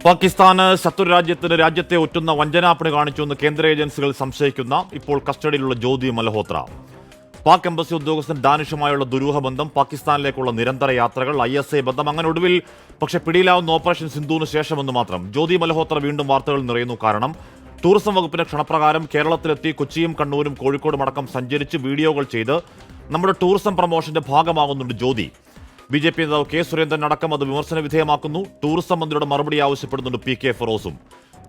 പാകിസ്ഥാന് ശത്രുരാജ്യത്തിന് രാജ്യത്തെ ഒറ്റുന്ന വഞ്ചനാപ്പണി കാണിച്ചുവെന്ന് കേന്ദ്ര ഏജൻസികൾ സംശയിക്കുന്ന ഇപ്പോൾ കസ്റ്റഡിയിലുള്ള ജ്യോതി മൽഹോത്ര. പാക് എംബസി ഉദ്യോഗസ്ഥൻ ഡാനിഷുമായുള്ള ദുരൂഹ ബന്ധം, പാകിസ്ഥാനിലേക്കുള്ള നിരന്തര യാത്രകൾ, ISI ബന്ധം, അങ്ങനെ ഒടുവിൽ പക്ഷേ പിടിയിലാവുന്ന ഓപ്പറേഷൻ സിന്ധുവിന് ശേഷമെന്ന് മാത്രം. ജ്യോതി മൽഹോത്ര വീണ്ടും വാർത്തകൾ നിറയുന്നു. കാരണം ടൂറിസം വകുപ്പിന്റെ ക്ഷണപ്രകാരം കേരളത്തിലെത്തി കൊച്ചിയും കണ്ണൂരും കോഴിക്കോടും അടക്കം സഞ്ചരിച്ച് വീഡിയോകൾ ചെയ്ത് നമ്മുടെ ടൂറിസം പ്രമോഷന്റെ ഭാഗമാകുന്നുണ്ട് ജ്യോതി. BJP നേതാവ് K. സുരേന്ദ്രൻ അടക്കം അത് വിമർശന വിധേയമാക്കുന്നു. ടൂറിസം മന്ത്രിയുടെ മറുപടി ആവശ്യപ്പെടുന്നുണ്ട് PK ഫിറോസും.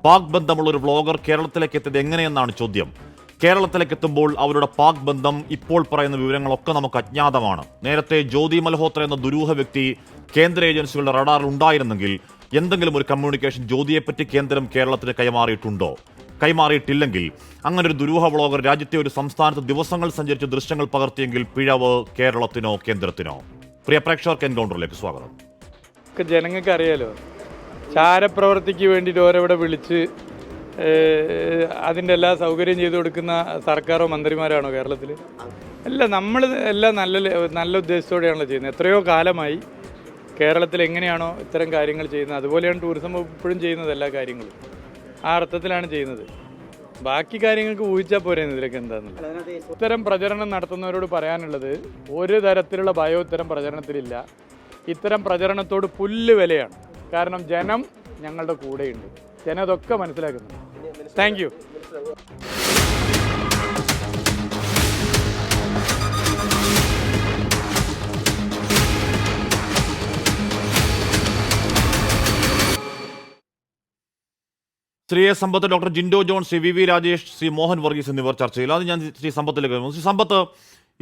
പാക് ബന്ധമുള്ള ഒരു വ്ളോഗർ കേരളത്തിലേക്ക് എത്തിയത് എങ്ങനെയെന്നാണ് ചോദ്യം. കേരളത്തിലേക്ക് എത്തുമ്പോൾ അവരുടെ പാക് ബന്ധം ഇപ്പോൾ പറയുന്ന വിവരങ്ങളൊക്കെ നമുക്ക് അജ്ഞാതമാണ്. നേരത്തെ ജ്യോതി മൽഹോത്ര എന്ന ദുരൂഹ വ്യക്തി കേന്ദ്ര ഏജൻസികളുടെ റഡാറിൽ ഉണ്ടായിരുന്നെങ്കിൽ എന്തെങ്കിലും ഒരു കമ്മ്യൂണിക്കേഷൻ ജ്യോതിയെപ്പറ്റി കേന്ദ്രം കേരളത്തിന് കൈമാറിയിട്ടുണ്ടോ? കൈമാറിയിട്ടില്ലെങ്കിൽ അങ്ങനെ ഒരു ദുരൂഹ വ്ളോഗർ രാജ്യത്തെ ഒരു സംസ്ഥാനത്ത് ദിവസങ്ങൾ സഞ്ചരിച്ച് ദൃശ്യങ്ങൾ പകർത്തിയെങ്കിൽ പിഴവ് കേരളത്തിനോ കേന്ദ്രത്തിനോ? പ്രിയ പ്രേക്ഷകർക്ക് എൻകൗണ്ടറിലേക്ക് സ്വാഗതം. ജനങ്ങൾക്ക് അറിയാലോ, ചാരപ്രവർത്തിക്ക് വേണ്ടിയിട്ട് ഓരോവിടെ വിളിച്ച് അതിൻ്റെ എല്ലാ സൗകര്യം ചെയ്തു കൊടുക്കുന്ന സർക്കാരോ മന്ത്രിമാരാണോ കേരളത്തിൽ? അല്ല, നമ്മൾ എല്ലാം നല്ല ഉദ്ദേശത്തോടെയാണല്ലോ ചെയ്യുന്നത്. എത്രയോ കാലമായി കേരളത്തിൽ എങ്ങനെയാണോ ഇത്തരം കാര്യങ്ങൾ ചെയ്യുന്നത് അതുപോലെയാണ് ടൂറിസം ഇപ്പോഴും ചെയ്യുന്നത്. എല്ലാ കാര്യങ്ങളും ആ അർത്ഥത്തിലാണ് ചെയ്യുന്നത്. ബാക്കി കാര്യങ്ങൾക്ക് ഊഹിച്ചാൽ പോരെ ഇതിലേക്ക് എന്താണെന്നുള്ളത്. ഇത്തരം പ്രചരണം നടത്തുന്നവരോട് പറയാനുള്ളത്, ഒരു തരത്തിലുള്ള ഭയവും ഇത്തരം പ്രചരണത്തിലില്ല. ഇത്തരം പ്രചരണത്തോട് പുല്ല് വിലയാണ്. കാരണം ജനം ഞങ്ങളുടെ കൂടെയുണ്ട്. ജനം അതൊക്കെ മനസ്സിലാക്കുന്നുണ്ട്. Thank you. Shri A. Sampath, doctor Jindo John, Shri VV Rajesh, Shri Mohan Varghese എന്നിവർ ചർച്ചയിൽ. അത് ഞാൻ ശ്രീ സമ്പത്തിലേക്ക് വരുന്നു. ശ്രീ സമ്പത്ത്,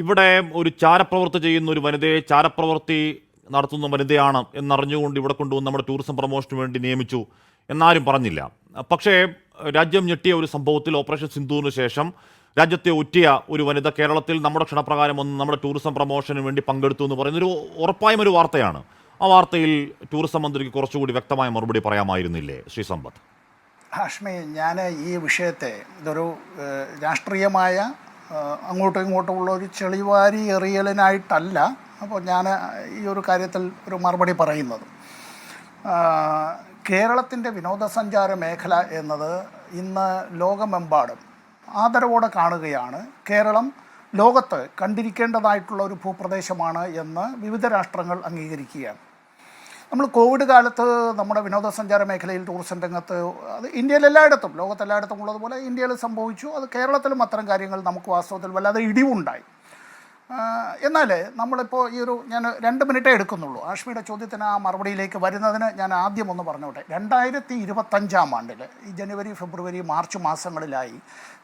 ഇവിടെ ഒരു ചാരപ്രവൃത്തി ചെയ്യുന്ന ഒരു വനിതയെ, ചാരപ്രവൃത്തി നടത്തുന്ന വനിതയാണ് എന്നറിഞ്ഞുകൊണ്ട് ഇവിടെ കൊണ്ടുവന്ന് നമ്മുടെ ടൂറിസം പ്രൊമോഷന് വേണ്ടി നിയമിച്ചു എന്നാരും പറഞ്ഞില്ല. പക്ഷേ രാജ്യം ഞെട്ടിയ ഒരു സംഭവത്തിൽ ഓപ്പറേഷൻ സിന്ധുവിന് ശേഷം രാജ്യത്തെ ഒറ്റിയ ഒരു വനിത കേരളത്തിൽ നമ്മുടെ ക്ഷണപ്രകാരം വന്ന് നമ്മുടെ ടൂറിസം പ്രൊമോഷന് വേണ്ടി പങ്കെടുത്തു എന്ന് പറയുന്നൊരു ഉറപ്പായും ഒരു വാർത്തയാണ്. ആ വാർത്തയിൽ ടൂറിസം മന്ത്രിക്ക് കുറച്ചുകൂടി വ്യക്തമായ മറുപടി പറയാമായിരുന്നില്ലേ ശ്രീ സമ്പത്ത്? ഹാഷ്മി, ഞാൻ ഈ വിഷയത്തെ ഇതൊരു രാഷ്ട്രീയമായ അങ്ങോട്ടും ഇങ്ങോട്ടുമുള്ള ഒരു ചെളിവാരി എറിയലിനായിട്ടല്ല അപ്പോൾ ഞാൻ ഈ ഒരു കാര്യത്തിൽ ഒരു മറുപടി പറയുന്നത്. കേരളത്തിൻ്റെ വിനോദസഞ്ചാര മേഖല എന്നത് ഇന്ന് ലോകമെമ്പാടും ആദരവോടെ കാണുകയാണ്. കേരളം ലോകത്ത് കണ്ടിരിക്കേണ്ടതായിട്ടുള്ള ഒരു ഭൂപ്രദേശമാണ് എന്ന് വിവിധ രാഷ്ട്രങ്ങൾ അംഗീകരിക്കുകയാണ്. നമ്മൾ കോവിഡ് കാലത്ത് നമ്മുടെ വിനോദസഞ്ചാര മേഖലയിൽ ടൂറിസം രംഗത്ത്, അത് ഇന്ത്യയിൽ എല്ലായിടത്തും, ലോകത്തെല്ലായിടത്തും ഉള്ളതുപോലെ ഇന്ത്യയിൽ സംഭവിച്ചു. അത് കേരളത്തിലും അത്തരം കാര്യങ്ങൾ നമുക്ക് വാസ്തവത്തിൽ വല്ലാതെ ഇടിവുണ്ടായി. എന്നാൽ നമ്മളിപ്പോൾ ഞാൻ 2 മിനിറ്റേ എടുക്കുന്നുള്ളൂ. ആഷ്മിയുടെ ചോദ്യത്തിന് ആ മറുപടിയിലേക്ക് വരുന്നതിന് ഞാൻ ആദ്യം ഒന്ന് പറഞ്ഞോട്ടെ. 2025 ആണ്ടിൽ ഈ ജനുവരി, ഫെബ്രുവരി, മാർച്ച് മാസങ്ങളിലായി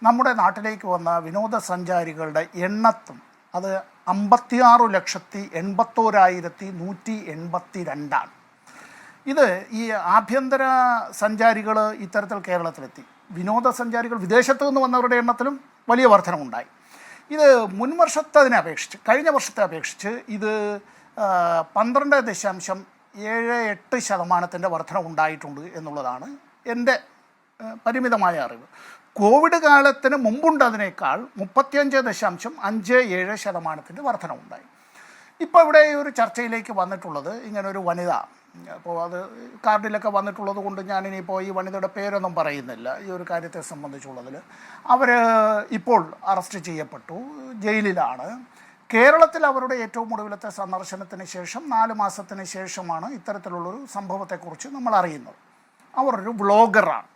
നമ്മുടെ നാട്ടിലേക്ക് വന്ന വിനോദസഞ്ചാരികളുടെ എണ്ണത്തും അത് 56,81,182 ഇത് ഈ ആഭ്യന്തര സഞ്ചാരികൾ ഇത്തരത്തിൽ കേരളത്തിലെത്തി. വിനോദസഞ്ചാരികൾ വിദേശത്തു നിന്ന് വന്നവരുടെ എണ്ണത്തിലും വലിയ വർധനമുണ്ടായി. ഇത് മുൻ വർഷത്തെ കഴിഞ്ഞ വർഷത്തെ അപേക്ഷിച്ച് ഇത് 12.78% വർധന ഉണ്ടായിട്ടുണ്ട് എന്നുള്ളതാണ് എൻ്റെ പരിമിതമായ അറിവ്. കോവിഡ് കാലത്തിന് മുമ്പുണ്ടതിനേക്കാൾ 35.57% വർധന ഉണ്ടായി. ഇപ്പോൾ ഇവിടെ ഒരു ചർച്ചയിലേക്ക് വന്നിട്ടുള്ളത് ഇങ്ങനൊരു വനിത, അപ്പോൾ അത് കാർഡിലൊക്കെ വന്നിട്ടുള്ളത് കൊണ്ട് ഞാനിനിയിപ്പോൾ ഈ വനിതയുടെ പേരൊന്നും പറയുന്നില്ല. ഈ ഒരു കാര്യത്തെ സംബന്ധിച്ചുള്ളതിൽ അവർ ഇപ്പോൾ അറസ്റ്റ് ചെയ്യപ്പെട്ടു, ജയിലിലാണ്. കേരളത്തിൽ അവരുടെ ഏറ്റവും ഒടുവിലത്തെ സന്ദർശനത്തിന് ശേഷം 4 മാസത്തിന് ശേഷമാണ് ഇത്തരത്തിലുള്ളൊരു സംഭവത്തെക്കുറിച്ച് നമ്മൾ അറിയുന്നത്. അവർ ഒരു വ്ളോഗറാണ്.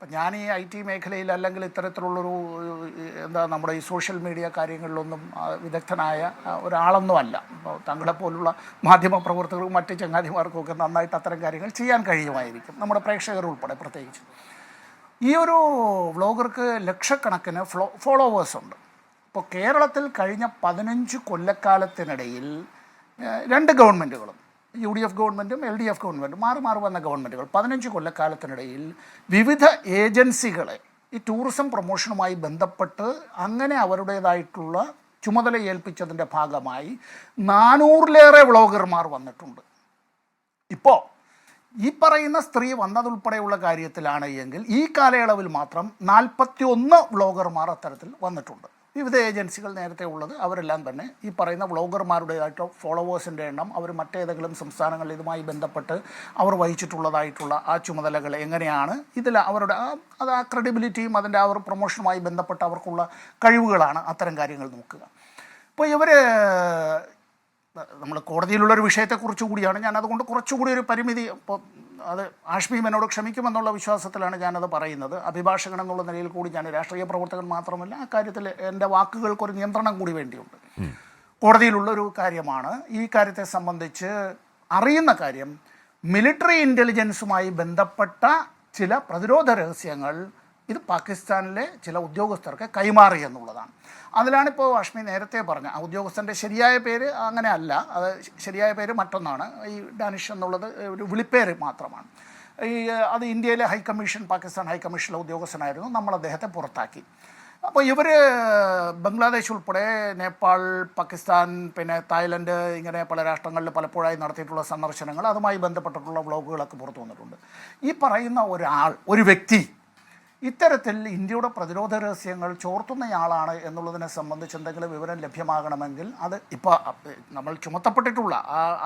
അപ്പം ഞാൻ ഈ IT മേഖലയിൽ അല്ലെങ്കിൽ ഇത്തരത്തിലുള്ളൊരു നമ്മുടെ ഈ സോഷ്യൽ മീഡിയ കാര്യങ്ങളിലൊന്നും വിദഗ്ധനായ ഒരാളൊന്നും അല്ല. ഇപ്പോൾ തങ്ങളെപ്പോലുള്ള മാധ്യമപ്രവർത്തകർക്കും മറ്റ് ചങ്ങാതിമാർക്കുമൊക്കെ നന്നായിട്ട് അത്തരം കാര്യങ്ങൾ ചെയ്യാൻ കഴിയുമായിരിക്കും, നമ്മുടെ പ്രേക്ഷകർ ഉൾപ്പെടെ. പ്രത്യേകിച്ച് ഈ ഒരു വ്ളോഗർക്ക് ലക്ഷക്കണക്കിന് ഫോളോവേഴ്സ് ഉണ്ട്. ഇപ്പോൾ കേരളത്തിൽ കഴിഞ്ഞ 15 കൊല്ലക്കാലത്തിനിടയിൽ 2 ഗവൺമെൻറ്റുകളും, UDF ഗവൺമെൻറ്റും LDF ഗവൺമെൻറ്റും, മാറി വന്ന ഗവൺമെൻറ്റുകൾ 15 കൊല്ലക്കാലത്തിനിടയിൽ വിവിധ ഏജൻസികളെ ഈ ടൂറിസം പ്രൊമോഷനുമായി ബന്ധപ്പെട്ട് അങ്ങനെ അവരുടേതായിട്ടുള്ള ചുമതല ഏൽപ്പിച്ചതിൻ്റെ ഭാഗമായി 400-ലേറെ വ്ളോഗർമാർ വന്നിട്ടുണ്ട്. ഇപ്പോൾ ഈ പറയുന്ന സ്ത്രീ വന്നതുൾപ്പെടെയുള്ള കാര്യത്തിലാണ് എങ്കിൽ ഈ കാലയളവിൽ മാത്രം 41 വ്ളോഗർമാർ അത്തരത്തിൽ വന്നിട്ടുണ്ട്. വിവിധ ഏജൻസികൾ നേരത്തെ ഉള്ളത് അവരെല്ലാം തന്നെ ഈ പറയുന്ന വ്ളോഗർമാരുടേതായിട്ടുള്ള ഫോളോവേഴ്സിൻ്റെ എണ്ണം, അവർ മറ്റേതെങ്കിലും സംസ്ഥാനങ്ങളിൽ ഇതുമായി ബന്ധപ്പെട്ട് അവർ വഹിച്ചിട്ടുള്ളതായിട്ടുള്ള ആ ചുമതലകൾ എങ്ങനെയാണ്, ഇതിൽ അവരുടെ അത് ആ ക്രെഡിബിലിറ്റിയും അതിൻ്റെ ആ ഒരു പ്രൊമോഷനുമായി ബന്ധപ്പെട്ട് അവർക്കുള്ള കഴിവുകളാണ് അത്തരം കാര്യങ്ങൾ നോക്കുക. അപ്പോൾ ഇവർ നമ്മൾ കോടതിയിലുള്ളൊരു വിഷയത്തെക്കുറിച്ച് കൂടിയാണ് ഞാൻ അതുകൊണ്ട് കുറച്ചുകൂടി ഒരു പരിമിതി, ഇപ്പോൾ അത് ആഷ്മിയും എന്നോട് ക്ഷമിക്കുമെന്നുള്ള വിശ്വാസത്തിലാണ് ഞാനത് പറയുന്നത്. അഭിഭാഷകൻ എന്നുള്ള നിലയിൽ കൂടി ഞാൻ രാഷ്ട്രീയ പ്രവർത്തകൻ മാത്രമല്ല, ആ കാര്യത്തിൽ എൻ്റെ വാക്കുകൾക്കൊരു നിയന്ത്രണം കൂടി വേണ്ടിയുണ്ട്. കോടതിയിലുള്ളൊരു കാര്യമാണ്. ഈ കാര്യത്തെ സംബന്ധിച്ച് അറിയുന്ന കാര്യം, മിലിറ്ററി ഇൻ്റലിജൻസുമായി ബന്ധപ്പെട്ട ചില പ്രതിരോധ രഹസ്യങ്ങൾ ഇത് പാകിസ്ഥാനിലെ ചില ഉദ്യോഗസ്ഥർക്ക് കൈമാറി എന്നുള്ളതാണ്. അതിലാണിപ്പോൾ അഷ്മി നേരത്തെ പറഞ്ഞ ആ ഉദ്യോഗസ്ഥൻ്റെ ശരിയായ പേര് അങ്ങനെ അല്ല, അത് ശരിയായ പേര് മറ്റൊന്നാണ്. ഈ ഡാനിഷ് എന്നുള്ളത് ഒരു വിളിപ്പേര് മാത്രമാണ്. അത് ഇന്ത്യയിലെ ഹൈക്കമ്മീഷൻ, പാകിസ്ഥാൻ ഹൈക്കമ്മീഷനിലെ ഉദ്യോഗസ്ഥനായിരുന്നു. നമ്മൾ അദ്ദേഹത്തെ പുറത്താക്കി. അപ്പോൾ ഇവർ ബംഗ്ലാദേശ് ഉൾപ്പെടെ നേപ്പാൾ, പാകിസ്ഥാൻ, പിന്നെ തായ്ലൻഡ്, ഇങ്ങനെ പല രാഷ്ട്രങ്ങളിൽ പലപ്പോഴായി നടത്തിയിട്ടുള്ള സന്ദർശനങ്ങൾ, അതുമായി ബന്ധപ്പെട്ടിട്ടുള്ള വ്ളോഗുകളൊക്കെ പുറത്തു വന്നിട്ടുണ്ട്. ഈ പറയുന്ന ഒരു വ്യക്തി ഇത്തരത്തിൽ ഇന്ത്യയുടെ പ്രതിരോധ രഹസ്യങ്ങൾ ചോർത്തുന്നയാളാണ് എന്നുള്ളതിനെ സംബന്ധിച്ച് എന്തെങ്കിലും വിവരം ലഭ്യമാകണമെങ്കിൽ അത് ഇപ്പോൾ നമ്മൾ ചുമത്തപ്പെട്ടിട്ടുള്ള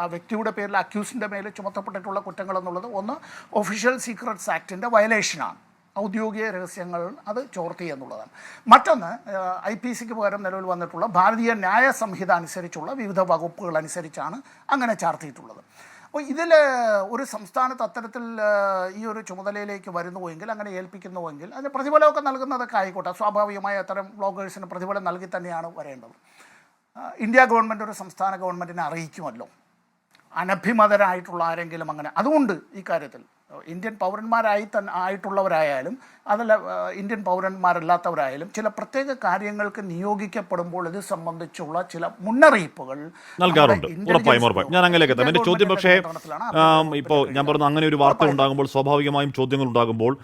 ആ വ്യക്തിയുടെ പേരിൽ, അക്യൂസിൻ്റെ മേൽ ചുമത്തപ്പെട്ടിട്ടുള്ള കുറ്റങ്ങൾ എന്നുള്ളത് ഒന്ന് ഒഫീഷ്യൽ സീക്രട്സ് ആക്ടിൻ്റെ വയലേഷനാണ്, ഔദ്യോഗിക രഹസ്യങ്ങൾ അത് ചോർത്തി എന്നുള്ളതാണ്. മറ്റൊന്ന് IPC പകരം നിലവിൽ വന്നിട്ടുള്ള ഭാരതീയ ന്യായ സംഹിത അനുസരിച്ചുള്ള വിവിധ വകുപ്പുകൾ അനുസരിച്ചാണ് അങ്ങനെ ചാർത്തിയിട്ടുള്ളത്. അപ്പോൾ ഇതിൽ ഒരു സംസ്ഥാനത്ത് അത്തരത്തിൽ ഈ ഒരു ചുമതലയിലേക്ക് വരുന്നുവെങ്കിൽ, അങ്ങനെ ഏൽപ്പിക്കുന്നുവെങ്കിൽ അതിന് പ്രതിഫലമൊക്കെ നൽകുന്നതൊക്കെ ആയിക്കോട്ടെ, സ്വാഭാവികമായി അത്തരം വ്ളോഗേഴ്സിന് പ്രതിഫലം നൽകി തന്നെയാണ് വരേണ്ടത്. ഇന്ത്യ ഗവൺമെൻറ് ഒരു സംസ്ഥാന ഗവൺമെൻറ്റിനെ അറിയിക്കുമല്ലോ, അനഭിമതരായിട്ടുള്ള ആരെങ്കിലും അങ്ങനെ. അതുകൊണ്ട് ഈ കാര്യത്തിൽ ഇന്ത്യൻ ആയിട്ടുള്ളവരായാലും അതല്ല ഇന്ത്യൻ പൗരന്മാരല്ലാത്തവരായാലും ചില പ്രത്യേക കാര്യങ്ങൾക്ക് നിയോഗിക്കപ്പെടുമ്പോൾ ഇത് സംബന്ധിച്ചുള്ള ചില മുന്നറിയിപ്പുകൾ നൽകാറുണ്ട്. ഉറപ്പായും. ഞാൻ അങ്ങനെയൊക്കെ എത്താം. എൻ്റെ ചോദ്യം പക്ഷേ ഇപ്പോൾ ഞാൻ പറഞ്ഞു, അങ്ങനെ ഒരു വാർത്ത ഉണ്ടാകുമ്പോൾ സ്വാഭാവികമായും ചോദ്യങ്ങൾ ഉണ്ടാകുമ്പോൾ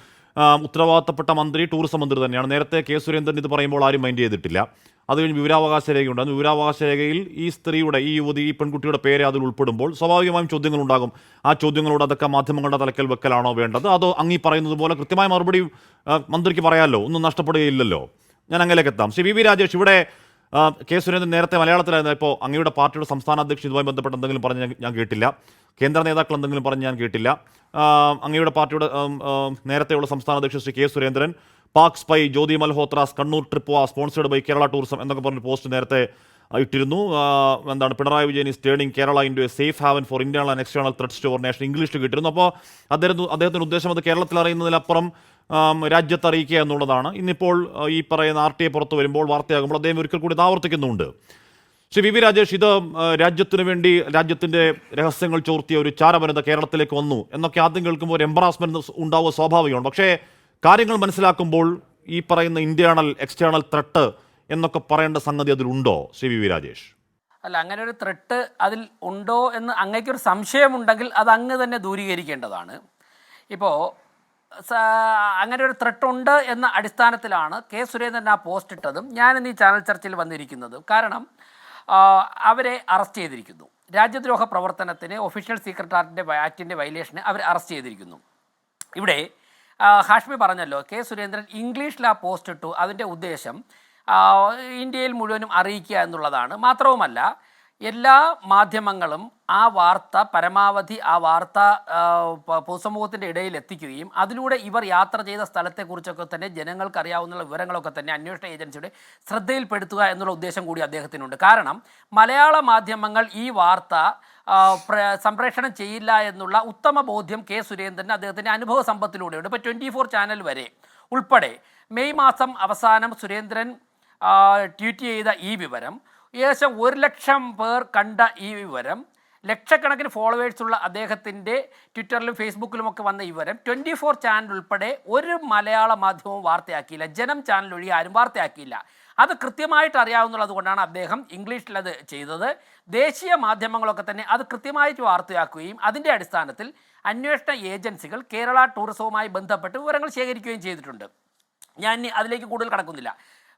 ഉത്തരവാദിത്തപ്പെട്ട മന്ത്രി ടൂറിസം മന്ത്രി തന്നെയാണ്. നേരത്തെ കെ സുരേന്ദ്രൻ ഇത് പറയുമ്പോൾ ആരും മൈൻഡ് ചെയ്തിട്ടില്ല. അത് കഴിഞ്ഞ് വിവരാവകാശ രേഖയുണ്ടാകും. വിവരാവകാശ രേഖയിൽ ഈ സ്ത്രീയുടെ, ഈ യുവതി, ഈ പെൺകുട്ടിയുടെ പേര് അതിൽ ഉൾപ്പെടുമ്പോൾ സ്വാഭാവികമായും ചോദ്യങ്ങളുണ്ടാകും. ആ ചോദ്യങ്ങളോട് അതൊക്കെ മാധ്യമങ്ങളുടെ തലക്കൽ വെക്കലാണോ വേണ്ടത്, അതോ അങ്ങീ പറയുന്നത് പോലെ കൃത്യമായ മറുപടി മന്ത്രിക്ക് പറയാമല്ലോ, ഒന്നും നഷ്ടപ്പെടുകയില്ലല്ലോ. ഞാൻ അങ്ങനെയൊക്കെ എത്താം. ശ്രീ വി രാജേഷ്, ഇവിടെ കെ സുരേന്ദ്രൻ നേരത്തെ മലയാളത്തിലായിരുന്നു. ഇപ്പോൾ അങ്ങയുടെ പാർട്ടിയുടെ സംസ്ഥാന അധ്യക്ഷൻ ഇതുമായി ബന്ധപ്പെട്ട് എന്തെങ്കിലും പറഞ്ഞ് ഞാൻ കേട്ടില്ല. കേന്ദ്ര നേതാക്കൾ എന്തെങ്കിലും പറഞ്ഞ് ഞാൻ കേട്ടില്ല. അങ്ങയുടെ പാർട്ടിയുടെ നേരത്തെയുള്ള സംസ്ഥാന അധ്യക്ഷൻ Shri K Surendran, Pak spy Jyoti Malhotra's Kannur trip sponsored by Kerala tourism എന്നൊക്കെ പറഞ്ഞ പോസ്റ്റ് നേരത്തെ ഇട്ടിരുന്നു. എന്താണ്, Pinarayi Vijayan is turning Kerala into a safe haven for internal and external threats to our nation, ഇംഗ്ലീഷിൽ കിട്ടിയിരുന്നു. അപ്പോൾ അദ്ദേഹത്തിൻ്റെ ഉദ്ദേശം അത് കേരളത്തിൽ അറിയുന്നതിലപ്പുറം രാജ്യത്ത് അറിയിക്കുക എന്നുള്ളതാണ്. ഇന്നിപ്പോൾ ഈ പറയുന്ന RTA പുറത്തു വരുമ്പോൾ, വാർത്തയാകുമ്പോൾ അദ്ദേഹം ഒരിക്കൽ കൂടി ആവർത്തിക്കുന്നുണ്ട്. ശ്രീ വി രാജേഷ്, ഇത് രാജ്യത്തിനു വേണ്ടി രാജ്യത്തിൻ്റെ രഹസ്യങ്ങൾ ചോർത്തിയ ഒരു ചാരവനിത കേരളത്തിലേക്ക് വന്നു എന്നൊക്കെ ആദ്യം കേൾക്കുമ്പോൾ ഒരു എംബറാസ്മെന്റ് ഉണ്ടാവുക സ്വാഭാവികമാണ്. പക്ഷേ കാര്യങ്ങൾ മനസ്സിലാക്കുമ്പോൾ ഈ പറയുന്ന ഇന്റേണൽ എക്സ്റ്റേണൽ ത്രെട്ട് എന്നൊക്കെ പറയേണ്ട സംഗതി അതിലുണ്ടോ ശ്രീ വി രാജേഷ്? അല്ല, അങ്ങനെ ഒരു ത്രെട്ട് അതിൽ ഉണ്ടോ എന്ന് അങ്ങേക്കൊരു സംശയമുണ്ടെങ്കിൽ അത് അങ്ങ് തന്നെ ദൂരീകരിക്കേണ്ടതാണ്. ഇപ്പോൾ അങ്ങനെ ഒരു ത്രെട്ട് ഉണ്ട് എന്ന അടിസ്ഥാനത്തിലാണ് കെ സുരേന്ദ്രൻ ആ പോസ്റ്റ് ഇട്ടതും ഞാനിന്ന് ഈ ചാനൽ ചർച്ചയിൽ വന്നിരിക്കുന്നതും. കാരണം അവരെ അറസ്റ്റ് ചെയ്തിരിക്കുന്നു. രാജ്യദ്രോഹ പ്രവർത്തനത്തിന് ഒഫീഷ്യൽ സീക്രട്ട് ആക്ടിൻ്റെ വയലേഷന് അവർ അറസ്റ്റ് ചെയ്തിരിക്കുന്നു. ഇവിടെ ഹാഷ്മി പറഞ്ഞല്ലോ, കെ സുരേന്ദ്രൻ ഇംഗ്ലീഷിൽ ആ പോസ്റ്റ് ഇട്ടു. അതിൻ്റെ ഉദ്ദേശം ഇന്ത്യയിൽ മുഴുവനും അറിയിക്കുക എന്നുള്ളതാണ്. മാത്രവുമല്ല, എല്ലാ മാധ്യമങ്ങളും ആ വാർത്ത പരമാവധി പൊതുസമൂഹത്തിൻ്റെ ഇടയിൽ എത്തിക്കുകയും അതിലൂടെ ഇവർ യാത്ര ചെയ്ത സ്ഥലത്തെക്കുറിച്ചൊക്കെ തന്നെ ജനങ്ങൾക്ക് അറിയാവുന്ന വിവരങ്ങളൊക്കെ തന്നെ അന്വേഷണ ഏജൻസിയുടെ ശ്രദ്ധയിൽപ്പെടുത്തുക എന്നുള്ള ഉദ്ദേശം കൂടി അദ്ദേഹത്തിനുണ്ട്. കാരണം മലയാള മാധ്യമങ്ങൾ ഈ വാർത്ത സംപ്രേഷണം ചെയ്യില്ല എന്നുള്ള ഉത്തമ ബോധ്യം കെ സുരേന്ദ്രൻ അദ്ദേഹത്തിൻ്റെ അനുഭവ സമ്പത്തിലൂടെയുണ്ട്. ഇപ്പോൾ 24 ചാനൽ വരെ ഉൾപ്പെടെ മെയ് മാസം അവസാനം സുരേന്ദ്രൻ ട്വീറ്റ് ചെയ്ത ഈ വിവരം, ഏകദേശം 1 ലക്ഷം പേർ കണ്ട ഈ വിവരം, ലക്ഷക്കണക്കിന് ഫോളോവേഴ്സുള്ള അദ്ദേഹത്തിൻ്റെ ട്വിറ്ററിലും ഫേസ്ബുക്കിലുമൊക്കെ വന്ന വിവരം 24 ചാനൽ ഉൾപ്പെടെ ഒരു മലയാള മാധ്യമവും വാർത്തയാക്കിയില്ല. ജനം ചാനൽ ഒഴികെ ആരും വാർത്തയാക്കിയില്ല. അത് കൃത്യമായിട്ട് അറിയാവുന്നത് കൊണ്ടാണ് അദ്ദേഹം ഇംഗ്ലീഷിലത് ചെയ്തത്. ദേശീയ മാധ്യമങ്ങളൊക്കെ തന്നെ അത് കൃത്യമായിട്ട് വാർത്തയാക്കുകയും അതിൻ്റെ അടിസ്ഥാനത്തിൽ അന്വേഷണ ഏജൻസികൾ കേരള ടൂറിസവുമായി ബന്ധപ്പെട്ട് വിവരങ്ങൾ ശേഖരിക്കുകയും ചെയ്തിട്ടുണ്ട്. ഞാൻ അതിലേക്ക് കൂടുതൽ കടക്കുന്നില്ല.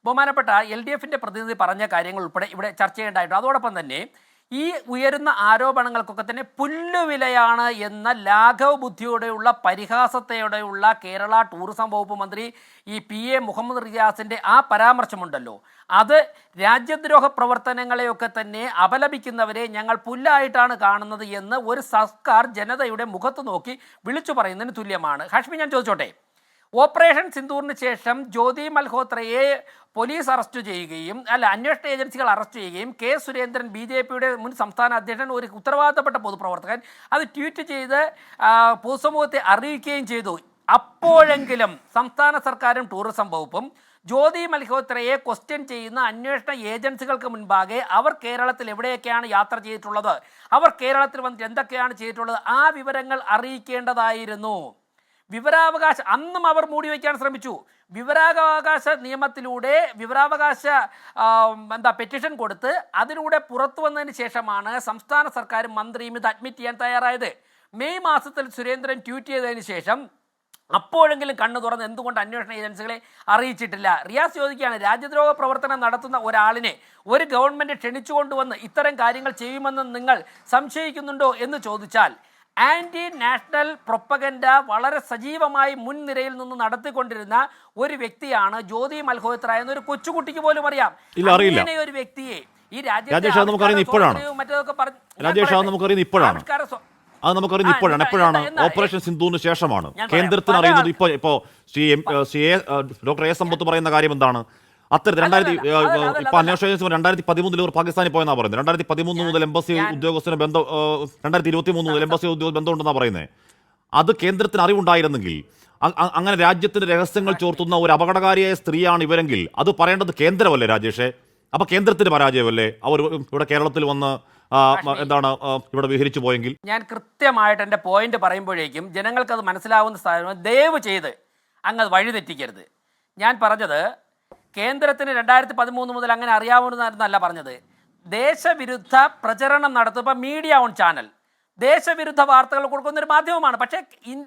ബഹുമാനപ്പെട്ട LDFിൻ്റെ പ്രതിനിധി പറഞ്ഞ കാര്യങ്ങൾ ഉൾപ്പെടെ ഇവിടെ ചർച്ച ചെയ്യേണ്ടതായിട്ടുണ്ട്. അതോടൊപ്പം തന്നെ ഈ ഉയരുന്ന ആരോപണങ്ങൾക്കൊക്കെ തന്നെ പുല്ലുവിലയാണ് എന്ന ലാഘവ ബുദ്ധിയോടെയുള്ള പരിഹാസത്തോടെയുള്ള കേരള ടൂറിസം വകുപ്പ് മന്ത്രി ഈ PA മുഹമ്മദ് റിയാസിൻ്റെ ആ പരാമർശമുണ്ടല്ലോ, അത് രാജ്യദ്രോഹ പ്രവർത്തനങ്ങളെയൊക്കെ തന്നെ അപലപിക്കുന്നവരെ ഞങ്ങൾ പുല്ലായിട്ടാണ് കാണുന്നത് എന്ന് ഒരു സർക്കാർ ജനതയുടെ മുഖത്ത് നോക്കി വിളിച്ചു പറയുന്നതിന് തുല്യമാണ്. ഹാഷ്മി, ഞാൻ ചോദിച്ചോട്ടെ, ഓപ്പറേഷൻ സിന്ദൂറിന് ശേഷം ജ്യോതി മൽഹോത്രയെ പോലീസ് അറസ്റ്റ് ചെയ്യുകയും അന്വേഷണ ഏജൻസികൾ അറസ്റ്റ് ചെയ്യുകയും കെ സുരേന്ദ്രൻ BJPയുടെ മുൻ സംസ്ഥാന അധ്യക്ഷൻ, ഒരു ഉത്തരവാദിത്തപ്പെട്ട പൊതുപ്രവർത്തകൻ, അത് ട്വീറ്റ് ചെയ്ത് പൊതുസമൂഹത്തെ അറിയിക്കുകയും ചെയ്തു. അപ്പോഴെങ്കിലും സംസ്ഥാന സർക്കാരും ടൂറിസം വകുപ്പും ജ്യോതി മൽഹോത്രയെ ക്വസ്റ്റ്യൻ ചെയ്യുന്ന അന്വേഷണ ഏജൻസികൾക്ക് മുൻപാകെ അവർ കേരളത്തിൽ എവിടെയൊക്കെയാണ് യാത്ര ചെയ്തിട്ടുള്ളത്, അവർ കേരളത്തിൽ വന്നിട്ട് എന്തൊക്കെയാണ് ചെയ്തിട്ടുള്ളത്, ആ വിവരങ്ങൾ അറിയിക്കേണ്ടതായിരുന്നു. വിവരാവകാശം അന്നും അവർ മൂടി വയ്ക്കാൻ ശ്രമിച്ചു. വിവരാവകാശ നിയമത്തിലൂടെ വിവരാവകാശ പെറ്റീഷൻ കൊടുത്ത് അതിലൂടെ പുറത്തു വന്നതിന് ശേഷമാണ് സംസ്ഥാന സർക്കാരും മന്ത്രിയും ഇത് അഡ്മിറ്റ് ചെയ്യാൻ തയ്യാറായത്. മെയ് മാസത്തിൽ സുരേന്ദ്രൻ ട്വീറ്റ് ചെയ്തതിന് ശേഷം അപ്പോഴെങ്കിലും കണ്ണു തുറന്ന് എന്തുകൊണ്ട് അന്വേഷണ ഏജൻസികളെ അറിയിച്ചിട്ടില്ല? റിയാസ് ചോദിക്കുകയാണ്, രാജ്യദ്രോഹ പ്രവർത്തനം നടത്തുന്ന ഒരാളിനെ ഒരു ഗവൺമെൻറ് ക്ഷണിച്ചുകൊണ്ടുവന്ന് ഇത്തരം കാര്യങ്ങൾ ചെയ്യുമെന്ന് നിങ്ങൾ സംശയിക്കുന്നുണ്ടോ എന്ന് ചോദിച്ചാൽ, ആൻറ്റി നാഷണൽ പ്രൊപ്പഗൻഡ വളരെ സജീവമായി മുൻനിരയിൽ നിന്ന് നടത്തിക്കൊണ്ടിരുന്ന ഒരു വ്യക്തിയാണ് ജ്യോതി മൽഹോത്ര എന്നൊരു കൊച്ചുകുട്ടിക്ക് പോലും അറിയാം. ഇങ്ങനെ ഒരു വ്യക്തിയെ ഈ രാജ്യത്തെ അത് നമുക്കറിയുന്നത് ഇപ്പോഴാണ്. എപ്പോഴാണ്? ഓപ്പറേഷൻ സിന്ധുവിന് ശേഷമാണ്. കേന്ദ്രത്തിന് അറിയുന്നത് ഇപ്പോൾ ഡോക്ടർ എ സമ്പത്ത് പറയുന്ന കാര്യം എന്താണ്? അത്തരത്തിൽ ഇപ്പൊ അന്വേഷണ ഏജൻസി 2013 ഇവർ പാകിസ്ഥാനിൽ പോയെന്നാണ് പറയുന്നത്. 2013 മുതൽ എംബസി ഉദ്യോഗസ്ഥന് ബന്ധം, 2023 മുതൽ എംബസി ഉദ്യോഗസ്ഥ ബന്ധമുണ്ടെന്നാണ് പറയുന്നത്. അത് കേന്ദ്രത്തിന് അറിവുണ്ടായിരുന്നെങ്കിൽ, അങ്ങനെ രാജ്യത്തിന്റെ രഹസ്യങ്ങൾ ചോർത്തുന്ന ഒരു അപകടകാരിയായ സ്ത്രീയാണ് ഇവരെങ്കിൽ അത് പറയേണ്ടത് കേന്ദ്രമല്ലേ രാജേഷേ? അപ്പൊ കേന്ദ്രത്തിന്റെ പരാജയമല്ലേ അവർ ഇവിടെ കേരളത്തിൽ വന്ന് ഇവിടെ വിഹരിച്ചു പോയെങ്കിൽ? ഞാൻ കൃത്യമായിട്ട് എൻ്റെ പോയിന്റ് പറയുമ്പോഴേക്കും ജനങ്ങൾക്കത് മനസ്സിലാവുന്ന സ്ഥാനം ദയവ് ചെയ്ത് അങ്ങ് വഴിതെറ്റിക്കരുത്. ഞാൻ പറഞ്ഞത് കേന്ദ്രത്തിന് 2013 മുതൽ അങ്ങനെ അറിയാവുന്നതെന്നല്ല പറഞ്ഞത്. ദേശവിരുദ്ധ പ്രചരണം നടത്തുമ്പോൾ മീഡിയ ഓൺ ചാനൽ ദേശവിരുദ്ധ വാർത്തകൾ കൊടുക്കുന്നൊരു മാധ്യമമാണ്. പക്ഷേ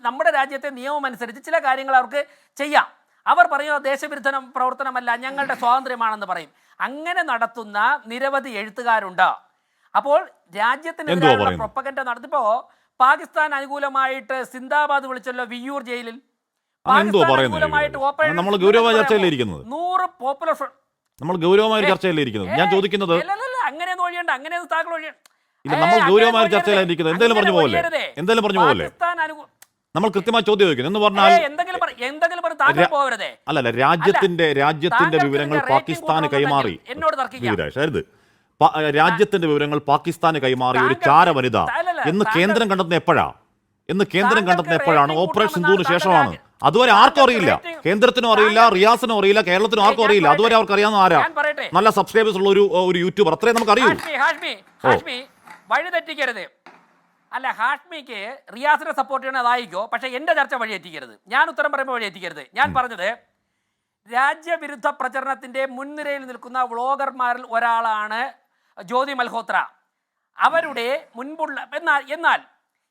നമ്മുടെ രാജ്യത്തെ നിയമം അനുസരിച്ച് ചില കാര്യങ്ങൾ അവർക്ക് ചെയ്യാം. അവർ പറയുക ദേശവിരുദ്ധ പ്രവർത്തനമല്ല, ഞങ്ങളുടെ സ്വാതന്ത്ര്യമാണെന്ന് പറയും. അങ്ങനെ നടത്തുന്ന നിരവധി എഴുത്തുകാരുണ്ട്. അപ്പോൾ രാജ്യത്തിനെതിരായുള്ള പ്രൊപ്പഗൻഡ നടത്തിപ്പോ പാകിസ്ഥാൻ അനുകൂലമായിട്ട് സിന്ദാബാദ് വിളിച്ചല്ലോ വിയ്യൂർ ജയിലിൽ. നമ്മൾ ഗൗരവമായ ചർച്ചയിലിരിക്കുന്നത്. ഞാൻ ചോദിക്കുന്നത് അങ്ങനെയൊന്നും ഒഴിയണ്ട, അങ്ങനെയൊന്നും താങ്കൾ ഒഴിയണ്ട. നമ്മൾ ഗൗരവമായ ചർച്ചയിലിരിക്കുന്നത്. എന്തെങ്കിലും പറഞ്ഞു പോലെ നമ്മൾ കൃത്യമായി ചോദ്യം ചോദിക്കുന്നു എന്ന് പറഞ്ഞാൽ അല്ലല്ല, രാജ്യത്തിന്റെ വിവരങ്ങൾ പാകിസ്ഥാന് കൈമാറി. രാജ്യത്തിന്റെ വിവരങ്ങൾ പാകിസ്ഥാന് കൈമാറി ഒരു ചാര വനിത എന്ന് കേന്ദ്രം കണ്ടെത്തുന്ന എപ്പോഴാണ്? ഓപ്പറേഷൻ സിന്ധുവിന് ശേഷമാണ്. അതുവരെ ആർക്കും അറിയില്ല, കേന്ദ്രത്തിനും അറിയില്ല, റിയാസിനും അറിയില്ല, കേരളത്തിനും ആർക്കും അറിയില്ല. അതുവരെ അവർക്ക് അറിയാവുന്ന ആരാ? നല്ല സബ്സ്ക്രൈബേഴ്സ് ഉള്ള ഒരു യൂട്യൂബർ, അത്രയും നമുക്ക് അറിയൂ. വഴിതെറ്റിക്കരുത്. അല്ല, ഹാഷ്മിക്ക് റിയാസിനെ സപ്പോർട്ട് ചെയ്യണത് അതായിക്കോ, പക്ഷെ എന്റെ ചർച്ച വഴിയെറ്റിക്കരുത്. ഞാൻ ഉത്തരം പറയുമ്പോൾ വഴിയെറ്റിക്കരുത്. ഞാൻ പറഞ്ഞത് രാജ്യവിരുദ്ധ പ്രചരണത്തിന്റെ മുൻനിരയിൽ നിൽക്കുന്ന വ്ളോഗർമാരിൽ ഒരാളാണ് ജ്യോതി മൽഹോത്ര. അവരുടെ മുൻപുള്ള എന്നാൽ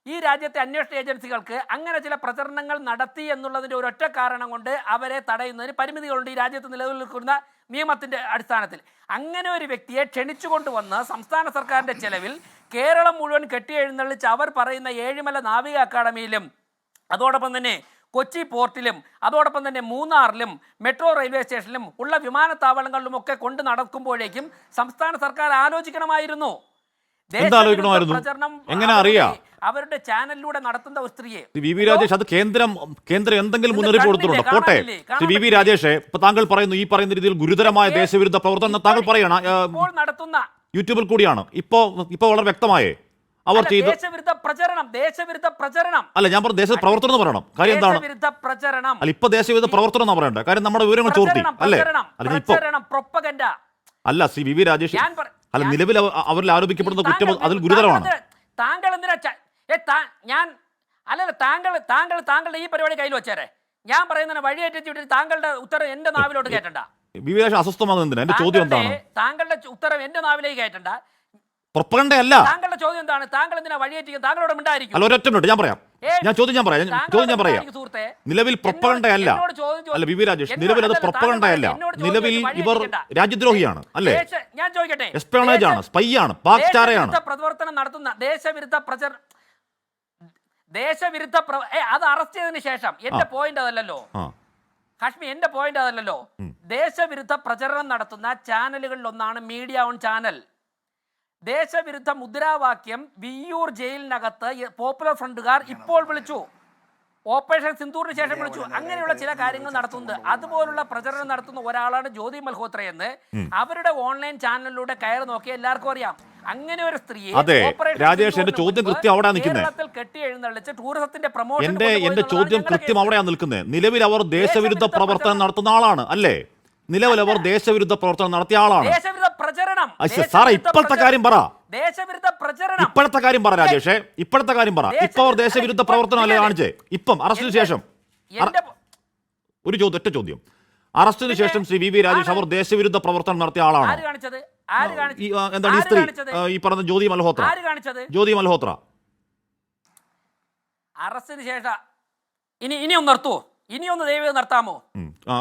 ഈ രാജ്യത്തെ അന്വേഷണ ഏജൻസികൾക്ക് അങ്ങനെ ചില പ്രചരണങ്ങൾ നടത്തി എന്നുള്ളതിൻ്റെ ഒരൊറ്റ കാരണം കൊണ്ട് അവരെ തടയുന്നതിന് പരിമിതികളുണ്ട് ഈ രാജ്യത്ത് നിലവിൽ നിൽക്കുന്ന നിയമത്തിൻ്റെ അടിസ്ഥാനത്തിൽ. അങ്ങനെ ഒരു വ്യക്തിയെ ക്ഷണിച്ചുകൊണ്ടുവന്ന് സംസ്ഥാന സർക്കാരിൻ്റെ ചെലവിൽ കേരളം മുഴുവൻ കെട്ടിയെഴുന്നള്ളിച്ച് അവർ പറയുന്ന ഏഴിമല നാവിക അക്കാദമിയിലും അതോടൊപ്പം തന്നെ കൊച്ചി പോർട്ടിലും അതോടൊപ്പം തന്നെ മൂന്നാറിലും മെട്രോ റെയിൽവേ സ്റ്റേഷനിലും ഉള്ള വിമാനത്താവളങ്ങളിലും ഒക്കെ കൊണ്ട് നടക്കുമ്പോഴേക്കും സംസ്ഥാന സർക്കാർ ആലോചിക്കണമായിരുന്നു. എങ്ങനെ അറിയാം? അവരുടെ ചാനലിലൂടെ നടത്തുന്ന ഒരു സ്ത്രീയെ വി രാജേഷ്, അത് കേന്ദ്രം എന്തെങ്കിലും മുന്നറിയിപ്പ് കൊടുത്തിട്ടുണ്ടോ? പോട്ടെ, വി രാജേഷ്, ഇപ്പൊ താങ്കൾ പറയുന്നു ഈ പറയുന്ന രീതിയിൽ ഗുരുതരമായ ദേശവിരുദ്ധ പ്രവർത്തനം താങ്കൾ പറയണം നടത്തുന്ന യൂട്യൂബിൽ കൂടിയാണ്. ഇപ്പൊ വളരെ വ്യക്തമായേ അവർ ചെയ്ത ദേശവിരുദ്ധ പ്രചരണം അല്ല, ഞാൻ പറഞ്ഞു ദേശ പ്രവർത്തനം എന്ന് പറയണം. കാര്യം എന്താണ്? അല്ല, ഇപ്പൊ ദേശവിരുദ്ധ പ്രവർത്തനം എന്നാ പറയണ്ടേ? കാര്യം നമ്മുടെ വിവരങ്ങൾ ചോർത്തി അല്ലേ? അല്ല, വി രാജേഷ്, അല്ല, നിലവിൽ അവരിൽ ആരോപിക്കപ്പെടുന്ന കുറ്റം അതിൽ ഗുരുതരമാണ്. താങ്കൾ എന്തിനാ താങ്കളുടെ ഈ പരിപാടി കയ്യിൽ വെച്ചേരെ. ഞാൻ പറയുന്ന വഴിയേറ്റിട്ട് താങ്കളുടെ ഉത്തരം എന്റെ നാവിലോട്ട് കേട്ടണ്ട. അസ്വസ്ഥമാകുന്നതിന് എന്റെ ചോദ്യം എന്താണ്? താങ്കളുടെ ഉത്തരം എന്റെ നാവിലേക്ക് കേട്ടണ്ട. പ്രൊപ്പഗൻഡയല്ല. താങ്കളുടെ ചോദ്യം എന്താണ്? താങ്കൾ എന്തിനാ വഴിയേറ്റിക്കുന്നത്? താങ്കളോട് മിണ്ടായിരിക്കും. അല്ല, ഒരൊറ്റ മിനിറ്റ്, ഞാൻ ചോദ്യം പറയാം. നിലവിൽ പ്രൊപ്പഗൻഡയല്ല. അല്ല വി രാജേഷ്, നിലവിൽ അത് പ്രൊപ്പഗൻഡയല്ല. നിലവിൽ ഇവർ രാജ്യദ്രോഹിയാണ് അല്ലേ? ഞാൻ ചോദിക്കട്ടെ, എസ്പിയോണേജ് ആണ്, സ്പൈ ആണ്, പാക് ചാരയാണ്. പ്രവർത്തനം നടത്തുന്ന ദേശവിരുദ്ധ അത് അറസ്റ്റ് ചെയ്തതിനു ശേഷം എന്റെ പോയിന്റ് അതല്ലല്ലോ. ഹാഷ്മി, എന്റെ പോയിന്റ് അതല്ലല്ലോ. ദേശവിരുദ്ധ പ്രചരണം നടത്തുന്ന ചാനലുകളിൽ ഒന്നാണ് മീഡിയ ഓൺ ചാനൽ. ദേശവിരുദ്ധ മുദ്രാവാക്യം വിയ്യൂർ ജയിലിനകത്ത് പോപ്പുലർ ഫ്രണ്ടുകാർ ഇപ്പോൾ വിളിച്ചു, ഓപ്പറേഷൻ സിന്ദൂറിന് ശേഷം വിളിച്ചു. അങ്ങനെയുള്ള ചില കാര്യങ്ങൾ നടത്തുന്നത്. അതുപോലുള്ള പ്രചരണം നടത്തുന്ന ഒരാളാണ് ജ്യോതി മൽഹോത്ര എന്ന് അവരുടെ ഓൺലൈൻ ചാനലിലൂടെ കയറി നോക്കി എല്ലാവർക്കും അറിയാം. അങ്ങനെ ഒരു സ്ത്രീയെ അതെ രാജേഷ്, എന്റെ ചോദ്യം കൃത്യം അവിടെ നിൽക്കുന്നത്. കെട്ടി എഴുന്നള്ളിച്ച് ടൂറിസത്തിന്റെ പ്രൊമോഷൻ എന്റെ ചോദ്യം കൃത്യം അവിടെയാണ് നിൽക്കുന്നത്. നിലവിൽ അവർ ദേശവിരുദ്ധ പ്രവർത്തനം നടത്തുന്ന ആളാണ് അല്ലേ? നിലവിൽ അവർ ദേശവിരുദ്ധ പ്രവർത്തനം നടത്തിയ ആളാണ്. ദേശവിരുദ്ധ പ്രചരണം. സാറേ ഇപ്പോഴത്തെ കാര്യം പറ. ദേശവിരുദ്ധ പ്രചരണം. ഇപ്പോഴത്തെ കാര്യം പറ രാജേഷേ, ഇപ്പോഴത്തെ കാര്യം പറ. ഇപ്പൊ അവർ ദേശവിരുദ്ധ പ്രവർത്തനം അല്ലേ കാണിച്ചേ? ഇപ്പം അറസ്റ്റിന് ശേഷം ഒരു ചോദ്യം, ഒറ്റ ചോദ്യം. അറസ്റ്റിന് ശേഷം ശ്രീ വി രാജേഷ് അവർ ദേശവിരുദ്ധ പ്രവർത്തനം നടത്തിയ ആളാണ്. എന്താണ് ഈ സ്ത്രീ, ഈ പറഞ്ഞ ജ്യോതി മൽഹോത്ര? ജ്യോതി മൽഹോത്ര അറസ്റ്റിന് ശേഷം ഇനി ഒന്ന് നിർത്തുവോ? ഇനി ഒന്ന് ദയവ് നിർത്താമോ?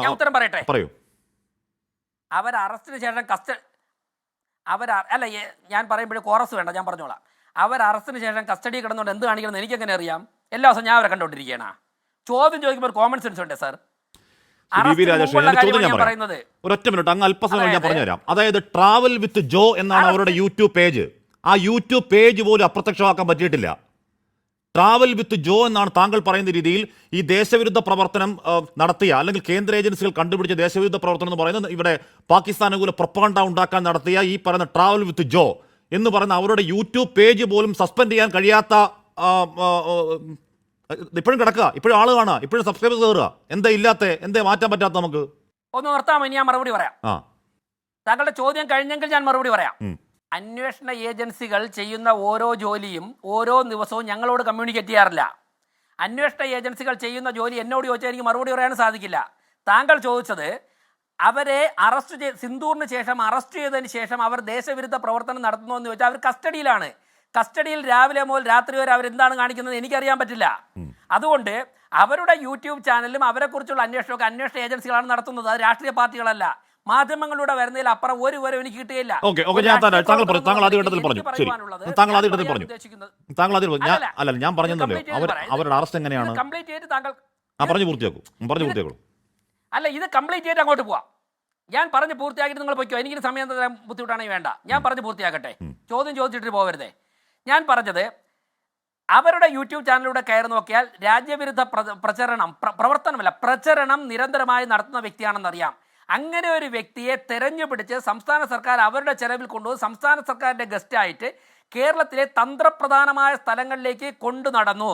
ഞാൻ ഉത്തരം പറയട്ടെ. പറയൂ. അവർ അറസ്റ്റിന് ശേഷം അല്ല, ഞാൻ പറയുമ്പോഴേ കോറസ് വേണ്ട, ഞാൻ പറഞ്ഞോളാം. അവർ അറസ്റ്റിന് ശേഷം കസ്റ്റഡി കിടന്നുകൊണ്ട് എന്ത് കാണിക്കണമെന്ന് എനിക്കെങ്ങനെ അറിയാം? എല്ലാ ദിവസവും ഞാൻ അവരെ കണ്ടുകൊണ്ടിരിക്കുകയാണ്. ചോദ്യം ചോദിക്കുമ്പോൾ ഒരു കോമൺ സെൻസ് ഉണ്ട് സാർ. ഒരൊറ്റ മിനിറ്റ്, അങ്ങ് അല്പസമയം ഞാൻ പറഞ്ഞുതരാം. അതായത് ട്രാവൽ വിത്ത് ജോ എന്നാണ് അവരുടെ യൂട്യൂബ് പേജ്. ആ യൂട്യൂബ് പേജ് പോലും അപ്രത്യക്ഷമാക്കാൻ പറ്റിയിട്ടില്ല. ട്രാവൽ വിത്ത് ജോ എന്നാണ് താങ്കൾ പറയുന്ന രീതിയിൽ ഈ ദേശവിരുദ്ധ പ്രവർത്തനം നടത്തിയ അല്ലെങ്കിൽ കേന്ദ്ര ഏജൻസികൾ കണ്ടുപിടിച്ച ദേശവിരുദ്ധ പ്രവർത്തനം എന്ന് പറയുന്നത് ഇവിടെ പാകിസ്ഥാൻ അനുകൂല പ്രൊപ്പഗണ്ട ഉണ്ടാക്കാൻ നടത്തിയ ഈ പറയുന്ന ട്രാവൽ വിത്ത് ജോ എന്ന് പറയുന്ന അവരുടെ യൂട്യൂബ് പേജ് പോലും സസ്പെൻഡ് ചെയ്യാൻ കഴിയാത്ത, ഇപ്പോഴും കിടക്കുക, ഇപ്പോഴും ആള് കാണുക, ഇപ്പോഴും സബ്സ്ക്രൈബേഴ്സ് കയറുക. എന്താ ഇല്ലാത്ത, എന്താ മാറ്റാൻ പറ്റാത്ത? നമുക്ക് ഒന്ന് നിർത്താമോ? ഇനി ഞാൻ മറുപടി പറയാം. താങ്കളുടെ ചോദ്യം കഴിഞ്ഞെങ്കിൽ ഞാൻ മറുപടി പറയാം. അന്വേഷണ ഏജൻസികൾ ചെയ്യുന്ന ഓരോ ജോലിയും ഓരോ ദിവസവും ഞങ്ങളോട് കമ്മ്യൂണിക്കേറ്റ് ചെയ്യാറില്ല. അന്വേഷണ ഏജൻസികൾ ചെയ്യുന്ന ജോലി എന്നോട് ചോദിച്ചാൽ എനിക്ക് മറുപടി പറയാൻ സാധിക്കില്ല. താങ്കൾ ചോദിച്ചത് അവരെ സിന്ദൂറിന് ശേഷം അറസ്റ്റ് ചെയ്തതിന് ശേഷം അവർ ദേശവിരുദ്ധ പ്രവർത്തനം നടത്തുന്നു എന്ന് ചോദിച്ചാൽ അവർ കസ്റ്റഡിയിലാണ്. കസ്റ്റഡിയിൽ രാവിലെ മുതൽ രാത്രി വരെ അവരെന്താണ് കാണിക്കുന്നത് എനിക്കറിയാൻ പറ്റില്ല. അതുകൊണ്ട് അവരുടെ യൂട്യൂബ് ചാനലിലും അവരെക്കുറിച്ചുള്ള അന്വേഷണമൊക്കെ അന്വേഷണ ഏജൻസികളാണ് നടത്തുന്നത്, അത് രാഷ്ട്രീയ പാർട്ടികളല്ല. മാധ്യമങ്ങളിലൂടെ വരുന്നതിൽ അപ്പുറം ഒരു വരെ എനിക്ക് കിട്ടുകയില്ല. ഞാൻ പറഞ്ഞല്ലോ അവരുടെ അറസ്റ്റ് എങ്ങനെയാണ്? അല്ല, ഇത് കംപ്ലീറ്റ് ചെയ്ത് അങ്ങോട്ട് പോവാം. ഞാൻ പറഞ്ഞ് പൂർത്തിയാക്കിയിട്ട് നിങ്ങൾ പൊയ്ക്കോ. എനിക്ക് സമയം ബുദ്ധിമുട്ടാണെങ്കിൽ വേണ്ട, ഞാൻ പറഞ്ഞ് പൂർത്തിയാക്കട്ടെ. ചോദ്യം ചോദിച്ചിട്ട് പോകരുതേ. ഞാൻ പറഞ്ഞത് അവരുടെ യൂട്യൂബ് ചാനലിലൂടെ കയറി നോക്കിയാൽ രാജ്യവിരുദ്ധ പ്രചരണം നിരന്തരമായി നടത്തുന്ന വ്യക്തിയാണെന്നറിയാം. അങ്ങനെ ഒരു വ്യക്തിയെ തെരഞ്ഞുപിടിച്ച് സംസ്ഥാന സർക്കാർ അവരുടെ ചെലവിൽ കൊണ്ടുപോയി സംസ്ഥാന സർക്കാരിൻ്റെ ഗസ്റ്റായിട്ട് കേരളത്തിലെ തന്ത്രപ്രധാനമായ സ്ഥലങ്ങളിലേക്ക് കൊണ്ടു നടന്നു.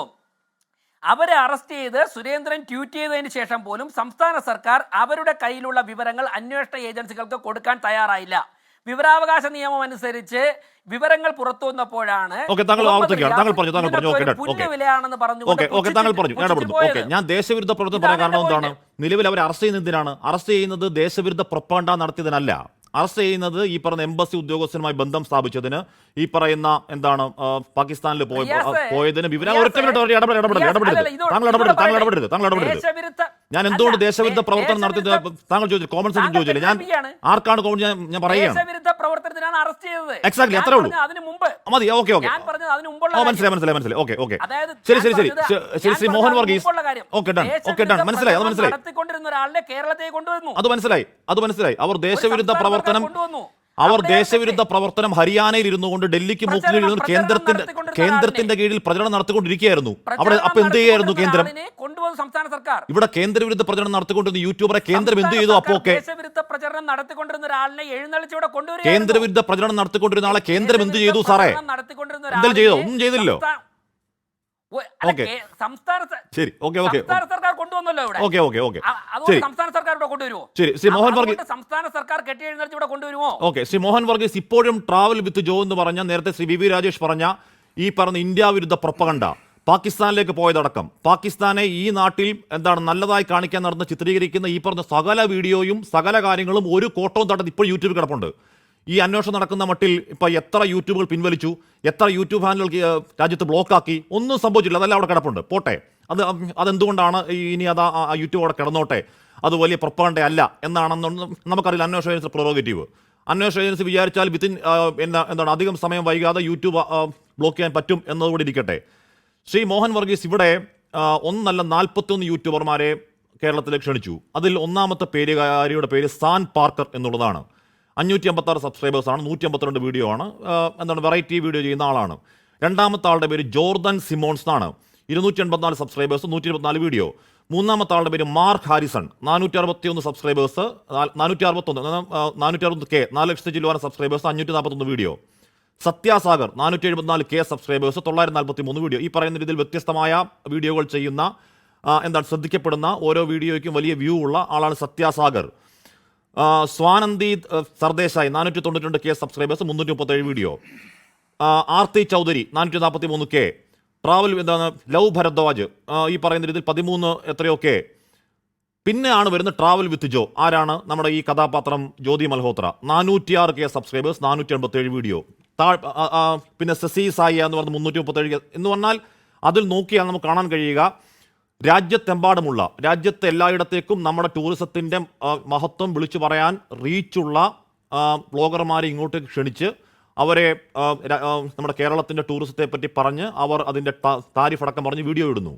അവരെ അറസ്റ്റ് ചെയ്ത് സുരേന്ദ്രൻ ട്വീറ്റ് ചെയ്തതിന് ശേഷം പോലും സംസ്ഥാന സർക്കാർ അവരുടെ കയ്യിലുള്ള വിവരങ്ങൾ അന്വേഷണ ഏജൻസികൾക്ക് കൊടുക്കാൻ തയ്യാറായില്ല. വിവരാവകാശ നിയമം അനുസരിച്ച് വിവരങ്ങൾ പുറത്തു വന്നപ്പോഴാണ് ഞാൻ ദേശവിരുദ്ധ പ്രവർത്തനം പറയാൻ കാരണം എന്താണ്? നിലവിൽ അവർ അറസ്റ്റ് ചെയ്യുന്നതിനാണ്. അറസ്റ്റ് ചെയ്യുന്നത് ദേശവിരുദ്ധ പ്രൊപ്പഗണ്ട നടത്തിയതിനല്ല. അറസ്റ്റ് ചെയ്യുന്നത് ഈ പറയുന്ന എംബസി ഉദ്യോഗസ്ഥനുമായി ബന്ധം സ്ഥാപിച്ചതിന്, ഈ പറയുന്ന എന്താണ് പാകിസ്ഥാനിൽ പോയതിന് വിവരം. ഞാൻ എന്തുകൊണ്ട് ദേശവിരുദ്ധ പ്രവർത്തനം നടത്തി താങ്കൾ ചോദിച്ചു? കോമൺ സെൻസ് ചോദിച്ചില്ല. ഞാൻ ആർക്കാണ് ഞാൻ പറയുകയാണ്. എക്സാക്ട്ലി അത്രേ ഉള്ളൂ. മതി. ഓക്കെ ഓക്കെ മനസ്സിലായി. ഓക്കെ ഓക്കെ ശരി ശരി ശരി ശരി Shri Mohan Varghese. Okay done. Okay done. മനസ്സിലായി. അത് മനസ്സിലായി. അത് മനസ്സിലായി. അവർ ദേശവിരുദ്ധ പ്രവർത്തനം ഹരിയാനയിൽ ഇരുന്നുകൊണ്ട് ഡൽഹിക്ക് മുക്കിൽ കേന്ദ്രത്തിന്റെ കീഴിൽ പ്രചരണം നടത്തിക്കൊണ്ടിരിക്കുകയായിരുന്നു. അവിടെ അപ്പൊ എന്ത് ചെയ്യായിരുന്നു കേന്ദ്രം? ഇവിടെ കേന്ദ്രവിരുദ്ധ പ്രചരണം നടത്തിക്കൊണ്ടിരുന്ന യൂട്യൂബറെ കേന്ദ്രം എന്ത് ചെയ്തു? അപ്പോ കേന്ദ്രവിരുദ്ധ പ്രചരണം നടത്തിക്കൊണ്ടിരുന്ന ആളെ കേന്ദ്രം എന്ത് ചെയ്തു സാറേ? എന്തെങ്കിലും ചെയ്തോ? ഒന്നും ചെയ്തില്ലല്ലോ. ശരി ഓക്കെ ഓക്കെ സർക്കാർ കൊണ്ടുവന്നല്ലോ ഇവിടെ. ഓക്കെ ഓക്കെ ഓക്കെ സംസ്ഥാന സർക്കാർ ഇവിടെ കൊണ്ടുവരുമോ? ശരി ശ്രീ മോഹൻ വർഗീസ്. സംസ്ഥാന സർക്കാർ കെട്ടി എഴുന്നേറ്റ് ഇവിടെ കൊണ്ടുവരുമോ? ഓക്കെ ശ്രീ മോഹൻ വർഗീസ്, ഇപ്പോഴും ട്രാവൽ വിത്ത് ജോ എന്ന് പറഞ്ഞ നേരത്തെ ശ്രീ വി രാജേഷ് പറഞ്ഞ ഈ പറഞ്ഞ ഇന്ത്യ വിരുദ്ധ പ്രൊപ്പഗണ്ട പാകിസ്ഥാനിലേക്ക് പോയതടക്കം, പാകിസ്ഥാനെ ഈ നാട്ടിൽ എന്താണ് നല്ലതായി കാണിക്കാൻ നടന്ന് ചിത്രീകരിക്കുന്ന ഈ പറഞ്ഞ സകല വീഡിയോയും സകല കാര്യങ്ങളും ഒരു കോട്ടവും തട്ടത് ഇപ്പോൾ യൂട്യൂബിൽ കിടപ്പുണ്ട്. ഈ അന്വേഷണം നടക്കുന്ന മട്ടിൽ ഇപ്പം എത്ര യൂട്യൂബുകൾ പിൻവലിച്ചു, എത്ര യൂട്യൂബ് ചാനലുകൾ രാജ്യത്ത് ബ്ലോക്കാക്കി, ഒന്നും സംഭവിച്ചില്ല. അതെല്ലാം അവിടെ കിടപ്പുണ്ട്. പോട്ടെ, അതെന്തുകൊണ്ടാണ് ഇനി അത് ആ യൂട്യൂബ് അവിടെ കിടന്നോട്ടെ, അത് വലിയ പ്രൊപ്പഗണ്ട അല്ല എന്നാണെന്ന് നമുക്കറിയില്ല. അന്വേഷണ ഏജൻസി പ്രൊറോഗേറ്റീവ്. അന്വേഷണ ഏജൻസി വിചാരിച്ചാൽ എന്താണ് അധികം സമയം വൈകാതെ യൂട്യൂബ് ബ്ലോക്ക് ചെയ്യാൻ പറ്റും എന്നതുകൂടി ഇരിക്കട്ടെ. ശ്രീ മോഹൻ വർഗീസ്, ഇവിടെ ഒന്നല്ല 41 യൂട്യൂബർമാരെ കേരളത്തിലേക്ക് ക്ഷണിച്ചു. അതിൽ ഒന്നാമത്തെ പേരുകാരിയുടെ പേര് സാൻ പാർക്കർ എന്നുള്ളതാണ്. 556 സബ്സ്ക്രൈബേഴ്സാണ്, 152 വീഡിയോ ആണ്, എന്താണ് വെറൈറ്റി വീഡിയോ ചെയ്യുന്ന ആളാണ്. രണ്ടാമത്തെ ആളുടെ പേര് ജോർദൻ സിമോൺസ് എന്നാണ്, 284 സബ്സ്ക്രൈബേഴ്സ്, 124 വീഡിയോ. മൂന്നാമത്തെ ആളുടെ പേര് മാർക്ക് ഹാരിസൺ, 461 സബ്സ്ക്രൈബേഴ്സ്, 461K, 4 ലക്ഷത്തി ചില്ലുവാന subscribers, 541 video. Sathyasagar 474K subscribers, 943 video. ഈ പറയുന്ന രീതിയിൽ വ്യത്യസ്തമായ വീഡിയോകൾ ചെയ്യുന്ന, എന്താണ് ശ്രദ്ധിക്കപ്പെടുന്ന ഓരോ വീഡിയോയ്ക്കും വലിയ വ്യൂ ഉള്ള ആളാണ് സത്യാസാഗർ. സ്വാനന്ദി സർദേശായി 492K സബ്സ്ക്രൈബേഴ്സ്, 337 വീഡിയോ. ആർത്തി ചൗധരി 443K. ട്രാവൽ എന്താണ് ലവ് ഭരദ്വാജ്, ഈ പറയുന്ന രീതിയിൽ 13 എത്രയോ K. പിന്നെയാണ് വരുന്ന ട്രാവൽ വിത്ത് ജോ. ആരാണ് നമ്മുടെ ഈ കഥാപാത്രം? Jyoti Malhotra, 406K subscribers, 487 video. പിന്നെ സെസി സായി എന്ന് പറഞ്ഞ 337 എന്ന് പറഞ്ഞാൽ അതിൽ നോക്കിയാൽ നമുക്ക് കാണാൻ കഴിയുക രാജ്യത്തെമ്പാടുമുള്ള, രാജ്യത്തെ എല്ലായിടത്തേക്കും നമ്മുടെ ടൂറിസത്തിൻ്റെ മഹത്വം വിളിച്ചു പറയാൻ റീച്ചുള്ള ബ്ലോഗർമാരെ ഇങ്ങോട്ടേക്ക് ക്ഷണിച്ച് അവരെ നമ്മുടെ കേരളത്തിൻ്റെ ടൂറിസത്തെ പറ്റി പറഞ്ഞ് അവർ അതിൻ്റെ താരിഫ് അടക്കം പറഞ്ഞ് വീഡിയോ ഇടുന്നു.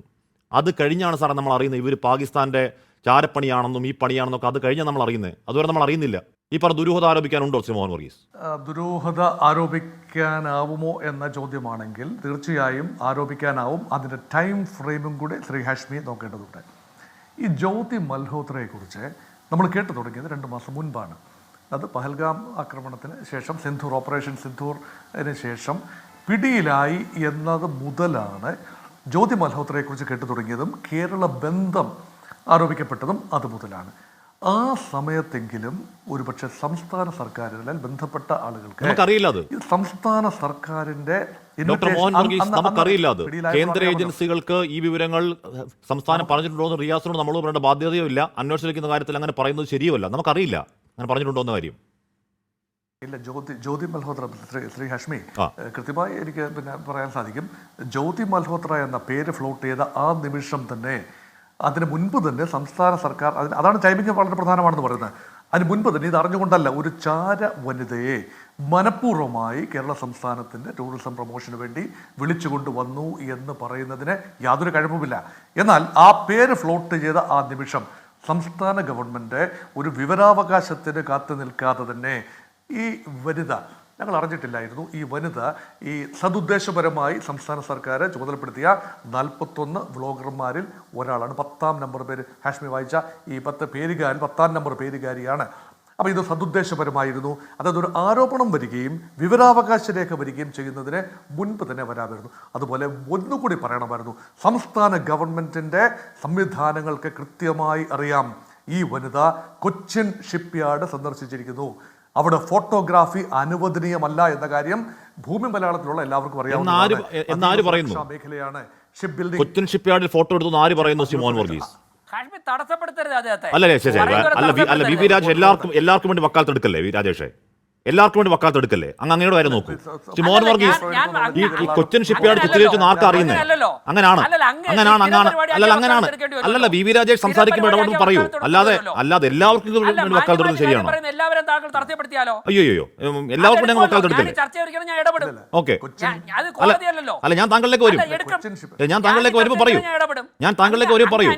അത് കഴിഞ്ഞാണ് സാറേ നമ്മൾ അറിയുന്നത് ഇവർ പാകിസ്ഥാൻ്റെ ചാരപ്പണിയാണെന്നും ഈ പണിയാണെന്നൊക്കെ അത് കഴിഞ്ഞാൽ നമ്മൾ അറിയുന്നത്. അതുവരെ നമ്മൾ അറിയുന്നില്ല. ഈ പറഞ്ഞ ദുരൂഹത ആരോപിക്കാനുണ്ടോ ശ്രീ മോഹൻ വർഗീസ്? ദുരൂഹത ആരോപിക്കാനാവുമോ എന്ന ചോദ്യമാണെങ്കിൽ തീർച്ചയായും ആരോപിക്കാനാവും. അതിൻ്റെ ടൈം ഫ്രെയിമും കൂടെ ശ്രീ ഹാഷ്മി നോക്കേണ്ടതുണ്ട്. ഈ ജ്യോതി മൽഹോത്രയെക്കുറിച്ച് നമ്മൾ കേട്ടു തുടങ്ങിയത് 2 മാസം മുൻപാണ്. അത് പഹൽഗാം ആക്രമണത്തിന് ശേഷം, ഓപ്പറേഷൻ സിന്ധൂറിന് ശേഷം പിടിയിലായി എന്നത് മുതലാണ് ജ്യോതി മൽഹോത്രയെക്കുറിച്ച് കേട്ടു തുടങ്ങിയതും കേരള ബന്ധം ആരോപിക്കപ്പെട്ടതും അതുമുതലാണ്. ആ സമയത്തെങ്കിലും ഒരുപക്ഷെ സംസ്ഥാന സർക്കാരുകളിൽ ബന്ധപ്പെട്ട ആളുകൾക്ക് നമുക്കറിയില്ല. അത് സംസ്ഥാന സർക്കാരിന്റെ ഡോക്ടർ മോഹൻ വർഗീസ് നമുക്കറിയില്ല. അത് കേന്ദ്ര ഏജൻസികൾക്ക് ഈ വിവരങ്ങൾ സംസ്ഥാനം പറഞ്ഞിട്ടുണ്ടോ എന്ന് റിയാസിനോട് നമ്മൾ പറയേണ്ട ബാധ്യതയോ ഇല്ല. അന്വേഷിക്കുന്ന കാര്യത്തിൽ അങ്ങനെ പറയുന്നത് ശരിയുമല്ല. നമുക്കറിയില്ല അങ്ങനെ പറഞ്ഞിട്ടുണ്ടോ എന്ന കാര്യം. ഇല്ല, ജ്യോതി മൽഹോത്ര, ശ്രീ ഹാഷ്മി, കൃത്യമായി എനിക്ക് പറയാൻ സാധിക്കും. ജ്യോതി മൽഹോത്ര എന്ന പേര് ഫ്ലോട്ട് ചെയ്ത ആ നിമിഷം തന്നെ, അതിന് മുൻപ് തന്നെ സംസ്ഥാന സർക്കാർ, അതാണ് ടൈമിംഗ് വളരെ പ്രധാനമാണെന്ന് പറയുന്നത്. അതിന് മുൻപ് തന്നെ, ഇത് അറിഞ്ഞുകൊണ്ടല്ല, ഒരു ചാര വനിതയെ മനഃപൂർവ്വമായി കേരള സംസ്ഥാനത്തിൻ്റെ ടൂറിസം പ്രൊമോഷന് വേണ്ടി വിളിച്ചുകൊണ്ട് വന്നു എന്ന് പറയുന്നതിന് യാതൊരു കഴിവുമില്ല. എന്നാൽ ആ പേര് ഫ്ലോട്ട് ചെയ്ത ആ നിമിഷം സംസ്ഥാന ഗവൺമെൻറ് ഒരു വിവരാവകാശത്തിന് കാത്തു നിൽക്കാതെ തന്നെ ഈ വനിത, ഞങ്ങൾ അറിഞ്ഞിട്ടില്ലായിരുന്നു, ഈ വനിത ഈ സതുദ്ദേശപരമായി സംസ്ഥാന സർക്കാർ ചുമതലപ്പെടുത്തിയ 41 വ്ളോഗർമാരിൽ ഒരാളാണ്. 10ാം നമ്പർ പേര് ഹാഷ്മി വായിച്ച ഈ 10 പേരുകാരിൽ 10ാം നമ്പർ പേരുകാരിയാണ്. അപ്പോൾ ഇത് സതുദ്ദേശപരമായിരുന്നു. അതായത് ഒരു ആരോപണം വരികയും വിവരാവകാശ രേഖ വരികയും ചെയ്യുന്നതിന് മുൻപ് തന്നെ വരാമായിരുന്നു. അതുപോലെ ഒന്നുകൂടി പറയണമായിരുന്നു, സംസ്ഥാന ഗവൺമെൻറ്റിൻ്റെ സംവിധാനങ്ങൾക്ക് കൃത്യമായി അറിയാം ഈ വനിത കൊച്ചിൻ ഷിപ്പ്യാർഡ് സന്ദർശിച്ചിരിക്കുന്നു. അവിടെ ഫോട്ടോഗ്രാഫി അനുവദനീയമല്ല എന്ന കാര്യം ഭൂമി മലയാളത്തിലുള്ള എല്ലാവർക്കും അറിയാവുന്ന മേഖലയാണ് ഷിപ്പ് ബിൽഡിംഗ്. കൊച്ചിൻ ഷിപ്പ്യാർഡിൽ ഫോട്ടോ എടുത്തു ആര് പറയുന്നു? ശ്രീ മോഹൻ വർഗീസ്. തടസ്സപ്പെടുത്തരുത് അദ്ദേഹത്തെ. അല്ല വി വി രാജ് എല്ലാവർക്കും വേണ്ടി വക്കാലത്ത് എടുക്കല്ലേ? വി രാജേഷേ, എല്ലാവർക്കും വേണ്ടി വക്കാലത്ത് എടുക്കല്ലേ? അങ്ങയുടെ കാര്യം നോക്കൂ. ശ്രീ മോഹൻ വർഗീസ്, ഈ കൊച്ചിൻ ഷിപ്പ്യാർഡ് ചിത്രീകരിച്ച് ആർക്കും അറിയുന്നത്? അങ്ങനെയാണ്. അല്ലല്ല, വി വി രാജേഷ് സംസാരിക്കുമ്പോൾ ഇടപെടും പറയൂ. അല്ലാതെ എല്ലാവർക്കും വേണ്ടി വക്കാലത്ത് എടുക്കുന്നത് ശരിയാണോ? അയ്യോ, എല്ലാവർക്കും വേണ്ടി വക്കാലത്ത് എടുക്കല്ലേ? ഓക്കെ, അല്ല ഞാൻ താങ്കളിലേക്ക് വരും. പറയൂ. ഞാൻ താങ്കളിലേക്ക് വരുമ്പോൾ പറയൂ.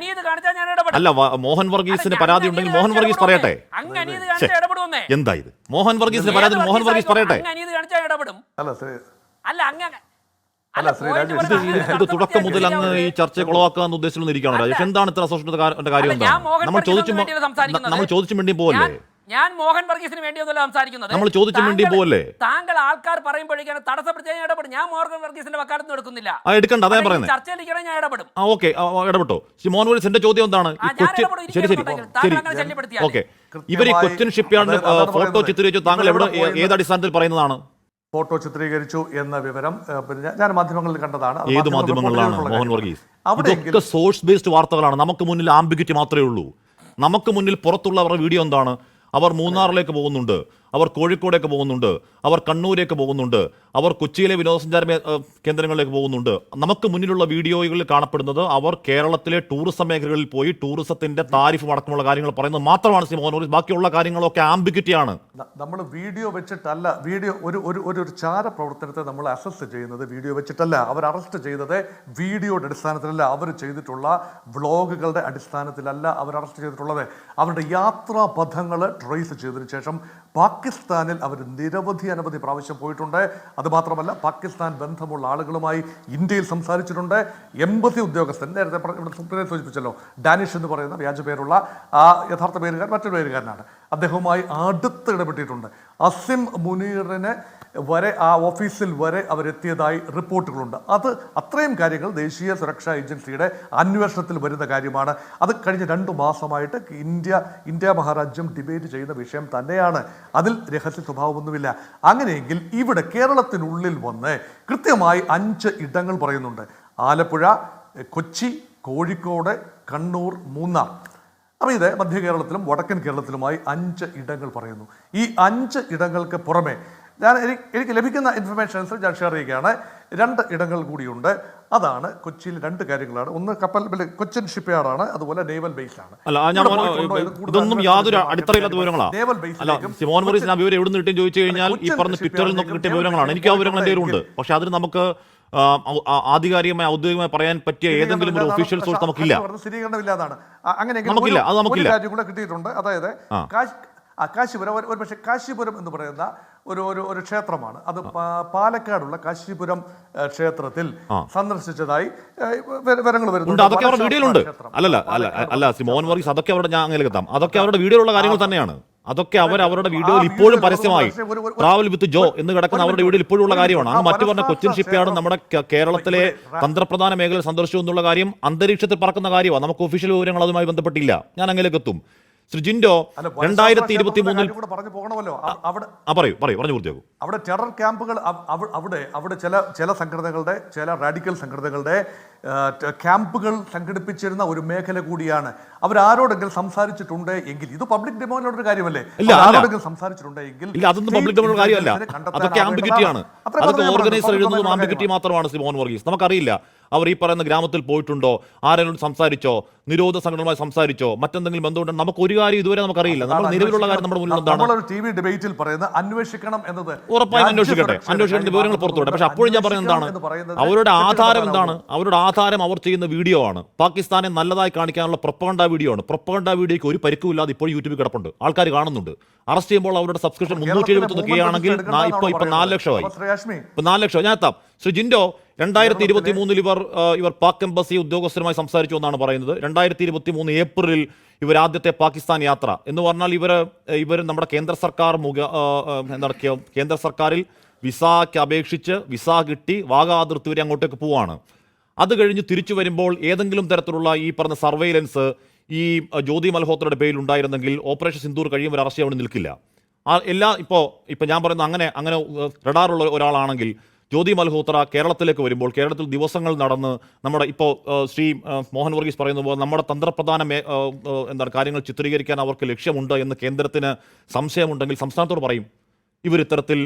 അല്ല, മോഹൻ വർഗീസിന് പരാതി ഉണ്ടെങ്കിൽ മോഹൻ വർഗീസ് പറയട്ടെ. എന്താ ഇത്? മോഹൻ വർഗീസിന് പരാതി മോഹൻ വർഗീസ് പറയട്ടെ. ഇത് തുടക്കം മുതൽ അങ്ങ് ഈ ചർച്ച കുളവാക്കാൻ ഉദ്ദേശിച്ചിരിക്കുകയാണോ രാജേഷ്? എന്താണ് ഇത്ര അസോസിയേഷന്റെ കാര്യം? എന്താണ് നമ്മൾ ചോദിച്ചു വേണ്ടി പോവല്ലേ? ഞാൻ മോഹൻ വർഗീസിന് വേണ്ടിയൊന്നുമല്ല സംസാരിക്കുന്നത്. നമ്മൾ ചോദിച്ചു വേണ്ടി പോവല്ലേ? താങ്കൾ ആൾക്കാർ പറയുമ്പോഴേക്കാണ് തടസ്സപ്പെടുത്തി ഞാൻ ഇടപെടും. ഞാൻ മോഹൻ വർഗീസിന്റെ വക്കാലത്ത് എടുക്കുന്നില്ല. എടുക്കണ്ട, അതാ പറയുന്നത്. ചർച്ചയിലിരിക്കണം, ഞാൻ ഇടപെടും. ഓക്കെ, ഇടപെട്ടോ. മോഹൻ വർഗീസ്, എന്റെ ചോദ്യം എന്താണ്? ഓക്കെ, ഇവർ ഈ കൊച്ചിൻ ഷിപ്പ്യാർഡിന് ഫോട്ടോ ചിത്രീകരിച്ചു, താങ്കൾ ഏത് അടിസ്ഥാനത്തിൽ പറയുന്നതാണ്? ഫോട്ടോ ചിത്രീകരിച്ചു എന്ന വിവരം ഞാൻ മാധ്യമങ്ങളിൽ കണ്ടതാണ്. ഏത് മാധ്യമങ്ങളിലാണ് മോഹൻ വർഗീസ്? ഇതൊക്കെ സോഴ്സ് ബേസ്ഡ് വാർത്തകളാണ്. നമുക്ക് മുന്നിൽ ആംബിഗ്വിറ്റി മാത്രമേ ഉള്ളൂ. നമുക്ക് മുന്നിൽ പുറത്തുള്ളവരുടെ വീഡിയോ എന്താണ്? അവർ മൂന്നാറിലേക്ക് പോകുന്നുണ്ട്, അവർ കോഴിക്കോടേക്ക് പോകുന്നുണ്ട്, അവർ കണ്ണൂരേക്ക് പോകുന്നുണ്ട്, അവർ കൊച്ചിയിലെ വിനോദസഞ്ചാര കേന്ദ്രങ്ങളിലേക്ക് പോകുന്നുണ്ട്. നമുക്ക് മുന്നിലുള്ള വീഡിയോകളിൽ കാണപ്പെടുന്നത് അവർ കേരളത്തിലെ ടൂറിസം മേഖലകളിൽ പോയി ടൂറിസത്തിന്റെ താരിഫ് അടക്കമുള്ള കാര്യങ്ങൾ പറയുന്നത് മാത്രമാണ് ശ്രീ മോഹൻ വർഗീസ്. ബാക്കിയുള്ള കാര്യങ്ങളൊക്കെ ആംബിഗ്വിറ്റിയാണ്. നമ്മൾ വീഡിയോ വെച്ചിട്ടല്ല, ഒരു ചാര പ്രവർത്തനത്തെ നമ്മൾ അസസ് ചെയ്യുന്നത് വീഡിയോ വെച്ചിട്ടല്ല. അവർ അറസ്റ്റ് ചെയ്തത് വീഡിയോയുടെ അടിസ്ഥാനത്തിലല്ല, അവർ ചെയ്തിട്ടുള്ള വ്ളോഗുകളുടെ അടിസ്ഥാനത്തിലല്ല അവർ അറസ്റ്റ് ചെയ്തിട്ടുള്ളത്. അവരുടെ യാത്രാപഥങ്ങൾ ട്രേസ് ചെയ്തതിനു ശേഷം പാകിസ്ഥാനിൽ അവർ അനവധി പ്രാവശ്യം പോയിട്ടുണ്ട്. അതുമാത്രമല്ല, പാകിസ്ഥാൻ ബന്ധമുള്ള ആളുകളുമായി ഇന്ത്യയിൽ സംസാരിച്ചിട്ടുണ്ട്. എംബസി ഉദ്യോഗസ്ഥൻ, നേരത്തെ ഇവിടെ സൂചിപ്പിച്ചല്ലോ, ഡാനിഷ് എന്ന് പറയുന്ന വ്യാജ പേരുള്ള ആ യഥാർത്ഥ പേരുകാരൻ മറ്റൊരു പേരുകാരനാണ്. അദ്ദേഹവുമായി അടുത്ത് ഇടപെട്ടിട്ടുണ്ട്. അസിം മുനീറിന് വരെ ആ ഓഫീസിൽ വരെ അവരെത്തിയതായി റിപ്പോർട്ടുകളുണ്ട്. അത്രയും കാര്യങ്ങൾ ദേശീയ സുരക്ഷാ ഏജൻസിയുടെ അന്വേഷണത്തിൽ വരുന്ന കാര്യമാണ്. അത് കഴിഞ്ഞ 2 മാസമായിട്ട് ഇന്ത്യ മഹാരാജ്യം ഡിബേറ്റ് ചെയ്യുന്ന വിഷയം തന്നെയാണ്. അതിൽ രഹസ്യ സ്വഭാവമൊന്നുമില്ല. അങ്ങനെയെങ്കിൽ ഇവിടെ കേരളത്തിനുള്ളിൽ വന്ന് കൃത്യമായി 5 ഇടങ്ങൾ പറയുന്നുണ്ട്: ആലപ്പുഴ, കൊച്ചി, കോഴിക്കോട്, കണ്ണൂർ, മൂന്നാർ. അപ്പോൾ ഇത് മധ്യ കേരളത്തിലും വടക്കൻ കേരളത്തിലുമായി 5 ഇടങ്ങൾ പറയുന്നു. ഈ 5 ഇടങ്ങൾക്ക് പുറമെ എനിക്ക് ലഭിക്കുന്ന ഇൻഫർമേഷൻ അനുസരിച്ച് ഞാൻ ഷെയർ ചെയ്യുകയാണ്. 2 ഇടങ്ങൾ കൂടിയുണ്ട്. അതാണ് കൊച്ചിയിൽ 2 കാര്യങ്ങളാണ്. ഒന്ന് കൊച്ചിൻ ഷിപ്പ്യാർഡാണ്, അതുപോലെ നേവൽ ബേസ് ആണ്. ഇതൊന്നും യാതൊരു അടിത്തറയില്ലാത്ത വിവരങ്ങളാണ്. സിമോൻ മൊറീസ് ആ വിവരം എവിടെ നിന്ന് കിട്ടിയെന്ന് ചോദിച്ചു കഴിഞ്ഞാൽ ഈ പറഞ്ഞ ട്വിറ്ററിൽ നിന്നൊക്കെ കിട്ടിയ വിവരങ്ങളാണ്. എനിക്ക് ആ വിവരങ്ങൾ എന്തെങ്കിലും ഉണ്ട്. പക്ഷെ അതിന് നമുക്ക് ആധികാരികമായി ഔദ്യോഗികമായി പറയാൻ പറ്റിയ ഏതെങ്കിലും ഒരു ഒഫീഷ്യൽ സോഴ്സ് നമുക്കില്ല. സ്ഥിരീകരണമില്ലാതാണ്. നമുക്കില്ല, അത് നമുക്കില്ല. കൂടെ കിട്ടിയിട്ടുണ്ട്. അതായത് കാശിപുരം, ഒരു പക്ഷേ കാശിപുരം എന്ന് പറയുന്ന ഒരു ക്ഷേത്രമാണ്. അത് പാലക്കാടുള്ള കാശിപുരം ക്ഷേത്രത്തിൽ സന്ദർശിച്ചതായി വിവരങ്ങൾ വരുന്നുണ്ട്. അതൊക്കെ അവരുടെ വീഡിയോയിലുണ്ട്. അല്ല സിമോൻ മൊറീസ്, അതൊക്കെ അവരുടെ, ഞാൻ അങ്ങനെ എത്താം, അതൊക്കെ അവരുടെ വീഡിയോയിലുള്ള കാര്യങ്ങൾ തന്നെയാണ്. അതൊക്കെ അവരുടെ വീഡിയോയിൽ ഇപ്പോഴും പരസ്യമായി ട്രാവൽ വിത്ത് ജോ എന്ന് കിടക്കുന്ന അവരുടെ വീഡിയോയിൽ ഇപ്പോഴും ഉള്ള കാര്യമാണ്. അങ്ങ് മറ്റു പറഞ്ഞ കൊച്ചിൻ ഷിപ്പ്യാർഡ് നമ്മുടെ കേരളത്തിലെ തന്ത്രപ്രധാന മേഖല സന്ദർശിച്ചു എന്നുള്ള കാര്യം അന്തരീക്ഷത്തിൽ പറക്കുന്ന കാര്യമാണ്. നമുക്ക് ഒഫീഷ്യൽ വിവരങ്ങൾ അതുമായി ബന്ധപ്പെട്ടില്ല. ഞാൻ അങ്ങനെയൊക്കെ എത്തും. ശ്രീ ജിൻഡോ, 2023 പറഞ്ഞു പൂർത്തിയാക്കും. അവിടെ ടെറർ ക്യാമ്പുകൾ, അവിടെ ചില സംഘടനകളുടെ, ചില റാഡിക്കൽ സംഘടനകളുടെ ക്യാമ്പുകൾ സംഘടിപ്പിച്ചിരുന്ന ഒരു മേഖല കൂടിയാണ്. അവരാരോടെങ്കിലും സംസാരിച്ചിട്ടുണ്ട് എങ്കിൽ, ഇത് പബ്ലിക് ഡെമോയിലുള്ള ഒരു കാര്യമല്ലേ, ആരോടെങ്കിലും സംസാരിച്ചിട്ടുണ്ടെങ്കിൽ അതൊന്നും പബ്ലിക് ഡെമോയിലുള്ള കാര്യമല്ല. അതൊക്കെ ആംബിഗ്വിറ്റിയാണ്. അതൊക്കെ ഓർഗനൈസർ എഴുതുന്നതും ആംബിഗ്വിറ്റി മാത്രമാണ്. സിമോൻ വർഗീസ്, നമുക്കറിയില്ല അവർ ഈ പറയുന്ന ഗ്രാമത്തിൽ പോയിട്ടുണ്ടോ, ആരെങ്കിലും സംസാരിച്ചോ, നിരോധ സംഘടനയുമായി സംസാരിച്ചോ, മറ്റെന്തെങ്കിലും ബന്ധമുണ്ടോ, നമുക്ക് ഒരു കാര്യം ഇതുവരെ നമുക്കറിയില്ല. നമ്മൾ നിലവിലുള്ള കാര്യം നമ്മുടെ മുന്നിൽ എന്താണ്? ടിവി ഡിബേറ്റിൽ പറയുന്നത് അന്വേഷിക്കണം എന്നത് ഉറപ്പായും അന്വേഷിക്കട്ടെ, വിവരങ്ങൾ പുറത്തുവിട്ടെ. പക്ഷെ അപ്പോഴും ഞാൻ പറയുന്നത് എന്താണ്, അവരുടെ ആധാരം എന്താണ്? അവരുടെ ആധാരം അവർ ചെയ്യുന്ന വീഡിയോ ആണ്. പാകിസ്ഥാനെ നല്ലതായി കാണിക്കാനുള്ള പ്രൊപ്പഗണ്ട വീഡിയോ ആണ്. പ്രൊപ്പഗണ്ട വീഡിയോയ്ക്ക് ഒരു പരിക്കുമില്ലാതെ ഇപ്പോൾ യൂട്യൂബിൽ കിടപ്പുണ്ട്, ആൾക്കാർ കാണുന്നുണ്ട്. അറസ്റ്റ് ചെയ്യുമ്പോൾ അവരുടെ സബ്സ്ക്രിപ്ഷൻ 371 ആണെങ്കിൽ ഇപ്പൊ 4 ലക്ഷമായി. ഇപ്പൊ 4 ലക്ഷം. ഞാൻ എത്താം. ശ്രീ ജിൻഡോ, 2023 ഇവർ പാക് എംബസി ഉദ്യോഗസ്ഥരുമായി സംസാരിച്ചു എന്നാണ് പറയുന്നത്. 2023 ഏപ്രിലിൽ ഇവർ ആദ്യത്തെ പാകിസ്ഥാൻ യാത്ര എന്ന് പറഞ്ഞാൽ ഇവർ നമ്മുടെ കേന്ദ്ര സർക്കാർ കേന്ദ്ര സർക്കാരിൽ വിസയ്ക്ക് അപേക്ഷിച്ച് വിസ കിട്ടി വാഗാ അതിർത്തി വരെ അങ്ങോട്ടേക്ക് പോവാണ്. അത് കഴിഞ്ഞ് തിരിച്ചു വരുമ്പോൾ ഏതെങ്കിലും തരത്തിലുള്ള ഈ പറഞ്ഞ സർവൈലൻസ് ഈ ജ്യോതി മൽഹോത്രയുടെ പേരിൽ ഉണ്ടായിരുന്നെങ്കിൽ ഓപ്പറേഷൻ സിന്ദൂർ കഴിയുമ്പോൾ അറസ്റ്റ് ചെയ്യാൻ നിൽക്കില്ല. ഇപ്പോൾ ഞാൻ പറയുന്ന അങ്ങനെ റഡാറുള്ള ഒരാളാണെങ്കിൽ ജ്യോതി മൽഹോത്ര കേരളത്തിലേക്ക് വരുമ്പോൾ, കേരളത്തിൽ ദിവസങ്ങൾ നടന്ന് നമ്മുടെ ഇപ്പോൾ ശ്രീ മോഹൻ വർഗീസ് പറയുന്ന പോലെ നമ്മുടെ തന്ത്രപ്രധാന കാര്യങ്ങൾ ചിത്രീകരിക്കാൻ അവർക്ക് ലക്ഷ്യമുണ്ട് എന്ന് കേന്ദ്രത്തിന് സംശയമുണ്ടെങ്കിൽ സംസ്ഥാനത്തോട് പറയും, ഇവർ ഇത്തരത്തിൽ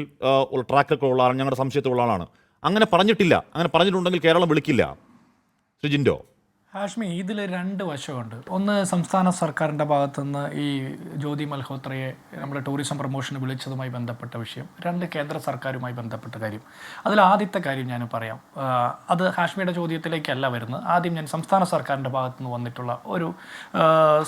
ട്രാക്കൊക്കെ ഉള്ള ആളാണ്, ഞങ്ങളുടെ സംശയത്തിലുള്ള ആളാണ്. അങ്ങനെ പറഞ്ഞിട്ടില്ല. അങ്ങനെ പറഞ്ഞിട്ടുണ്ടെങ്കിൽ കേരളം വിളിക്കില്ല. ശ്രീ ജിൻഡോ, ഹാഷ്മി, ഇതിൽ 2 വശമുണ്ട്. ഒന്ന്, സംസ്ഥാന സർക്കാരിൻ്റെ ഭാഗത്തുനിന്ന് ഈ ജ്യോതി മൽഹോത്രയെ നമ്മുടെ ടൂറിസം പ്രൊമോഷന് വിളിച്ചതുമായി ബന്ധപ്പെട്ട വിഷയം. 2, കേന്ദ്ര സർക്കാരുമായി ബന്ധപ്പെട്ട കാര്യം. അതിൽ ആദ്യത്തെ കാര്യം ഞാൻ പറയാം. അത് ഹാഷ്മിയുടെ ചോദ്യത്തിലേക്കല്ല വരുന്നത്. ആദ്യം ഞാൻ സംസ്ഥാന സർക്കാരിൻ്റെ ഭാഗത്തുനിന്ന് വന്നിട്ടുള്ള ഒരു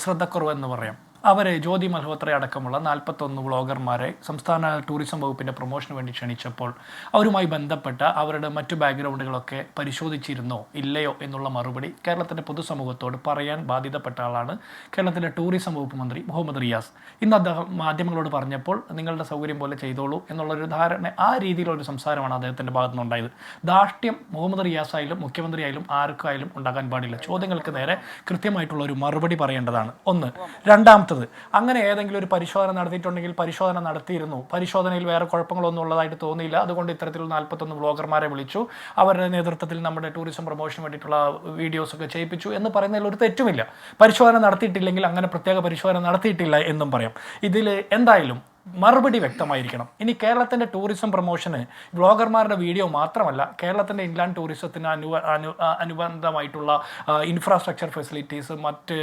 ശ്രദ്ധക്കുറവെന്ന് പറയാം. അവർ ജ്യോതി മൽഹോത്ര അടക്കമുള്ള 41 വ്ളോഗർമാരെ സംസ്ഥാന ടൂറിസം വകുപ്പിൻ്റെ പ്രൊമോഷന് വേണ്ടി ക്ഷണിച്ചപ്പോൾ അവരുമായി ബന്ധപ്പെട്ട അവരുടെ മറ്റു ബാക്ക്ഗ്രൗണ്ടുകളൊക്കെ പരിശോധിച്ചിരുന്നോ ഇല്ലയോ എന്നുള്ള മറുപടി കേരളത്തിൻ്റെ പൊതുസമൂഹത്തോട് പറയാൻ ബാധ്യതപ്പെട്ട ആളാണ് കേരളത്തിലെ ടൂറിസം വകുപ്പ് മന്ത്രി മുഹമ്മദ് റിയാസ്. ഇന്ന് അദ്ദേഹം മാധ്യമങ്ങളോട് പറഞ്ഞപ്പോൾ നിങ്ങളുടെ സൗകര്യം പോലെ ചെയ്തോളൂ എന്നുള്ളൊരു ധാരണ, ആ രീതിയിലൊരു സംസാരമാണ് അദ്ദേഹത്തിൻ്റെ ഭാഗത്തുനിന്നുണ്ടായത്. ധാർഷ്ട്യം മുഹമ്മദ് റിയാസ് ആയാലും മുഖ്യമന്ത്രി ആയാലും ആർക്കായാലും ഉണ്ടാകാൻ പാടില്ല. ചോദ്യങ്ങൾക്ക് നേരെ കൃത്യമായിട്ടുള്ള ഒരു മറുപടി പറയേണ്ടതാണ്. ഒന്ന്. രണ്ടാമത്തെ, അങ്ങനെ ഏതെങ്കിലും ഒരു പരിശോധന നടത്തിയിട്ടുണ്ടെങ്കിൽ പരിശോധന നടത്തിയിരുന്നു, പരിശോധനയിൽ വേറെ കുഴപ്പങ്ങളൊന്നും ഉള്ളതായിട്ട് തോന്നിയില്ല, അതുകൊണ്ട് ഇത്തരത്തിലുള്ള 41 വ്ളോഗർമാരെ വിളിച്ചു, അവരുടെ നേതൃത്വത്തിൽ നമ്മുടെ ടൂറിസം പ്രൊമോഷന് വേണ്ടിയിട്ടുള്ള വീഡിയോസൊക്കെ ചെയ്യിപ്പിച്ചു എന്ന് പറയുന്നതിൽ ഒരു തെറ്റുമില്ല. പരിശോധന നടത്തിയിട്ടില്ലെങ്കിൽ അങ്ങനെ പ്രത്യേക പരിശോധന നടത്തിയിട്ടില്ല എന്നും പറയാം. ഇതിൽ എന്തായാലും മറുപടി വ്യക്തമായിരിക്കണം. ഇനി കേരളത്തിൻ്റെ ടൂറിസം പ്രൊമോഷന് ബ്ലോഗർമാരുടെ വീഡിയോ മാത്രമല്ല, കേരളത്തിൻ്റെ ഇൻലാൻഡ് ടൂറിസത്തിന് അനുബന്ധമായിട്ടുള്ള ഇൻഫ്രാസ്ട്രക്ചർ ഫെസിലിറ്റീസ്, മറ്റ്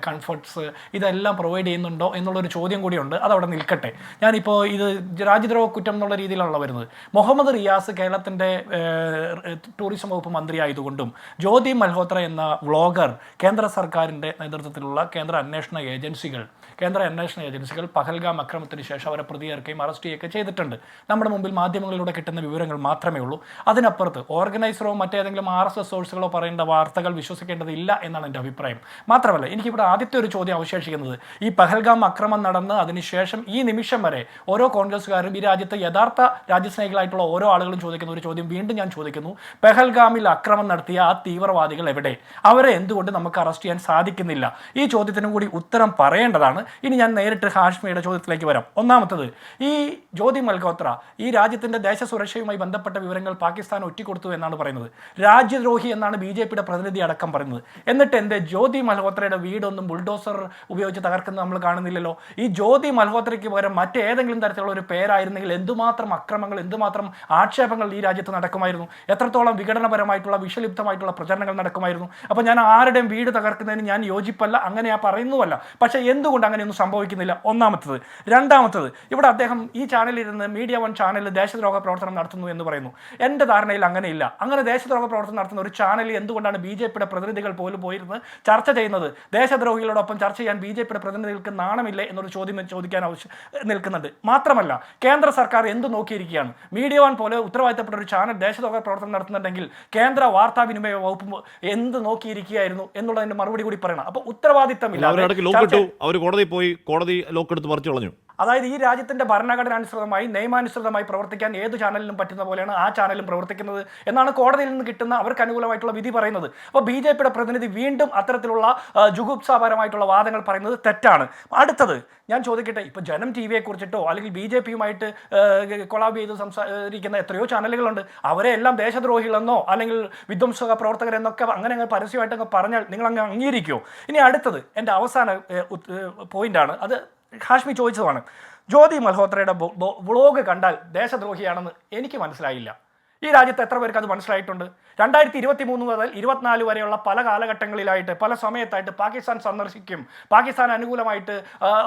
കംഫർട്ട്സ് ഇതെല്ലാം പ്രൊവൈഡ് ചെയ്യുന്നുണ്ടോ എന്നുള്ളൊരു ചോദ്യം കൂടിയുണ്ട്. അതവിടെ നിൽക്കട്ടെ. ഞാനിപ്പോൾ ഇത് രാജ്യദ്രോഹ കുറ്റം എന്നുള്ള രീതിയിലാണല്ലോ വരുന്നത്. മുഹമ്മദ് റിയാസ് കേരളത്തിൻ്റെ ടൂറിസം വകുപ്പ് മന്ത്രി ആയതുകൊണ്ടും ജ്യോതി മൽഹോത്ര എന്ന വ്ളോഗർ കേന്ദ്ര സർക്കാരിൻ്റെ നേതൃത്വത്തിലുള്ള കേന്ദ്ര അന്വേഷണ ഏജൻസികൾ പഹൽഗാം അക്രമത്തിന് ശേഷം അവരെ പ്രതിയേർക്കുകയും അറസ്റ്റ് ചെയ്യുകയൊക്കെ ചെയ്തിട്ടുണ്ട്. നമ്മുടെ മുമ്പിൽ മാധ്യമങ്ങളിലൂടെ കിട്ടുന്ന വിവരങ്ങൾ മാത്രമേ ഉള്ളൂ. അതിനപ്പുറത്ത് ഓർഗനൈസറോ മറ്റേതെങ്കിലും RSS സോഴ്സുകളോ പറയേണ്ട വാർത്തകൾ വിശ്വസിക്കേണ്ടതില്ല എന്നാണ് എൻ്റെ അഭിപ്രായം. മാത്രമല്ല, എനിക്കിവിടെ ആദ്യത്തെ ഒരു ചോദ്യം അവശേഷിക്കുന്നത്, ഈ പഹൽഗാം അക്രമം നടന്ന് അതിനുശേഷം ഈ നിമിഷം വരെ ഓരോ കോൺഗ്രസ്സുകാരും ഈ രാജ്യത്തെ യഥാർത്ഥ രാജ്യസ്നേഹികളായിട്ടുള്ള ഓരോ ആളുകളും ചോദിക്കുന്ന ഒരു ചോദ്യം വീണ്ടും ഞാൻ ചോദിക്കുന്നു. പെഹൽഗാമിൽ അക്രമം നടത്തിയ ആ തീവ്രവാദികൾ എവിടെ? അവരെ എന്തുകൊണ്ട് നമുക്ക് അറസ്റ്റ് ചെയ്യാൻ സാധിക്കുന്നില്ല? ഈ ചോദ്യത്തിനും കൂടി ഉത്തരം പറയേണ്ടതാണ്. ഇനി ഞാൻ നേരിട്ട് ഹാഷ്മിയുടെ ചോദ്യത്തിലേക്ക് വരാം. ഒന്നാമത്തത്, ഈ ജ്യോതി മൽഹോത്ര ഈ രാജ്യത്തിൻ്റെ ദേശസുരക്ഷയുമായി ബന്ധപ്പെട്ട വിവരങ്ങൾ പാകിസ്ഥാൻ ഒറ്റിക്കൊടുത്തു എന്നാണ് പറയുന്നത്. രാജ്യദ്രോഹി എന്നാണ് BJPയുടെ പ്രതിനിധി അടക്കം പറയുന്നത്. എന്നിട്ട് എൻ്റെ ജ്യോതി മൽഹോത്രയുടെ വീടൊന്നും ബുൾഡോസർ ഉപയോഗിച്ച് തകർക്കുന്നത് നമ്മൾ കാണുന്നില്ലല്ലോ. ഈ ജ്യോതി മൽഹോത്രയ്ക്ക് പകരം മറ്റേതെങ്കിലും തരത്തിലുള്ള ഒരു പേരായിരുന്നെങ്കിൽ എന്തുമാത്രം അക്രമങ്ങൾ, എന്തുമാത്രം ആക്ഷേപങ്ങൾ ഈ രാജ്യത്ത് നടക്കുമായിരുന്നു, എത്രത്തോളം വിഘടനപരമായിട്ടുള്ള വിഷലിപ്തമായിട്ടുള്ള പ്രചരണങ്ങൾ നടക്കുമായിരുന്നു. അപ്പോൾ ഞാൻ ആരുടെയും വീട് തകർക്കുന്നതിന് ഞാൻ യോജിപ്പല്ല, അങ്ങനെ പറയുന്നുമല്ല. പക്ഷേ എന്തുകൊണ്ട് അങ്ങനെയൊന്നും സംഭവിക്കുന്നില്ല? ഒന്നാമത്തത്. രണ്ടാമത്തത്, ഇവിടെ അദ്ദേഹം ഈ ചാനലിരുന്ന് മീഡിയ 1 ചാനലിൽ ദേശദ്രോഹ പ്രവർത്തനം നടത്തുന്നു എന്ന് പറയുന്നു. എൻ്റെ ധാരണയിൽ അങ്ങനെയില്ല. അങ്ങനെ ദേശദ്രോഹ പ്രവർത്തനം നടത്തുന്ന ഒരു ചാനലിൽ എന്തുകൊണ്ടാണ് BJPയുടെ പ്രതിനിധികൾ പോലും പോയിരുന്ന് ചർച്ച ചെയ്യുന്നത്? ദേശദ്രോഹികളോടൊപ്പം ചർച്ച ചെയ്യാൻ BJPയുടെ പ്രതിനിധികൾക്ക് നാണമില്ലേ എന്നൊരു ചോദ്യം ചോദിക്കാൻ നിൽക്കുന്നുണ്ട്. മാത്രമല്ല, കേന്ദ്ര സർക്കാർ എന്ത് നോക്കിയിരിക്കുകയാണ്? മീഡിയ 1 പോലെ ഉത്തരവാദിത്തപ്പെട്ട ഒരു ചാനൽ ദേശദ്രോഹ പ്രവർത്തനം നടത്തുന്നുണ്ടെങ്കിൽ കേന്ദ്ര വാർത്താവിനിമയ വകുപ്പ് എന്ത് നോക്കിയിരിക്കുകയായിരുന്നു എന്നുള്ളതിന്റെ മറുപടി കൂടി പറയണം. അപ്പോൾ ഉത്തരവാദിത്തമില്ല. കോടതി ലോക്കെടുത്ത് പറിച്ചു കളഞ്ഞു. അതായത് ഈ രാജ്യത്തിന്റെ ഭരണഘടനാനുസൃതമായി നിയമാനുസൃതമായി പ്രവർത്തിക്കാൻ ഏത് ചാനലിനും പറ്റുന്ന പോലെയാണ് ആ ചാനലും പ്രവർത്തിക്കുന്നത് എന്നാണ് കോടതിയിൽ നിന്ന് കിട്ടുന്ന അവർക്ക് അനുകൂലമായിട്ടുള്ള വിധി പറയുന്നത്. അപ്പോൾ BJPയുടെ പ്രതിനിധി വീണ്ടും അത്തരത്തിലുള്ള ജുഗുപ്സാപരമായിട്ടുള്ള വാദങ്ങൾ പറയുന്നത് തെറ്റാണ്. അടുത്തത് ഞാൻ ചോദിക്കട്ടെ, ഇപ്പോൾ ജനം TVയെ കുറിച്ചിട്ടോ അല്ലെങ്കിൽ BJPയുമായിട്ട് കൊളാബ് ചെയ്ത് സംസാരിക്കുന്ന എത്രയോ ചാനലുകളുണ്ട്. അവരെ എല്ലാം ദേശദ്രോഹികളെന്നോ അല്ലെങ്കിൽ വിധ്വംസക പ്രവർത്തകരെന്നൊക്കെ അങ്ങനെ പരസ്യമായിട്ടൊക്കെ പറഞ്ഞാൽ നിങ്ങൾ അങ്ങ് അംഗീകരിക്കുമോ? ഇനി അടുത്തത് എൻ്റെ അവസാന പോയിന്റാണ്, അത് ഹാഷ്മി ചോദിച്ചതാണ്. ജ്യോതി മൽഹോത്രയുടെ വ്ളോഗ് കണ്ടാൽ ദേശദ്രോഹിയാണെന്ന് എനിക്ക് മനസ്സിലായില്ല. ഈ രാജ്യത്ത് എത്ര പേർക്ക് അത് മനസ്സിലായിട്ടുണ്ട്? 2023 മുതൽ 24 വരെയുള്ള പല കാലഘട്ടങ്ങളിലായിട്ട് പല സമയത്തായിട്ട് പാകിസ്ഥാൻ സന്ദർശിക്കും, പാകിസ്ഥാൻ അനുകൂലമായിട്ട്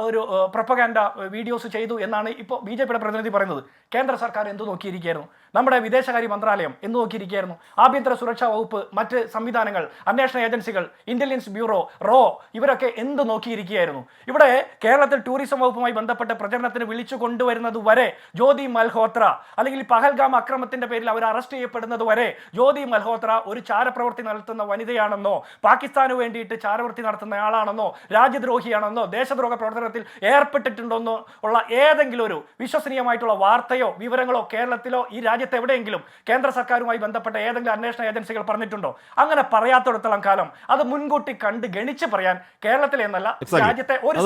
ഒരു പ്രൊപ്പഗാൻഡ വീഡിയോസ് ചെയ്തു എന്നാണ് ഇപ്പോൾ BJPയുടെ പ്രതിനിധി പറയുന്നത്. കേന്ദ്ര സർക്കാർ എന്ത് നോക്കിയിരിക്കുകയായിരുന്നു? നമ്മുടെ വിദേശകാര്യ മന്ത്രാലയം എന്ത് നോക്കിയിരിക്കുകയായിരുന്നു? ആഭ്യന്തര സുരക്ഷാ വകുപ്പ്, മറ്റ് സംവിധാനങ്ങൾ, അന്വേഷണ ഏജൻസികൾ, ഇന്റലിജൻസ് ബ്യൂറോ, റോ ഇവരൊക്കെ എന്ത് നോക്കിയിരിക്കുകയായിരുന്നു? ഇവിടെ കേരളത്തിൽ ടൂറിസം വകുപ്പുമായി ബന്ധപ്പെട്ട പ്രചരണത്തിന് വിളിച്ചു കൊണ്ടുവരുന്നത് വരെ ജ്യോതി മൽഹോത്ര അല്ലെങ്കിൽ പഹൽഗാം അക്രമത്തിന്റെ പേരിൽ അവർ അറസ്റ്റ് ചെയ്യപ്പെടുന്നത് വരെ ജ്യോതി മൽഹോത്ര ഒരു ചാരപ്രവൃത്തി നടത്തുന്ന വനിതയാണെന്നോ, പാകിസ്ഥാന് വേണ്ടിയിട്ട് ചാരവൃത്തി നടത്തുന്ന ആളാണെന്നോ, രാജ്യദ്രോഹിയാണെന്നോ, ദേശദ്രോഹ പ്രവർത്തനത്തിൽ ഏർപ്പെട്ടിട്ടുണ്ടോന്നോ ഉള്ള ഏതെങ്കിലും ഒരു വിശ്വസനീയമായിട്ടുള്ള വാർത്തയോ വിവരങ്ങളോ കേരളത്തിലോ ഈ രാജ്യത്ത് എവിടെയെങ്കിലും കേന്ദ്ര സർക്കാരുമായി ബന്ധപ്പെട്ട ഏതെങ്കിലും അന്വേഷണ ഏജൻസികൾ പറഞ്ഞിട്ടുണ്ടോ? അങ്ങനെ പറയാത്തിടത്തോളം കാലം അത് മുൻകൂട്ടി കണ്ട് ഗണിച്ച് പറയാൻ കേരളത്തിലെ എന്നല്ല രാജ്യത്തെ ഒരു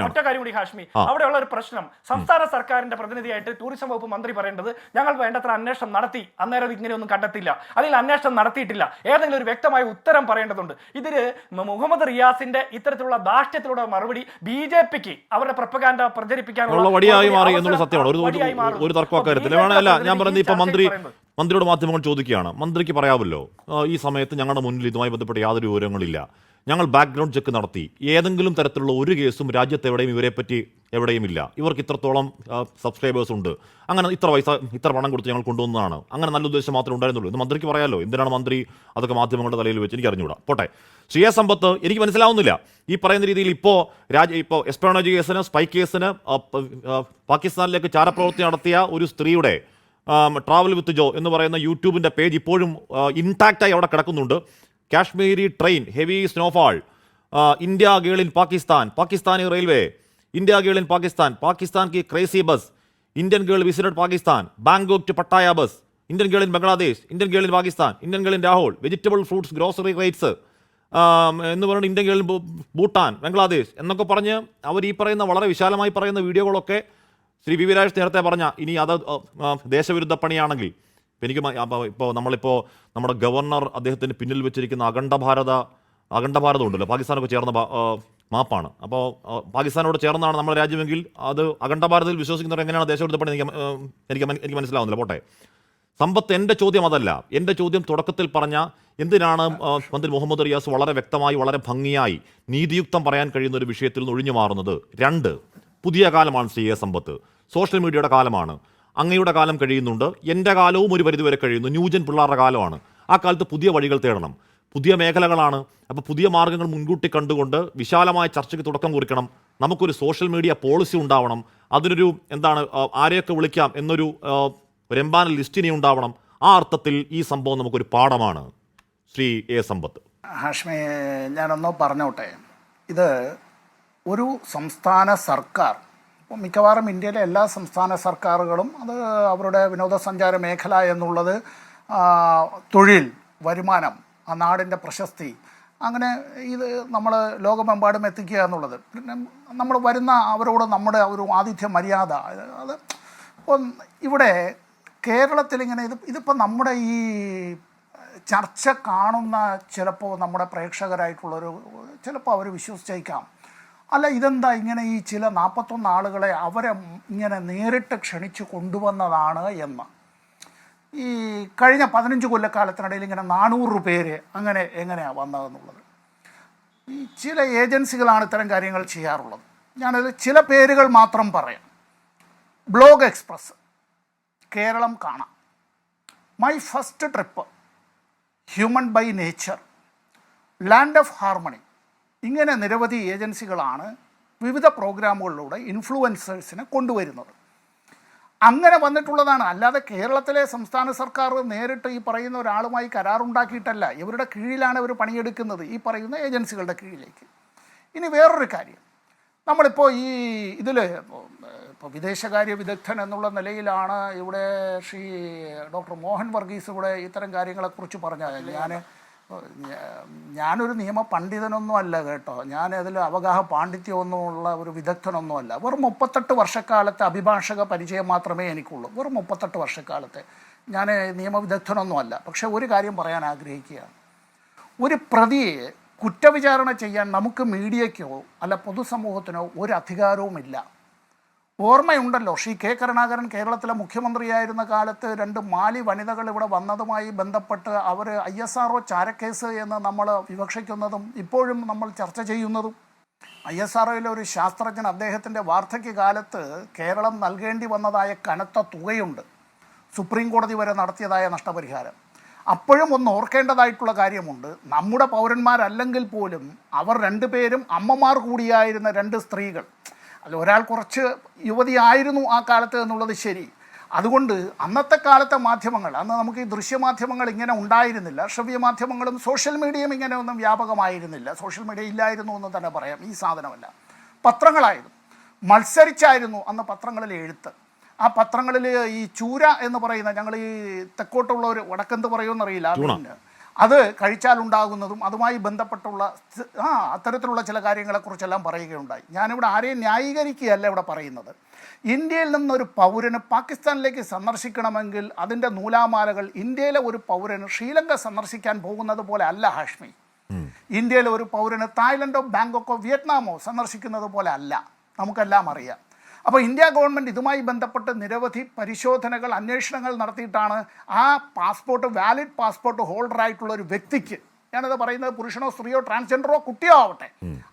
ഒറ്റ കാര്യം കൂടി ഹാഷ്മി, അവിടെയുള്ള ഒരു പ്രശ്നം, സംസ്ഥാന സർക്കാരിന്റെ പ്രതിനിധിയായിട്ട് ടൂറിസം വകുപ്പ് മന്ത്രി പറയേണ്ടത് ഞങ്ങൾ വേണ്ടത്ര അന്വേഷണം നടത്തി, അന്നേരം ഇങ്ങനെയൊന്നും കണ്ടെത്തില്ല, അല്ലെങ്കിൽ അന്വേഷണം നടത്തിയിട്ടില്ല, ഏതെങ്കിലും ഒരു വ്യക്തമായ ഉത്തരം പറയേണ്ടതുണ്ട്. ഇതിന് മുഹമ്മദ് റിയാസിന്റെ ഇത്തരത്തിലുള്ള ധാർഷ്ട്യത്തിലൂടെ മറുപടി BJPക്ക് അവരുടെ പ്രൊപ്പഗാൻഡ പ്രചരിപ്പിക്കാനുള്ള വടിയായി മാറി എന്നുള്ള സത്യമാണ്. ഒരു തർക്കക്കാര്യത്തിൽ അല്ല ഞാൻ പറയുന്നത്. ഇപ്പൊ മന്ത്രിയോട് മാധ്യമങ്ങൾ ചോദിക്കുകയാണ്, മന്ത്രിക്ക് പറയാമല്ലോ ഈ സമയത്ത് ഞങ്ങളുടെ മുന്നിൽ ഇതുമായി ബന്ധപ്പെട്ട യാതൊരു വിവരങ്ങളില്ല, ഞങ്ങൾ ബാക്ക്ഗ്രൗണ്ട് ചെക്ക് നടത്തി, ഏതെങ്കിലും തരത്തിലുള്ള ഒരു കേസും രാജ്യത്ത് എവിടെയും ഇവരെപ്പറ്റി എവിടെയും ഇല്ല, ഇവർക്ക് ഇത്രത്തോളം സബ്സ്ക്രൈബേഴ്സ് ഉണ്ട്, അങ്ങനെ ഇത്ര പണം കൊടുത്ത് ഞങ്ങൾ കൊണ്ടുവന്നതാണ്, അങ്ങനെ നല്ല ഉദ്ദേശം മാത്രമേ ഉണ്ടായിരുന്നുള്ളൂ എന്ന് മന്ത്രിക്ക് പറയാമല്ലോ. എന്തിനാണ് മന്ത്രി അതൊക്കെ മാധ്യമങ്ങളുടെ തലയിൽ വെച്ച് എനിക്ക് അറിഞ്ഞുകൂടാ. പോട്ടെ, ശ്രീയ സമ്പത്ത് എനിക്ക് മനസ്സിലാവുന്നില്ല ഈ പറയുന്ന രീതിയിൽ. ഇപ്പോൾ എസ്പെണോജി കേസിന്, സ്പൈ കേസിന് പാകിസ്ഥാനിലേക്ക് ചാരപ്രവൃത്തി നടത്തിയ ഒരു സ്ത്രീയുടെ ട്രാവൽ വിത്ത് ജോ എന്ന് പറയുന്ന യൂട്യൂബിൻ്റെ പേജ് ഇപ്പോഴും ഇൻടാക്റ്റായി അവിടെ കിടക്കുന്നുണ്ട്. Kashmiri train, heavy snowfall, India girl in Pakistan, Pakistani railway, India girl in Pakistan, Pakistan की crazy bus, Indian girl visited Pakistan, Bangkok to Pattaya bus, Indian girl in Bangladesh, Indian girl in Pakistan, Indian girl in Lahore, vegetable fruits grocery rates എന്ന് പറയുന്നത് Indian girl Bhutan, Bangladesh എന്നൊക്കെ പറഞ്ഞ് അവർ ഈ പറയുന്ന വളരെ വിശാലമായി പറയുന്ന വീഡിയോകളൊക്കെ ശ്രീ വി രാജേഷ് നേരത്തെ പറഞ്ഞ ഇനി അത് ദേശവിരുദ്ധ പണിയാണെങ്കിൽ എനിക്ക് നമ്മളിപ്പോൾ നമ്മുടെ ഗവർണർ അദ്ദേഹത്തിന് പിന്നിൽ വെച്ചിരിക്കുന്ന അഖണ്ഡ ഭാരതം ഉണ്ടല്ലോ, പാകിസ്ഥാനൊക്കെ ചേർന്ന മാപ്പാണ്. അപ്പോൾ പാകിസ്ഥാനോട് ചേർന്നാണ് നമ്മുടെ രാജ്യമെങ്കിൽ അത് അഖണ്ഡ ഭാരതത്തിൽ വിശ്വസിക്കുന്നവർ എങ്ങനെയാണ് ദേശവിരുദ്ധപ്പണി എനിക്ക് മനസ്സിലാവുന്നില്ല. പോട്ടെ. സമ്പത്ത്, എൻ്റെ ചോദ്യം അതല്ല. എൻ്റെ ചോദ്യം തുടക്കത്തിൽ പറഞ്ഞ എന്തിനാണ് മന്ത്രി മുഹമ്മദ് റിയാസ് വളരെ വ്യക്തമായി വളരെ ഭംഗിയായി നീതിയുക്തം പറയാൻ കഴിയുന്ന ഒരു വിഷയത്തിൽ നിന്ന് ഒഴിഞ്ഞു മാറുന്നത്? 2, പുതിയ കാലമാണ് ശ്രീ എ സമ്പത്ത്, സോഷ്യൽ മീഡിയയുടെ കാലമാണ്, അങ്ങയുടെ കാലം കഴിയുന്നുണ്ട്, എൻ്റെ കാലവും ഒരു പരിധിവരെ കഴിയുന്നു, ന്യൂജൻ പിള്ളേരുടെ കാലമാണ്. ആ കാലത്ത് പുതിയ വഴികൾ തേടണം, പുതിയ മേഖലകളാണ്. അപ്പോൾ പുതിയ മാർഗ്ഗങ്ങൾ മുൻകൂട്ടി കണ്ടുകൊണ്ട് വിശാലമായ ചർച്ചയ്ക്ക് തുടക്കം കുറിക്കണം. നമുക്കൊരു സോഷ്യൽ മീഡിയ പോളിസി ഉണ്ടാവണം. അതിനൊരു ആരെയൊക്കെ വിളിക്കാം എന്നൊരു എംപാനൽ ലിസ്റ്റിനെ ഉണ്ടാവണം. ആ അർത്ഥത്തിൽ ഈ സംഭവം നമുക്കൊരു പാഠമാണ്. ശ്രീ എ സമ്പത്ത്. ഹാഷ്മി, ഞാനൊന്ന് പറഞ്ഞോട്ടെ. ഇത് ഒരു സംസ്ഥാന സർക്കാർ, ഇപ്പോൾ മിക്കവാറും ഇന്ത്യയിലെ എല്ലാ സംസ്ഥാന സർക്കാരുകളും അത് അവരുടെ വിനോദസഞ്ചാര മേഖല എന്നുള്ളത്, തൊഴിൽ, വരുമാനം, ആ നാടിൻ്റെ പ്രശസ്തി, അങ്ങനെ ഇത് നമ്മൾ ലോകമെമ്പാടും എത്തിക്കുക എന്നുള്ളത്, പിന്നെ നമ്മൾ വരുന്ന അവരോട് നമ്മുടെ ഒരു ആതിഥ്യ മര്യാദ, അത് ഇപ്പം ഇവിടെ കേരളത്തിലിങ്ങനെ ഇതിപ്പോൾ നമ്മുടെ ഈ ചർച്ച കാണുന്ന ചിലപ്പോൾ നമ്മുടെ പ്രേക്ഷകരായിട്ടുള്ളൊരു ചിലപ്പോൾ അവർ വിശ്വസിച്ചേക്കാം, അല്ല ഇതെന്താ ഇങ്ങനെ ഈ ചില 41 ആളുകളെ അവരെ ഇങ്ങനെ നേരിട്ട് ക്ഷണിച്ച് കൊണ്ടുവന്നതാണ് എന്ന്. ഈ കഴിഞ്ഞ 15 കൊല്ലക്കാലത്തിനിടയിൽ ഇങ്ങനെ 400 പേര് അങ്ങനെ എങ്ങനെയാണ് വന്നതെന്നുള്ളത്. ഈ ചില ഏജൻസികളാണ് ഇത്തരം കാര്യങ്ങൾ ചെയ്യാറുള്ളത്. ഞാനത് ചില പേരുകൾ മാത്രം പറയാം. ബ്ലോഗ് എക്സ്പ്രസ്, കേരളം കാണാം, my first trip, human by nature, land of harmony, ഇങ്ങനെ നിരവധി ഏജൻസികളാണ് വിവിധ പ്രോഗ്രാമുകളിലൂടെ ഇൻഫ്ലുവൻസേഴ്സിനെ കൊണ്ടുവരുന്നത്. അങ്ങനെ വന്നിട്ടുള്ളതാണ്. അല്ലാതെ കേരളത്തിലെ സംസ്ഥാന സർക്കാർ നേരിട്ട് ഈ പറയുന്ന ഒരാളുമായി കരാറുണ്ടാക്കിയിട്ടല്ല, ഇവരുടെ കീഴിലാണ് ഇവർ പണിയെടുക്കുന്നത്, ഈ പറയുന്ന ഏജൻസികളുടെ കീഴിലേക്ക്. ഇനി വേറൊരു കാര്യം, നമ്മളിപ്പോൾ ഈ ഇതിൽ ഇപ്പോൾ വിദേശകാര്യ വിദഗ്ധൻ എന്നുള്ള നിലയിലാണ് ഇവിടെ ശ്രീ ഡോക്ടർ മോഹൻ വർഗീസ് ഇവിടെ ഇത്തരം കാര്യങ്ങളെക്കുറിച്ച് പറഞ്ഞത്. ഞാനൊരു നിയമ പണ്ഡിതനൊന്നും അല്ല കേട്ടോ, ഞാൻ അതിൽ അവഗാഹ പാണ്ഡിത്യമൊന്നുമുള്ള ഒരു വിദഗ്ധനൊന്നുമല്ല. വെറും 38 വർഷക്കാലത്തെ അഭിഭാഷക പരിചയം മാത്രമേ എനിക്കുള്ളൂ. വെറും 38 വർഷക്കാലത്തെ. ഞാൻ നിയമവിദഗ്ധനൊന്നുമല്ല. പക്ഷേ ഒരു കാര്യം പറയാൻ ആഗ്രഹിക്കുകയാണ്. ഒരു പ്രതിയെ കുറ്റവിചാരണ ചെയ്യാൻ നമുക്ക് മീഡിയയ്ക്കോ അല്ല പൊതുസമൂഹത്തിനോ ഒരു അധികാരവുമില്ല. ഓർമ്മയുണ്ടല്ലോ, ശ്രീ കെ കരുണാകരൻ കേരളത്തിലെ മുഖ്യമന്ത്രിയായിരുന്ന കാലത്ത് 2 മാലി വനിതകൾ ഇവിടെ വന്നതുമായി ബന്ധപ്പെട്ട് അവർ ISRO ചാരക്കേസ് എന്ന് നമ്മൾ വിവക്ഷിക്കുന്നതും ഇപ്പോഴും നമ്മൾ ചർച്ച ചെയ്യുന്നതും. ISROയിലെ ഒരു ശാസ്ത്രജ്ഞൻ അദ്ദേഹത്തിൻ്റെ വാർദ്ധക്യകാലത്ത് കേരളം നൽകേണ്ടി വന്നതായ കനത്ത തുകയുണ്ട്, സുപ്രീം കോടതി വരെ നടത്തിയതായ നഷ്ടപരിഹാരം. അപ്പോഴും ഒന്ന് ഓർക്കേണ്ടതായിട്ടുള്ള കാര്യമുണ്ട്, നമ്മുടെ പൗരന്മാരല്ലെങ്കിൽ പോലും അവർ 2 പേരും അമ്മമാർ കൂടിയായിരുന്ന 2 സ്ത്രീകൾ. അല്ല, ഒരാൾ കുറച്ച് യുവതിയായിരുന്നു ആ കാലത്ത് എന്നുള്ളത് ശരി. അതുകൊണ്ട് അന്നത്തെ കാലത്തെ മാധ്യമങ്ങൾ, അന്ന് നമുക്ക് ഈ ദൃശ്യമാധ്യമങ്ങൾ ഇങ്ങനെ ഉണ്ടായിരുന്നില്ല, ശ്രവ്യ മാധ്യമങ്ങളും സോഷ്യൽ മീഡിയയും ഇങ്ങനെ ഒന്നും വ്യാപകമായിരുന്നില്ല. സോഷ്യൽ മീഡിയ ഇല്ലായിരുന്നു എന്ന് തന്നെ പറയാം. ഈ സാധനമല്ല, പത്രങ്ങളായിരുന്നു, മത്സരിച്ചായിരുന്നു അന്ന് പത്രങ്ങളിൽ എഴുത്ത്. ആ പത്രങ്ങളിൽ ഈ ചൂര എന്ന് പറയുന്ന, ഞങ്ങൾ ഈ തെക്കോട്ടുള്ളവർ വടക്കെന്ത് പറയുമെന്നറിയില്ല, അത് കഴിച്ചാലുണ്ടാകുന്നതും അതുമായി ബന്ധപ്പെട്ടുള്ള അത്തരത്തിലുള്ള ചില കാര്യങ്ങളെക്കുറിച്ചെല്ലാം പറയുകയുണ്ടായി. ഞാനിവിടെ ആരെയും ന്യായീകരിക്കുകയല്ല ഇവിടെ പറയുന്നത്. ഇന്ത്യയിൽ നിന്നൊരു പൗരന് പാകിസ്ഥാനിലേക്ക് സന്ദർശിക്കണമെങ്കിൽ അതിൻ്റെ നൂലാമാലകൾ ഇന്ത്യയിലെ ഒരു പൗരന് ശ്രീലങ്ക സന്ദർശിക്കാൻ പോകുന്നത് പോലെ അല്ല ഹാഷ്മി. ഇന്ത്യയിലെ ഒരു പൗരന് തായ്ലൻഡോ ബാങ്കോക്കോ വിയറ്റ്നാമോ സന്ദർശിക്കുന്നത് പോലെ അല്ല, നമുക്കെല്ലാം അറിയാം. അപ്പോൾ ഇന്ത്യ ഗവൺമെൻറ് ഇതുമായി ബന്ധപ്പെട്ട് നിരവധി പരിശോധനകൾ, അന്വേഷണങ്ങൾ നടത്തിയിട്ടാണ് ആ പാസ്പോർട്ട്, വാലിഡ് പാസ്പോർട്ട് ഹോൾഡറായിട്ടുള്ള ഒരു വ്യക്തിക്ക്, ഞാനത് പറയുന്നത് പുരുഷനോ സ്ത്രീയോ ട്രാൻസ്ജെൻഡറോ കുട്ടിയോ ആവട്ടെ,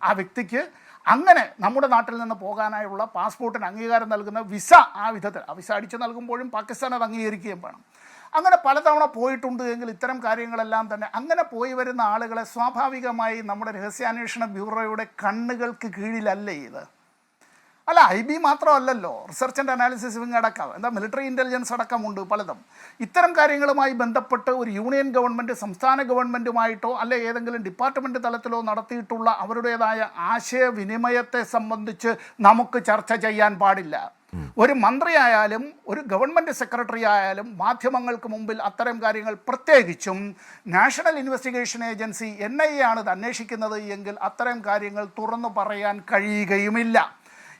ആ വ്യക്തിക്ക് അങ്ങനെ നമ്മുടെ നാട്ടിൽ നിന്ന് പോകാനായുള്ള പാസ്പോർട്ടിന് അംഗീകാരം നൽകുന്ന വിസ, ആ വിധത്തിൽ ആ വിസ അടിച്ചു നൽകുമ്പോഴും പാകിസ്ഥാൻ അത് അംഗീകരിക്കുകയും വേണം. അങ്ങനെ പലതവണ പോയിട്ടുണ്ട് എങ്കിൽ ഇത്തരം കാര്യങ്ങളെല്ലാം തന്നെ അങ്ങനെ പോയി വരുന്ന ആളുകളെ സ്വാഭാവികമായി നമ്മുടെ രഹസ്യാന്വേഷണ ബ്യൂറോയുടെ കണ്ണുകൾക്ക് കീഴിലല്ലേ ഇത്. അല്ല, IB മാത്രമല്ലല്ലോ, റിസർച്ച് ആൻഡ് അനാലിസിസ് വിങ് അടക്കം, മിലിറ്ററി ഇൻ്റലിജൻസ് അടക്കമുണ്ട് പലതും. ഇത്തരം കാര്യങ്ങളുമായി ബന്ധപ്പെട്ട് ഒരു യൂണിയൻ ഗവൺമെൻറ് സംസ്ഥാന ഗവൺമെൻറ്റുമായിട്ടോ അല്ലെ ഏതെങ്കിലും ഡിപ്പാർട്ട്മെൻറ്റ് തലത്തിലോ നടത്തിയിട്ടുള്ള അവരുടേതായ ആശയവിനിമയത്തെ സംബന്ധിച്ച് നമുക്ക് ചർച്ച ചെയ്യാൻ പാടില്ല. ഒരു മന്ത്രിയായാലും ഒരു ഗവൺമെൻറ് സെക്രട്ടറി ആയാലും മാധ്യമങ്ങൾക്ക് മുമ്പിൽ അത്തരം കാര്യങ്ങൾ, പ്രത്യേകിച്ചും നാഷണൽ ഇൻവെസ്റ്റിഗേഷൻ ഏജൻസി NIA ആണ് ഇത് അന്വേഷിക്കുന്നത് എങ്കിൽ അത്തരം കാര്യങ്ങൾ തുറന്നു പറയാൻ കഴിയുകയുമില്ല.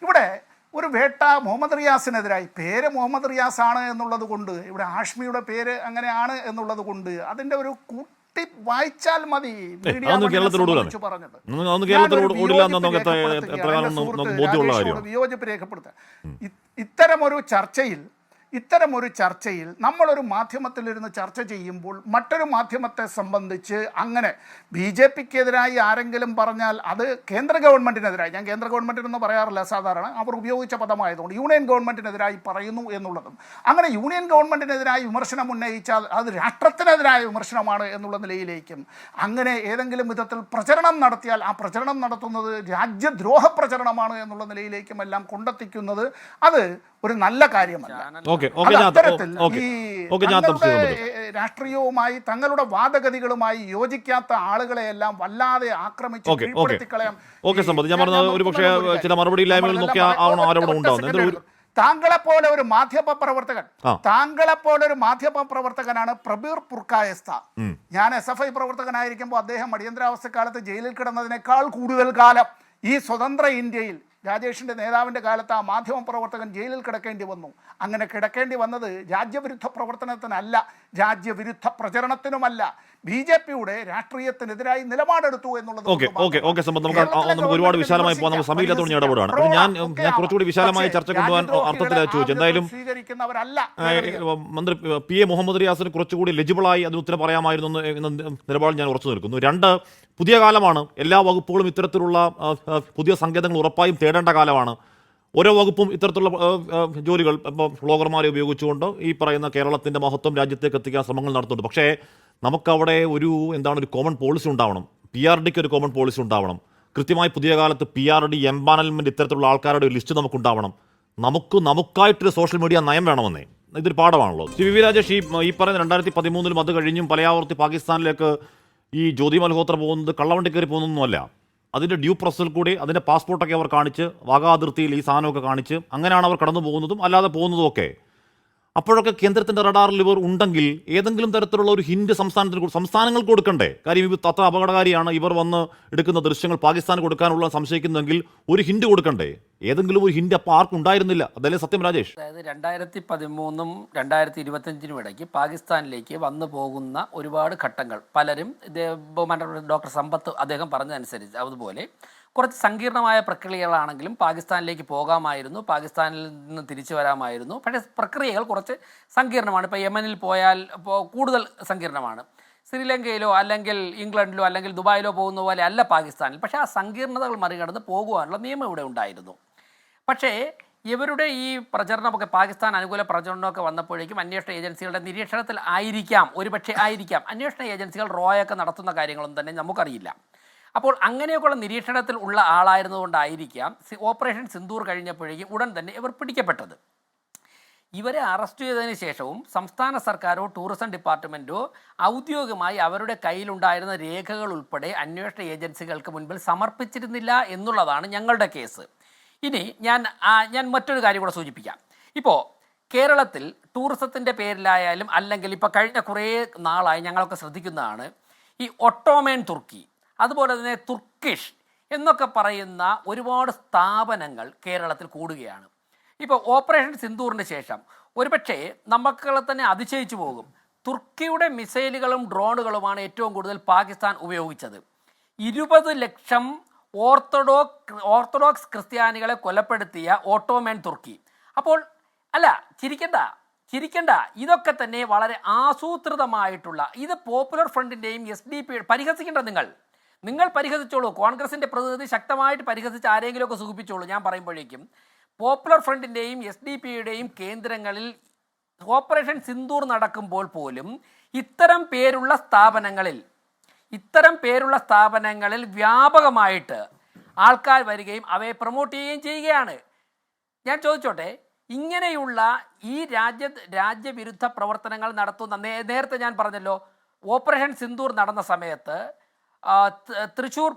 ഇവിടെ ഒരു വേട്ട മുഹമ്മദ് റിയാസിനെതിരായി, പേര് മുഹമ്മദ് റിയാസ് ആണ് എന്നുള്ളത് കൊണ്ട്, ഇവിടെ ഹാഷ്മിയുടെ പേര് അങ്ങനെയാണ് എന്നുള്ളത് കൊണ്ട് അതിൻ്റെ ഒരു വായിച്ചാൽ മതി മീഡിയ അതൊന്നും വണ്ണിനെ കേരളത്തിൽ ഓടൂല. സംബന്ധിച്ച് പറഞ്ഞത്. അതൊന്നും കേരളത്തിൽ ഞാനൊരു ഓടില്ല എന്ന് വിയോജിപ്പ് നമുക്ക് രേഖപ്പെടുത്തുകയാണ്. എത്ര കാലം എൻ്റെ നമുക്ക് സുഹൃത്ത് ബോധ്യമുള്ള രാജേഷിനോട് കാര്യമാണ്. വിയോജിപ്പ് രേഖപ്പെടുത്തുക. ഇത്തരമൊരു ചർച്ചയിൽ നമ്മളൊരു മാധ്യമത്തിലിരുന്ന് ചർച്ച ചെയ്യുമ്പോൾ മറ്റൊരു മാധ്യമത്തെ സംബന്ധിച്ച് അങ്ങനെ BJP-ക്കെതിരായി ആരെങ്കിലും പറഞ്ഞാൽ അത് കേന്ദ്ര ഗവൺമെൻറ്റിനെതിരായി, ഞാൻ കേന്ദ്ര ഗവൺമെൻറ്റിനൊന്നും പറയാറില്ല സാധാരണ, അവർ ഉപയോഗിച്ച പദമായതുകൊണ്ട് യൂണിയൻ ഗവൺമെൻറ്റിനെതിരായി പറയുന്നു എന്നുള്ളതും, അങ്ങനെ യൂണിയൻ ഗവൺമെൻറ്റിനെതിരായി വിമർശനം ഉന്നയിച്ചാൽ അത് രാഷ്ട്രത്തിനെതിരായ വിമർശനമാണ് എന്നുള്ള നിലയിലേക്കും, അങ്ങനെ ഏതെങ്കിലും വിധത്തിൽ പ്രചരണം നടത്തിയാൽ ആ പ്രചരണം നടത്തുന്നത് രാജ്യദ്രോഹ പ്രചരണമാണ് എന്നുള്ള നിലയിലേക്കും എല്ലാം കൊണ്ടെത്തിക്കുന്നത് അത് ഒരു നല്ല കാര്യമല്ല. അത്തരത്തിൽ ഈ തങ്ങളുടെ രാഷ്ട്രീയവുമായി തങ്ങളുടെ വാദഗതികളുമായി യോജിക്കാത്ത ആളുകളെയെല്ലാം വല്ലാതെ ആക്രമിച്ച് കീഴ്പ്പെടുത്തിക്കളയാം. ഞാൻ പറഞ്ഞത് ഒരു പക്ഷേ ചില മറുപടി ഇല്ലായ്മകൾ നോക്കി ആരോപണം ഉണ്ടാകുന്നത്. താങ്കളെപ്പോലെ ഒരു മാധ്യമ പ്രവർത്തകനാണ് പ്രബീർ പുർക്കായസ്ത. ഞാൻ SFI പ്രവർത്തകനായിരിക്കുമ്പോൾ അദ്ദേഹം അടിയന്തരാവസ്ഥക്കാലത്ത് ജയിലിൽ കിടന്നതിനേക്കാൾ കൂടുതൽ കാലം ഈ സ്വതന്ത്ര ഇന്ത്യയിൽ രാജേഷിൻ്റെ നേതാവിൻ്റെ കാലത്ത് ആ മാധ്യമ പ്രവർത്തകൻ ജയിലിൽ കിടക്കേണ്ടി വന്നു. അങ്ങനെ കിടക്കേണ്ടി വന്നത് രാജ്യവിരുദ്ധ പ്രവർത്തനത്തിനല്ല, രാജ്യവിരുദ്ധ പ്രചരണത്തിനുമല്ല, BJP-യുടെ രാഷ്ട്രീയത്തിനെതിരായി നിലപാടെടുത്തു എന്നുള്ളത്. നമുക്ക് ഒരുപാട് വിശാലമായി പോകാൻ നമുക്ക് സമയമില്ലാത്തതുകൊണ്ട് ഞാൻ ഇടപെടുകയാണ്. ഞാൻ കുറച്ചുകൂടി വിശാലമായി ചർച്ച കൊണ്ടുപോകാൻ അർത്ഥത്തിൽ ചോദിച്ചു. എന്തായാലും മന്ത്രി PA മുഹമ്മദ് റിയാസിന് കുറച്ചുകൂടി ലെജിബിളായി അതിന് ഉത്തരം പറയാമായിരുന്നു എന്ന നിലപാടിൽ ഞാൻ ഉറച്ചു നിൽക്കുന്നു. രണ്ട്, പുതിയ കാലമാണ്. എല്ലാ വകുപ്പുകളും ഇത്തരത്തിലുള്ള പുതിയ സങ്കേതങ്ങൾ ഉറപ്പായും തേടേണ്ട കാലമാണ്. ഓരോ വകുപ്പും ഇത്തരത്തിലുള്ള ജോലികൾ ഇപ്പോൾ വ്ളോഗർമാരെ ഉപയോഗിച്ചുകൊണ്ട് ഈ പറയുന്ന കേരളത്തിൻ്റെ മഹത്വം രാജ്യത്തേക്ക് എത്തിക്കാൻ ശ്രമങ്ങൾ നടത്തുന്നുണ്ട്. പക്ഷേ നമുക്കവിടെ ഒരു കോമൺ പോളിസി ഉണ്ടാവണം. PRDക്ക് ഒരു കോമൺ പോളിസി ഉണ്ടാവണം. കൃത്യമായി പുതിയ കാലത്ത് PRD എംപാനൽമെൻറ്റ് ഇത്തരത്തിലുള്ള ആൾക്കാരുടെ ഒരു ലിസ്റ്റ് നമുക്കുണ്ടാവണം. നമുക്കായിട്ടൊരു സോഷ്യൽ മീഡിയ നയം വേണമെന്നേ. ഇതൊരു പാഠമാണല്ലോ. CVV രാജേഷ്, ഈ പറയുന്ന 2013 അത് കഴിഞ്ഞും പലയാവർത്തി പാകിസ്ഥാനിലേക്ക് ഈ ജ്യോതി മൽഹോത്ര പോകുന്നത് കള്ളവണ്ടി കയറി പോകുന്നൊന്നുമല്ല. അതിൻ്റെ ഡ്യൂ പ്രോസസ്സിൽ കൂടി അതിൻ്റെ പാസ്പോർട്ടൊക്കെ അവർ കാണിച്ച് വാഗാ അതിർത്തിയിൽ ഈ സാധനമൊക്കെ കാണിച്ച് അങ്ങനെയാണ് അവർ കടന്നു പോകുന്നതും അല്ലാതെ പോകുന്നതും ഒക്കെ. അപ്പോഴൊക്കെ കേന്ദ്രത്തിൻ്റെ റഡാറിൽ ഇവർ ഉണ്ടെങ്കിൽ ഏതെങ്കിലും തരത്തിലുള്ള ഒരു ഹിൻഡ് സംസ്ഥാനങ്ങൾക്ക് കൊടുക്കണ്ടേ? കാര്യം ഇത് അത്ര അപകടകാരിയാണ്, ഇവർ വന്ന് എടുക്കുന്ന ദൃശ്യങ്ങൾ പാകിസ്ഥാന് കൊടുക്കാനുള്ള സംശയിക്കുന്നെങ്കിൽ ഒരു ഹിൻഡ് കൊടുക്കണ്ടേ? ഏതെങ്കിലും ഒരു ഹിൻഡ് അപ്പോൾ ആർക്കും ഉണ്ടായിരുന്നില്ല. അതല്ലേ സത്യം രാജേഷ്? അതായത് 2013 2025 ഇടയ്ക്ക് പാകിസ്ഥാനിലേക്ക് വന്നു പോകുന്ന ഒരുപാട് ഘട്ടങ്ങൾ പലരും ഡോക്ടർ സമ്പത്ത് അദ്ദേഹം പറഞ്ഞതനുസരിച്ച് അതുപോലെ കുറച്ച് സങ്കീർണമായ പ്രക്രിയകളാണെങ്കിലും പാകിസ്ഥാനിലേക്ക് പോകാമായിരുന്നു, പാകിസ്ഥാനിൽ നിന്ന് തിരിച്ചു വരാമായിരുന്നു. പക്ഷേ പ്രക്രിയകൾ കുറച്ച് സങ്കീർണമാണ്. ഇപ്പോൾ യമനിൽ പോയാൽ കൂടുതൽ സങ്കീർണമാണ്. ശ്രീലങ്കയിലോ അല്ലെങ്കിൽ ഇംഗ്ലണ്ടിലോ അല്ലെങ്കിൽ ദുബായിലോ പോകുന്ന പോലെ അല്ല പാകിസ്ഥാനിൽ. പക്ഷേ ആ സങ്കീർണതകൾ മറികടന്ന് പോകുവാനുള്ള നിയമം ഇവിടെ ഉണ്ടായിരുന്നു. പക്ഷേ ഇവരുടെ ഈ പ്രചരണമൊക്കെ പാകിസ്ഥാൻ അനുകൂല പ്രചരണമൊക്കെ വന്നപ്പോഴേക്കും അന്വേഷണ ഏജൻസികളുടെ നിരീക്ഷണത്തിൽ ആയിരിക്കാം, ഒരുപക്ഷെ ആയിരിക്കാം. അന്വേഷണ ഏജൻസികൾ റോയൊക്കെ നടത്തുന്ന കാര്യങ്ങളൊന്നും തന്നെ നമുക്കറിയില്ല. അപ്പോൾ അങ്ങനെയൊക്കെയുള്ള നിരീക്ഷണത്തിൽ ഉള്ള ആളായിരുന്നുകൊണ്ടായിരിക്കാം ഓപ്പറേഷൻ സിന്ദൂർ കഴിഞ്ഞപ്പോഴേക്കും ഉടൻ തന്നെ ഇവർ പിടിക്കപ്പെട്ടത്. ഇവരെ അറസ്റ്റ് ചെയ്തതിന് ശേഷവും സംസ്ഥാന സർക്കാരോ ടൂറിസം ഡിപ്പാർട്ട്മെൻറ്റോ ഔദ്യോഗികമായി അവരുടെ കയ്യിലുണ്ടായിരുന്ന രേഖകൾ ഉൾപ്പെടെ അന്വേഷണ ഏജൻസികൾക്ക് മുൻപിൽ സമർപ്പിച്ചിരുന്നില്ല എന്നുള്ളതാണ് ഞങ്ങളുടെ കേസ്. ഇനി ഞാൻ മറ്റൊരു കാര്യം കൂടെ സൂചിപ്പിക്കാം. ഇപ്പോൾ കേരളത്തിൽ ടൂറിസത്തിൻ്റെ പേരിലായാലും അല്ലെങ്കിൽ ഇപ്പോൾ കഴിഞ്ഞ കുറേ നാളായി ഞങ്ങളൊക്കെ ശ്രദ്ധിക്കുന്നതാണ് ഈ ഒട്ടോമൻ തുർക്കി, അതുപോലെ തന്നെ തുർക്കിഷ് എന്നൊക്കെ പറയുന്ന ഒരുപാട് സ്ഥാപനങ്ങൾ കേരളത്തിൽ കൂടുകയാണ്. ഇപ്പോൾ ഓപ്പറേഷൻ സിന്ദൂറിന് ശേഷം ഒരുപക്ഷെ നമുക്കുകളെ തന്നെ അതിശയിച്ചു പോകും. തുർക്കിയുടെ മിസൈലുകളും ഡ്രോണുകളുമാണ് ഏറ്റവും കൂടുതൽ പാകിസ്ഥാൻ ഉപയോഗിച്ചത്. 20 ലക്ഷം ഓർത്തഡോക്സ് ക്രിസ്ത്യാനികളെ കൊലപ്പെടുത്തിയ ഓട്ടോമൻ തുർക്കി. അപ്പോൾ ചിരിക്കണ്ട, ഇതൊക്കെ തന്നെ വളരെ ആസൂത്രിതമായിട്ടുള്ള, ഇത് പോപ്പുലർ ഫ്രണ്ടിൻ്റെയും SDP പരിഹസിക്കേണ്ട നിങ്ങൾ പരിഹസിച്ചോളൂ. കോൺഗ്രസിൻ്റെ പ്രതിനിധി ശക്തമായിട്ട് പരിഹസിച്ച് ആരെങ്കിലുമൊക്കെ സൂചിപ്പിച്ചോളൂ. ഞാൻ പറയുമ്പോഴേക്കും പോപ്പുലർ ഫ്രണ്ടിൻ്റെയും SDP-യുടെയും കേന്ദ്രങ്ങളിൽ ഓപ്പറേഷൻ സിന്ദൂർ നടക്കുമ്പോൾ പോലും ഇത്തരം പേരുള്ള സ്ഥാപനങ്ങളിൽ വ്യാപകമായിട്ട് ആൾക്കാർ വരികയും അവയെ പ്രൊമോട്ട് ചെയ്യുകയും ചെയ്യുകയാണ്. ഞാൻ ചോദിച്ചോട്ടെ, ഇങ്ങനെയുള്ള ഈ രാജ്യവിരുദ്ധ പ്രവർത്തനങ്ങൾ നടത്തുന്ന, നേരത്തെ ഞാൻ പറഞ്ഞല്ലോ, ഓപ്പറേഷൻ സിന്ദൂർ നടന്ന സമയത്ത് തൃശ്ശൂർ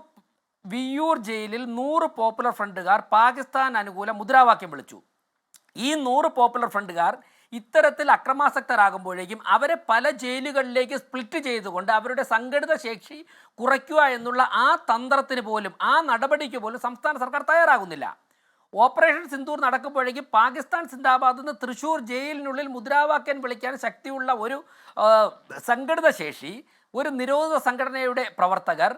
വിയ്യൂർ ജയിലിൽ 100 പോപ്പുലർ ഫ്രണ്ടുകാർ പാകിസ്ഥാൻ അനുകൂല മുദ്രാവാക്യം വിളിച്ചു. ഈ 100 പോപ്പുലർ ഫ്രണ്ടുകാർ ഇത്തരത്തിൽ അക്രമാസക്തരാകുമ്പോഴേക്കും അവരെ പല ജയിലുകളിലേക്ക് സ്പ്ലിറ്റ് ചെയ്തുകൊണ്ട് അവരുടെ സംഘടിത ശേഷി കുറയ്ക്കുക എന്നുള്ള ആ തന്ത്രത്തിന് പോലും, ആ നടപടിക്ക് പോലും സംസ്ഥാന സർക്കാർ തയ്യാറാകുന്നില്ല. ഓപ്പറേഷൻ സിന്ദൂർ നടക്കുമ്പോഴേക്കും പാകിസ്ഥാൻ സിന്ദാബാദ് എന്ന് തൃശ്ശൂർ ജയിലിനുള്ളിൽ മുദ്രാവാക്യം വിളിക്കാൻ ശക്തിയുള്ള ഒരു സംഘടിത ശേഷി ഒരു നിരോധിത സംഘടനയുടെ പ്രവർത്തകർ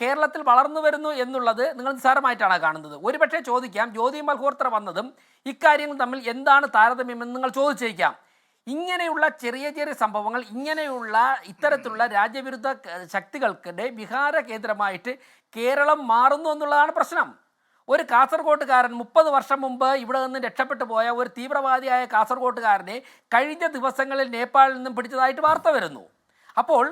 കേരളത്തിൽ വളർന്നു വരുന്നു എന്നുള്ളത് നിങ്ങൾ നിസ്സാരമായിട്ടാണ് കാണുന്നത്. ഒരുപക്ഷെ ചോദിക്കാം, ജ്യോതി മൽഹോത്ര വന്നതും ഇക്കാര്യങ്ങൾ തമ്മിൽ എന്താണ് താരതമ്യമെന്ന് നിങ്ങൾ ചോദിച്ചേക്കാം. ഇങ്ങനെയുള്ള ചെറിയ ചെറിയ സംഭവങ്ങൾ, ഇങ്ങനെയുള്ള ഇത്തരത്തിലുള്ള രാജ്യവിരുദ്ധ ശക്തികൾക്കിടെ വിഹാര കേന്ദ്രമായിട്ട് കേരളം മാറുന്നു എന്നുള്ളതാണ് പ്രശ്നം. ഒരു കാസർഗോട്ടുകാരൻ 30 വർഷം മുമ്പ് ഇവിടെ നിന്ന് രക്ഷപ്പെട്ടു പോയ ഒരു തീവ്രവാദിയായ കാസർഗോട്ടുകാരനെ കഴിഞ്ഞ ദിവസങ്ങളിൽ നേപ്പാളിൽ നിന്നും പിടിച്ചതായിട്ട് വാർത്ത വരുന്നു. അപ്പോൾ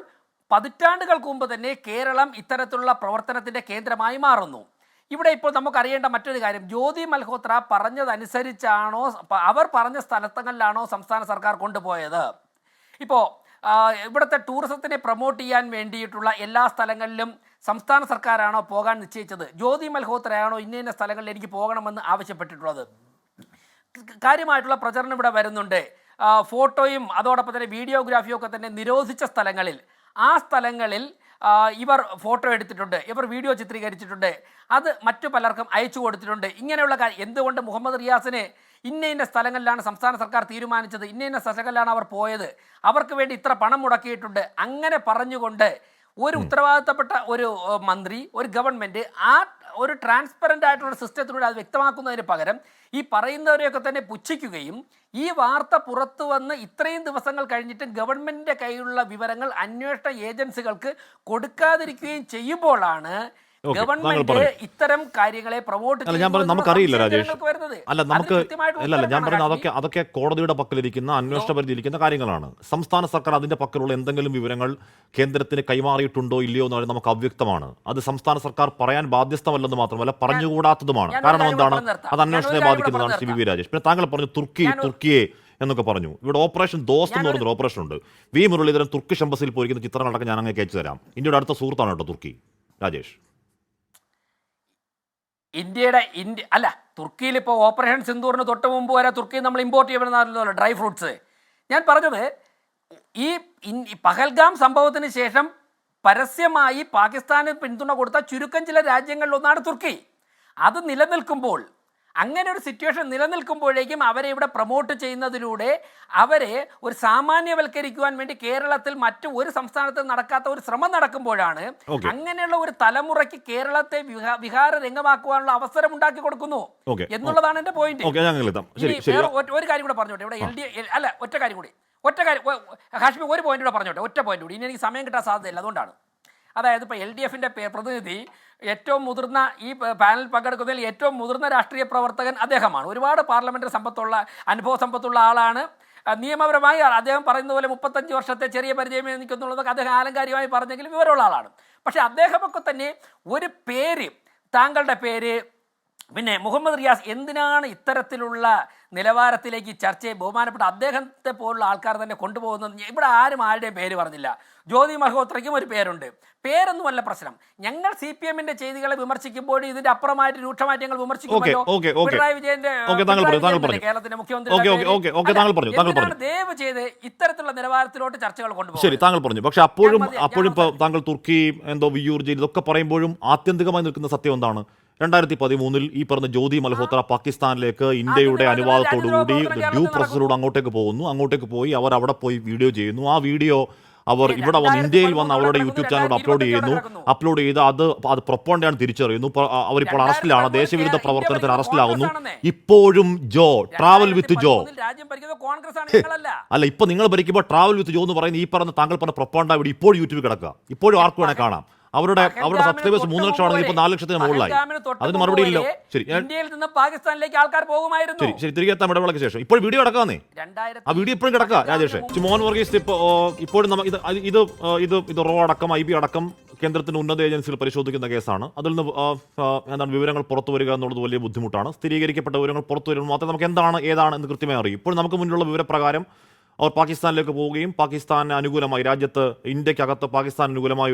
പതിറ്റാണ്ടുകൾക്ക് മുമ്പ് തന്നെ കേരളം ഇത്തരത്തിലുള്ള പ്രവർത്തനത്തിൻ്റെ കേന്ദ്രമായി മാറുന്നു. ഇവിടെ ഇപ്പോൾ നമുക്കറിയേണ്ട മറ്റൊരു കാര്യം, ജ്യോതി മൽഹോത്ര പറഞ്ഞതനുസരിച്ചാണോ, അവർ പറഞ്ഞ സ്ഥലങ്ങളിലാണോ സംസ്ഥാന സർക്കാർ കൊണ്ടുപോയത്? ഇപ്പോൾ ഇവിടുത്തെ ടൂറിസത്തിനെ പ്രൊമോട്ട് ചെയ്യാൻ വേണ്ടിയിട്ടുള്ള എല്ലാ സ്ഥലങ്ങളിലും സംസ്ഥാന സർക്കാരാണോ പോകാൻ നിശ്ചയിച്ചത്? ജ്യോതി മൽഹോത്രയാണോ ഇന്ന സ്ഥലങ്ങളിൽ എനിക്ക് പോകണമെന്ന് ആവശ്യപ്പെട്ടിട്ടുള്ളത്? കാര്യമായിട്ടുള്ള പ്രചരണം ഇവിടെ വരുന്നുണ്ട്. ഫോട്ടോയും അതോടൊപ്പം തന്നെ വീഡിയോഗ്രാഫിയും ഒക്കെ തന്നെ നിരോധിച്ച സ്ഥലങ്ങളിൽ, ആ സ്ഥലങ്ങളിൽ ഇവർ ഫോട്ടോ എടുത്തിട്ടുണ്ട്, ഇവർ വീഡിയോ ചിത്രീകരിച്ചിട്ടുണ്ട്, അത് മറ്റു പലർക്കും അയച്ചു കൊടുത്തിട്ടുണ്ട്. ഇങ്ങനെയുള്ള എന്തുകൊണ്ട് മുഹമ്മദ് റിയാസിന് ഇന്ന സ്ഥലങ്ങളിലാണ് സംസ്ഥാന സർക്കാർ തീരുമാനിച്ചത്, ഇന്ന സ്ഥലങ്ങളിലാണ് അവർ പോയത്, അവർക്ക് വേണ്ടി ഇത്ര പണം മുടക്കിയിട്ടുണ്ട്, അങ്ങനെ പറഞ്ഞുകൊണ്ട് ഒരു ഉത്തരവാദിത്തപ്പെട്ട ഒരു മന്ത്രി, ഒരു ഗവൺമെൻറ് ആ ഒരു ട്രാൻസ്പെറൻ്റ് ആയിട്ടുള്ള സിസ്റ്റത്തിലൂടെ അത് വ്യക്തമാക്കുന്നതിന് പകരം ഈ പറയുന്നവരെയൊക്കെ തന്നെ പുച്ഛിക്കുകയും ഈ വാർത്ത പുറത്തു വന്ന് ഇത്രയും ദിവസങ്ങൾ കഴിഞ്ഞിട്ട് ഗവൺമെൻറ്റിൻ്റെ കയ്യിലുള്ള വിവരങ്ങൾ അന്വേഷണ ഏജൻസികൾക്ക് കൊടുക്കാതിരിക്കുകയും ചെയ്യുമ്പോഴാണ് ഗവൺമെന്റ് ഇത്തരം കാര്യങ്ങളെ പ്രൊമോട്ട് നമുക്കറിയില്ല രാജേഷ്. അല്ല നമുക്ക് ഞാൻ പറയുന്നത് അതൊക്കെ കോടതിയുടെ പക്കലിരിക്കുന്ന അന്വേഷണ പരിധിയിലിരിക്കുന്ന കാര്യങ്ങളാണ്. സംസ്ഥാന സർക്കാർ അതിന്റെ പക്കലുള്ള എന്തെങ്കിലും വിവരങ്ങൾ കേന്ദ്രത്തിന് കൈമാറിയിട്ടുണ്ടോ ഇല്ലയോ എന്ന് പറയുന്നത് നമുക്ക് അവ്യക്തമാണ്. അത് സംസ്ഥാന സർക്കാർ പറയാൻ ബാധ്യസ്ഥമല്ലെന്ന് മാത്രമല്ല പറഞ്ഞുകൂടാത്തതുമാണ്. കാരണം എന്താണ്? അത് അന്വേഷണത്തെ ബാധിക്കുന്നതാണ്. ശ്രീ വി രാജേഷ്, പിന്നെ താങ്കൾ പറഞ്ഞു തുർക്കിയെ എന്നൊക്കെ പറഞ്ഞു. ഇവിടെ ഓപ്പറേഷൻ ദോസ്ത് എന്ന് പറഞ്ഞൊരു ഓപ്പറേഷൻ ഉണ്ട്. വി മുരളീധരൻ തുർക്കിഷ് എംബസിയിൽ പോയിരിക്കുന്ന ചിത്രങ്ങളടക്കം ഞാൻ അങ്ങനെ അയച്ചു തരാം. ഇന്ത്യയുടെ അടുത്ത സുഹൃത്താണ് കേട്ടോ തുർക്കി. രാജേഷ്, അല്ല, തുർക്കിയിൽ ഇപ്പോൾ ഓപ്പറേഷൻ സിന്ദൂറിന് തൊട്ട് മുമ്പ് വരെ തുർക്കിയിൽ നമ്മൾ ഇമ്പോർട്ട് ചെയ്യുന്നതല്ലോ ഡ്രൈ ഫ്രൂട്ട്സ്. ഞാൻ പറഞ്ഞത് ഈ പഹൽഗാം സംഭവത്തിന് ശേഷം പരസ്യമായി പാകിസ്ഥാന് പിന്തുണ കൊടുത്ത ചുരുക്കം ചില രാജ്യങ്ങളിലൊന്നാണ് തുർക്കി. അത് നിലനിൽക്കുമ്പോൾ, അങ്ങനെ ഒരു സിറ്റുവേഷൻ നിലനിൽക്കുമ്പോഴേക്കും അവരെ ഇവിടെ പ്രൊമോട്ട് ചെയ്യുന്നതിലൂടെ അവരെ ഒരു സാമാന്യവൽക്കരിക്കുവാൻ വേണ്ടി കേരളത്തിൽ മറ്റു ഒരു സംസ്ഥാനത്തിൽ നടക്കാത്ത ഒരു ശ്രമം നടക്കുമ്പോഴാണ് അങ്ങനെയുള്ള ഒരു തലമുറയ്ക്ക് കേരളത്തെ വിഹാര രംഗമാക്കുവാനുള്ള അവസരം ഉണ്ടാക്കി കൊടുക്കുന്നു എന്നുള്ളതാണ് എന്റെ പോയിന്റ്. ഒരു കാര്യം കൂടെ പറഞ്ഞോട്ടെ, ഇവിടെ അല്ല ഒറ്റ കാര്യം ഹാഷ്മി, ഒരു പോയിന്റ് കൂടെ പറഞ്ഞോട്ടെ, ഒറ്റ പോയിന്റ് കൂടി. ഇനി എനിക്ക് സമയം കിട്ടാൻ സാധ്യതയില്ല, അതുകൊണ്ടാണ്. അതായത് ഇപ്പോൾ LDFന്റെ പ്രതിനിധി, ഏറ്റവും മുതിർന്ന ഈ പാനൽ പങ്കെടുക്കുന്നതിൽ ഏറ്റവും മുതിർന്ന രാഷ്ട്രീയ പ്രവർത്തകൻ അദ്ദേഹമാണ്. ഒരുപാട് പാർലമെന്ററി അനുഭവ സമ്പത്തുള്ള ആളാണ്. നിയമപരമായി അദ്ദേഹം പറയുന്ന പോലെ 35 വർഷത്തെ ചെറിയ പരിചയമേ എനിക്കെന്നുള്ളതൊക്കെ അദ്ദേഹം ആലങ്കാരികമായി പറഞ്ഞെങ്കിലും വിവരമുള്ള ആളാണ്. പക്ഷെ അദ്ദേഹമൊക്കെ തന്നെ ഒരു പേര്, താങ്കളുടെ പേര്, പിന്നെ മുഹമ്മദ് റിയാസ് എന്തിനാണ് ഇത്തരത്തിലുള്ള നിലവാരത്തിലേക്ക് ചർച്ചയെ ബഹുമാനപ്പെട്ട അദ്ദേഹത്തെ പോലുള്ള ആൾക്കാർ തന്നെ കൊണ്ടുപോകുന്നത്? ഇവിടെ ആരുടെയും പേര് പറഞ്ഞില്ല. ജ്യോതി മൽഹോത്രയ്ക്കും ഒരു പേരുണ്ട്. പേരൊന്നുമല്ല പ്രശ്നം. ഞങ്ങൾ CPMന്റെ ചെയ്തികളെ വിമർശിക്കുമ്പോൾ ഇതിന്റെ അപ്പുറമായിട്ട് രൂക്ഷമായിട്ട് ഞങ്ങൾ വിമർശിക്കുമല്ലോ. പിണറായി വിജയന്റെ കേരളത്തിന്റെ മുഖ്യമന്ത്രി ദയവ് ചെയ്ത് ഇത്തരത്തിലുള്ള നിലവാരത്തിലോട്ട് ചർച്ചകൾ കൊണ്ടുപോകും. ശരി, താങ്കൾ പറഞ്ഞു. പക്ഷെ അപ്പോഴും താങ്കൾ തുർക്കി എന്തോ വിയ്യൂർ ജയിൽ ഇതൊക്കെ പറയുമ്പോഴും ആത്യന്തികമായി നിൽക്കുന്ന സത്യം എന്താണ്? 2013 ഈ പറഞ്ഞ ജ്യോതി മൽഹോത്ര പാകിസ്ഥാനിലേക്ക് ഇന്ത്യയുടെ അനുവാദത്തോടുകൂടി ഡ്യൂ പ്രോസസ്സിലൂടെ അങ്ങോട്ടേക്ക് പോയി അവർ അവിടെ പോയി വീഡിയോ ചെയ്യുന്നു. ആ വീഡിയോ അവർ ഇവിടെ വന്ന് ഇന്ത്യയിൽ വന്ന് അവരുടെ യൂട്യൂബ് ചാനലിൽ അപ്ലോഡ് ചെയ്ത് അത് പ്രൊപ്പഗണ്ടയാണ് തിരിച്ചറിയുന്നു. അവരിപ്പോൾ അറസ്റ്റിലാണ്, ദേശവിരുദ്ധ പ്രവർത്തനത്തിന് അറസ്റ്റിലാകുന്നു. ഇപ്പോഴും ട്രാവൽ വിത്ത് ജോ അല്ല, ഇപ്പൊ നിങ്ങൾ ഭരിക്കുമ്പോൾ ട്രാവൽ വിത്ത് ജോ എന്ന് പറയുന്ന ഈ പറഞ്ഞ താങ്കൾ പറഞ്ഞ പ്രൊപ്പഗണ്ട ഇവിടെ ഇപ്പോഴും യൂട്യൂബിൽ കിടക്കുക. ഇപ്പോഴും ആർക്കും വേണേ കാണാം. അവരുടെ സബ്സ്ക്രൈബേഴ്സ് 3 ലക്ഷം ആണെങ്കിൽ ഇപ്പോൾ 4 ലക്ഷത്തിന് മുകളിലായി. അതിന് മറുപടി ഇല്ലോ. ശരി, ഇന്ത്യയിൽ നിന്ന് പാകിസ്ഥാനിലേക്ക് ആൾക്കാർ പോകുമായിരുന്നു. ശരി, തിരികെ എത്താൻ ഇടവേളയ്ക്ക് ശേഷം ഇപ്പോൾ വീഡിയോ കിടക്കാന്നേ, ആ വീഡിയോ ഇപ്പോഴും കിടക്കുക. രാജേഷ്, മോഹൻ വർഗീസ് ഇപ്പോഴും ഇത് റോ അടക്കം IB അടക്കം കേന്ദ്രത്തിന്റെ ഉന്നത ഏജൻസികൾ പരിശോധിക്കുന്ന കേസാണ്. അതിൽ നിന്ന് എന്താണ് വിവരങ്ങൾ പുറത്തു വരിക എന്നുള്ളത് വലിയ ബുദ്ധിമുട്ടാണ്. സ്ഥിരീകരിക്കപ്പെട്ട വിവരങ്ങൾ പുറത്തു വരുമ്പോൾ മാത്രമേ നമുക്ക് ഏതാണ് എന്ന് കൃത്യമായി അറിയും. ഇപ്പോൾ നമുക്ക് മുന്നിലുള്ള വിവരപ്രകാരം അവർ പാകിസ്ഥാനിലേക്ക് പോവുകയും പാകിസ്ഥാന് അനുകൂലമായി, രാജ്യത്ത് ഇന്ത്യക്കകത്ത് പാകിസ്ഥാൻ അനുകൂലമായ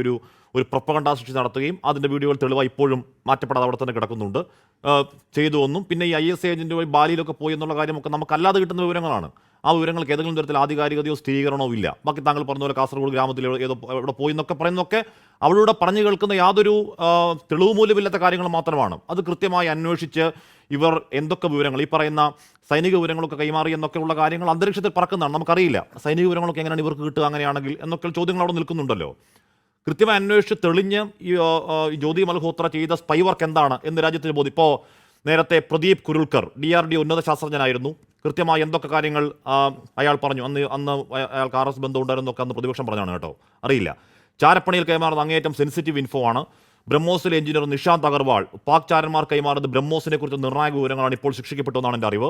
ഒരു പ്രൊപ്പഗണ്ട സൃഷ്ടി നടത്തുകയും അതിൻ്റെ വീഡിയോകൾ തെളിവായി ഇപ്പോഴും മാറ്റപ്പെടാതെ അവിടെ തന്നെ കിടക്കുന്നുണ്ട് ചെയ്തു എന്നും. പിന്നെ ഈ IS ഏജന്റ് വഴി ബാലിയിലൊക്കെ പോയി എന്നുള്ള കാര്യമൊക്കെ നമുക്കല്ലാതെ കിട്ടുന്ന വിവരങ്ങളാണ്. ആ വിവരങ്ങൾക്ക് ഏതെങ്കിലും തരത്തിൽ ആധികാരികതയോ സ്ഥിരീകരണമോ ഇല്ല. ബാക്കി താങ്കൾ പറഞ്ഞ പോലെ കാസർഗോഡ് ഗ്രാമത്തിൽ എവിടെ പോയി എന്നൊക്കെ പറയുന്നതൊക്കെ അവരോട് പറഞ്ഞു കേൾക്കുന്ന യാതൊരു തെളിവ് മൂല്യമില്ലാത്ത കാര്യങ്ങൾ മാത്രമാണ്. അത് കൃത്യമായി അന്വേഷിച്ച് ഇവർ എന്തൊക്കെ വിവരങ്ങൾ, ഈ പറയുന്ന സൈനിക വിവരങ്ങളൊക്കെ കൈമാറി എന്നൊക്കെയുള്ള കാര്യങ്ങൾ അന്തരീക്ഷത്തിൽ പറക്കുന്നതാണ്, നമുക്കറിയില്ല. സൈനിക വിവരങ്ങളൊക്കെ എങ്ങനെയാണ് ഇവർക്ക് കിട്ടുക അങ്ങനെയാണെങ്കിൽ എന്നൊക്കെ ചോദ്യങ്ങൾ അവിടെ നിൽക്കുന്നുണ്ടല്ലോ. കൃത്യമായി അന്വേഷിച്ച് തെളിഞ്ഞ് ഈ ജ്യോതി മൽഹോത്ര ചെയ്ത സ്പൈ വർക്ക് എന്താണ് എന്ന് രാജ്യത്തിന് ബോധ്യം. ഇപ്പോൾ നേരത്തെ പ്രദീപ് കുരുൾക്കർ DRDO ഉന്നത ശാസ്ത്രജ്ഞനായിരുന്നു. കൃത്യമായി എന്തൊക്കെ കാര്യങ്ങൾ അയാൾ പറഞ്ഞു, അന്ന് അയാൾക്ക് RS ബന്ധം ഉണ്ടായിരുന്നൊക്കെ അന്ന് പ്രതിപക്ഷം പറഞ്ഞാണ് കേട്ടോ, അറിയില്ല. ചാരപ്പണിയിൽ കൈമാറുന്ന അങ്ങേയറ്റം സെൻസിറ്റീവ് ഇൻഫോ ആണ്. ബ്രഹ്മോസിലെ എഞ്ചിനീയർ നിഷാന്ത് അഗർവാൾ പാക് ചാരന്മാർ കൈമാറുന്നത് ബ്രഹ്മോസിനെ കുറിച്ച് നിർണായക വിവരങ്ങളാണ്, ഇപ്പോൾ ശിക്ഷിക്കപ്പെട്ടതെന്നാണ് എൻ്റെ അറിവ്.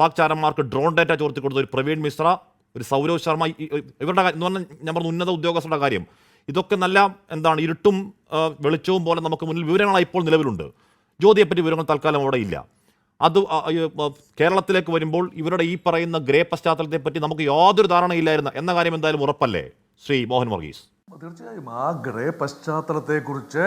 പാക് ചാരന്മാർക്ക് ഡ്രോൺ ഡാറ്റ ചോർത്തി കൊടുത്ത ഒരു പ്രവീൺ മിശ്ര, ഒരു സൗരവ് ശർമ്മ, ഇവരുടെ എന്ന് പറഞ്ഞാൽ ഞാൻ പറഞ്ഞ ഉന്നത ഉദ്യോഗസ്ഥരുടെ കാര്യം, ഇതൊക്കെ നല്ല ഇരുട്ടും വെളിച്ചവും പോലെ നമുക്ക് മുന്നിൽ വിവരങ്ങളായി ഇപ്പോൾ നിലവിലുണ്ട്. ജ്യോതിയെപ്പറ്റി വിവരങ്ങൾ തൽക്കാലം അവിടെ ഇല്ല. അത് കേരളത്തിലേക്ക് വരുമ്പോൾ ഇവരുടെ ഈ പറയുന്ന ഗ്രേ പശ്ചാത്തലത്തെ പറ്റി നമുക്ക് യാതൊരു ധാരണയില്ലായിരുന്ന എന്ന കാര്യം എന്തായാലും ഉറപ്പല്ലേ ശ്രീ മോഹൻ വർഗീസ്? തീർച്ചയായും ആ ഗ്രേ പശ്ചാത്തലത്തെക്കുറിച്ച്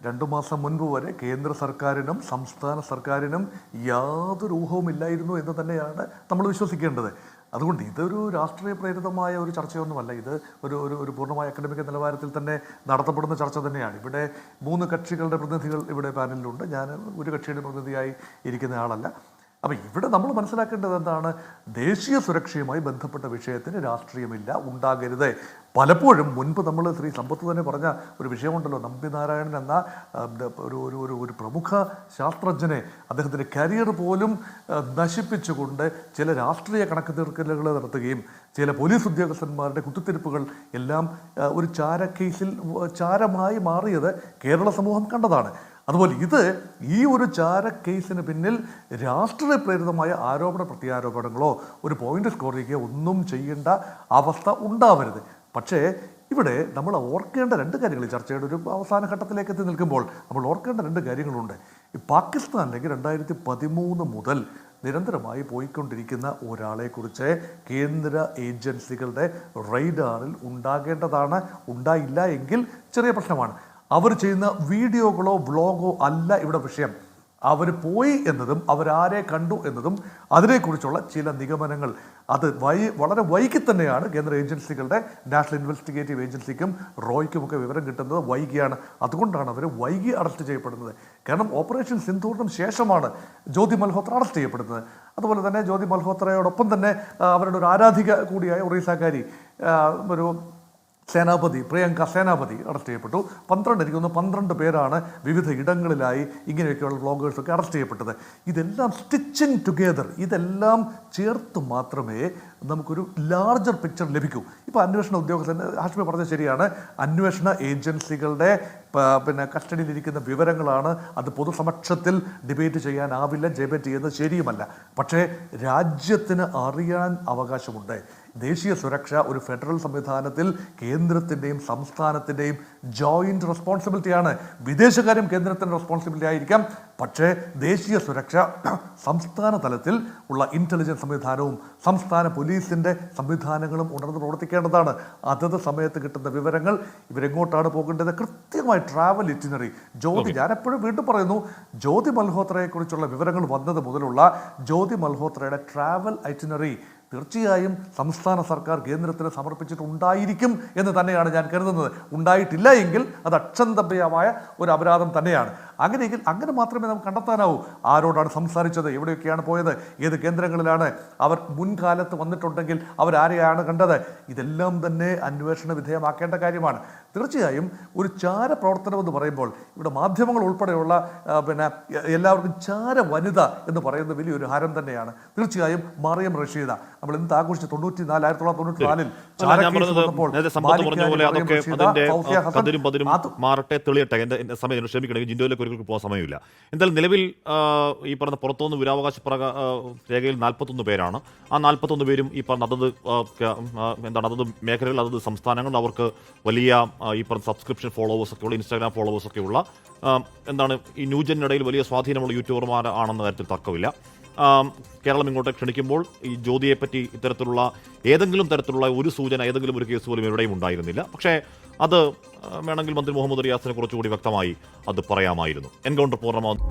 2 മാസം മുൻപ് വരെ കേന്ദ്ര സർക്കാരിനും സംസ്ഥാന സർക്കാരിനും യാതൊരു ഊഹവുമില്ലായിരുന്നു എന്ന് തന്നെയാണ് നമ്മൾ വിശ്വസിക്കേണ്ടത്. അതുകൊണ്ട് ഇതൊരു രാഷ്ട്രീയ പ്രേരിതമായ ഒരു ചർച്ചയൊന്നുമല്ല. ഇത് ഒരു പൂർണ്ണമായ അക്കാഡമിക നിലവാരത്തിൽ തന്നെ നടത്തപ്പെടുന്ന ചർച്ച തന്നെയാണ്. ഇവിടെ 3 കക്ഷികളുടെ പ്രതിനിധികൾ ഇവിടെ പാനലിലുണ്ട്. ഞാൻ ഒരു കക്ഷിയുടെ പ്രതിനിധിയായി ഇരിക്കുന്ന ആളല്ല. അപ്പം ഇവിടെ നമ്മൾ മനസ്സിലാക്കേണ്ടത് എന്താണ്? ദേശീയ സുരക്ഷയുമായി ബന്ധപ്പെട്ട വിഷയത്തിന് രാഷ്ട്രീയമില്ല, ഉണ്ടാകരുത്. പലപ്പോഴും മുൻപ് നമ്മൾ ശ്രീ സമ്പത്ത് തന്നെ പറഞ്ഞ ഒരു വിഷയമുണ്ടല്ലോ, നമ്പി നാരായണൻ എന്ന ഒരു പ്രമുഖ ശാസ്ത്രജ്ഞനെ അദ്ദേഹത്തിൻ്റെ കരിയർ പോലും നശിപ്പിച്ചുകൊണ്ട് ചില രാഷ്ട്രീയ കണക്ക് തീർക്കലുകൾ നടത്തുകയും ചില പോലീസ് ഉദ്യോഗസ്ഥന്മാരുടെ കുത്തിത്തിരിപ്പുകൾ എല്ലാം ഒരു കേസിൽ ചാരമായി മാറിയത് കേരള സമൂഹം കണ്ടതാണ്. അതുപോലെ ഈ ഒരു കേസിന് പിന്നിൽ രാഷ്ട്രീയ പ്രേരിതമായ ആരോപണ പ്രത്യാരോപണങ്ങളോ ഒരു പോയിന്റ് സ്കോർ ചെയ്യുകയോ ഒന്നും ചെയ്യേണ്ട അവസ്ഥ ഉണ്ടാവരുത്. പക്ഷേ ഇവിടെ നമ്മൾ ഓർക്കേണ്ട 2 കാര്യങ്ങൾ, ഈ ചർച്ചയുടെ ഒരു അവസാന ഘട്ടത്തിലേക്ക് എത്തി നിൽക്കുമ്പോൾ നമ്മൾ ഓർക്കേണ്ട 2 കാര്യങ്ങളുണ്ട്. ഈ പാകിസ്ഥാനിലേക്ക് 2013 മുതൽ നിരന്തരമായി പോയിക്കൊണ്ടിരിക്കുന്ന ഒരാളെക്കുറിച്ച് കേന്ദ്ര ഏജൻസികളുടെ റൈഡാറിൽ ഉണ്ടാകേണ്ടതാണ്. ഉണ്ടായില്ല എങ്കിൽ ചെറിയ പ്രശ്നമാണ്. അവർ ചെയ്യുന്ന വീഡിയോകളോ വ്ളോഗോ അല്ല ഇവിടെ വിഷയം. അവർ പോയി എന്നതും അവരാരെ കണ്ടു എന്നതും അതിനെക്കുറിച്ചുള്ള ചില നിഗമനങ്ങൾ അത് വളരെ വൈകി തന്നെയാണ് കേന്ദ്ര ഏജൻസികളുടെ നാഷണൽ ഇൻവെസ്റ്റിഗേറ്റീവ് ഏജൻസിക്കും റോയ്ക്കുമൊക്കെ വിവരം കിട്ടുന്നത് വൈകിയാണ്. അതുകൊണ്ടാണ് അവർ വൈകി അറസ്റ്റ് ചെയ്യപ്പെടുന്നത്. കാരണം ഓപ്പറേഷൻ സിന്ധൂറിനും ശേഷമാണ് ജ്യോതി മൽഹോത്ര അറസ്റ്റ് ചെയ്യപ്പെടുന്നത്. അതുപോലെ തന്നെ ജ്യോതി മൽഹോത്രയോടൊപ്പം തന്നെ അവരുടെ ഒരു ആരാധിക കൂടിയായ ഒറീസക്കാരി ഒരു പ്രിയങ്ക സേനാപതി അറസ്റ്റ് ചെയ്യപ്പെട്ടു. 12 പേരാണ് വിവിധ ഇടങ്ങളിലായി ഇങ്ങനെയൊക്കെയുള്ള വ്ളോഗേഴ്സൊക്കെ അറസ്റ്റ് ചെയ്യപ്പെട്ടത്. ഇതെല്ലാം സ്റ്റിച്ചിങ് ടുഗെദർ, ഇതെല്ലാം ചേർത്ത് മാത്രമേ നമുക്കൊരു ലാർജർ പിക്ചർ ലഭിക്കൂ. ഇപ്പോൾ അന്വേഷണ ഉദ്യോഗസ്ഥൻ ഹാഷ്മി പറഞ്ഞത് ശരിയാണ്. അന്വേഷണ ഏജൻസികളുടെ കസ്റ്റഡിയിലിരിക്കുന്ന വിവരങ്ങളാണ്. അത് പൊതുസമക്ഷത്തിൽ ഡിബേറ്റ് ചെയ്യാനാവില്ല, ഡിബേറ്റ് ചെയ്യുന്നത് ശരിയുമല്ല. പക്ഷേ രാജ്യത്തിന് അറിയാൻ അവകാശമുണ്ട്. ദേശീയ സുരക്ഷ ഒരു ഫെഡറൽ സംവിധാനത്തിൽ കേന്ദ്രത്തിൻ്റെയും സംസ്ഥാനത്തിൻ്റെയും ജോയിൻറ്റ് റെസ്പോൺസിബിലിറ്റിയാണ്. വിദേശകാര്യം കേന്ദ്രത്തിൻ്റെ റെസ്പോൺസിബിലിറ്റി ആയിരിക്കാം, പക്ഷേ ദേശീയ സുരക്ഷ സംസ്ഥാന തലത്തിൽ ഉള്ള ഇൻ്റലിജൻസ് സംവിധാനവും സംസ്ഥാന പോലീസിൻ്റെ സംവിധാനങ്ങളും ഉണർന്ന് പ്രവർത്തിക്കേണ്ടതാണ്. അതത് സമയത്ത് കിട്ടുന്ന വിവരങ്ങൾ ഇവരെങ്ങോട്ടാണ് പോകേണ്ടത്, കൃത്യമായി ട്രാവൽ ഇറ്റിനറി. ഞാനെപ്പോഴും വീണ്ടും പറയുന്നു, ജ്യോതി മൽഹോത്രയെക്കുറിച്ചുള്ള വിവരങ്ങൾ വന്നത് മുതലുള്ള ജ്യോതി മൽഹോത്രയുടെ ട്രാവൽ ഐറ്റിനറി തീർച്ചയായും സംസ്ഥാന സർക്കാർ കേന്ദ്രത്തിന് സമർപ്പിച്ചിട്ടുണ്ടായിരിക്കും എന്ന് തന്നെയാണ് ഞാൻ കരുതുന്നത്. ഉണ്ടായിട്ടില്ല എങ്കിൽ അത് അക്ഷന്തവ്യമായ ഒരു അപരാധം തന്നെയാണ്. അങ്ങനെയെങ്കിൽ അങ്ങനെ മാത്രമേ നമുക്ക് കണ്ടെത്താനാവൂ ആരോടാണ് സംസാരിച്ചത്, എവിടെയൊക്കെയാണ് പോയത്, ഏത് കേന്ദ്രങ്ങളിലാണ് അവർ മുൻകാലത്ത് വന്നിട്ടുണ്ടെങ്കിൽ അവരാരെയാണ് കണ്ടത്. ഇതെല്ലാം തന്നെ അന്വേഷണ വിധേയമാക്കേണ്ട കാര്യമാണ്. തീർച്ചയായും ഒരു ചാരപ്രവർത്തനം എന്ന് പറയുമ്പോൾ ഇവിടെ മാധ്യമങ്ങൾ ഉൾപ്പെടെയുള്ള എല്ലാവർക്കും വനിത എന്ന് പറയുന്നത് വലിയൊരു ഹാരം തന്നെയാണ്. തീർച്ചയായും മറിയം റഷീദ നമ്മൾ എന്ത് ആഘോഷിച്ചു 1994 മാറട്ടെ, തെളിയട്ടെ. എന്റെ സമയം ക്ഷമിക്കണമെങ്കിൽ ജിൻഡോയിലേക്ക് ഒരിക്കലും പോകാൻ സമയമില്ല. എന്തായാലും നിലവിൽ ഈ പറഞ്ഞ പുറത്തുനിന്ന് വിവരാവകാശ രേഖയിൽ 41 പേരാണ്. ആ 41 പേരും ഈ പറഞ്ഞ അതത് മേഖലകൾ, അതത് സംസ്ഥാനങ്ങൾ, അവർക്ക് വലിയ ഈ പറഞ്ഞ സബ്സ്ക്രിപ്ഷൻ ഫോളോവേഴ്സ് ഒക്കെ ഉള്ള, ഇൻസ്റ്റാഗ്രാം ഫോളോവേഴ്സ് ഒക്കെ ഉള്ള ഈ ന്യൂജനിടയിൽ വലിയ സ്വാധീനമുള്ള യൂട്യൂബർമാർ ആണെന്ന കാര്യത്തിൽ തർക്കമില്ല. കേരളം ഇങ്ങോട്ട് ക്ഷണിക്കുമ്പോൾ ഈ ജ്യോതിയെപ്പറ്റി ഇത്തരത്തിലുള്ള ഏതെങ്കിലും തരത്തിലുള്ള ഒരു സൂചന, ഏതെങ്കിലും ഒരു കേസ് പോലും എവിടെയും ഉണ്ടായിരുന്നില്ല. പക്ഷേ അത് വേണമെങ്കിൽ മന്ത്രി മുഹമ്മദ് റിയാസിനെ കുറച്ചുകൂടി വ്യക്തമായി അത് പറയാമായിരുന്നു. എൻകൗണ്ടർ പൂർണ്ണമാകും.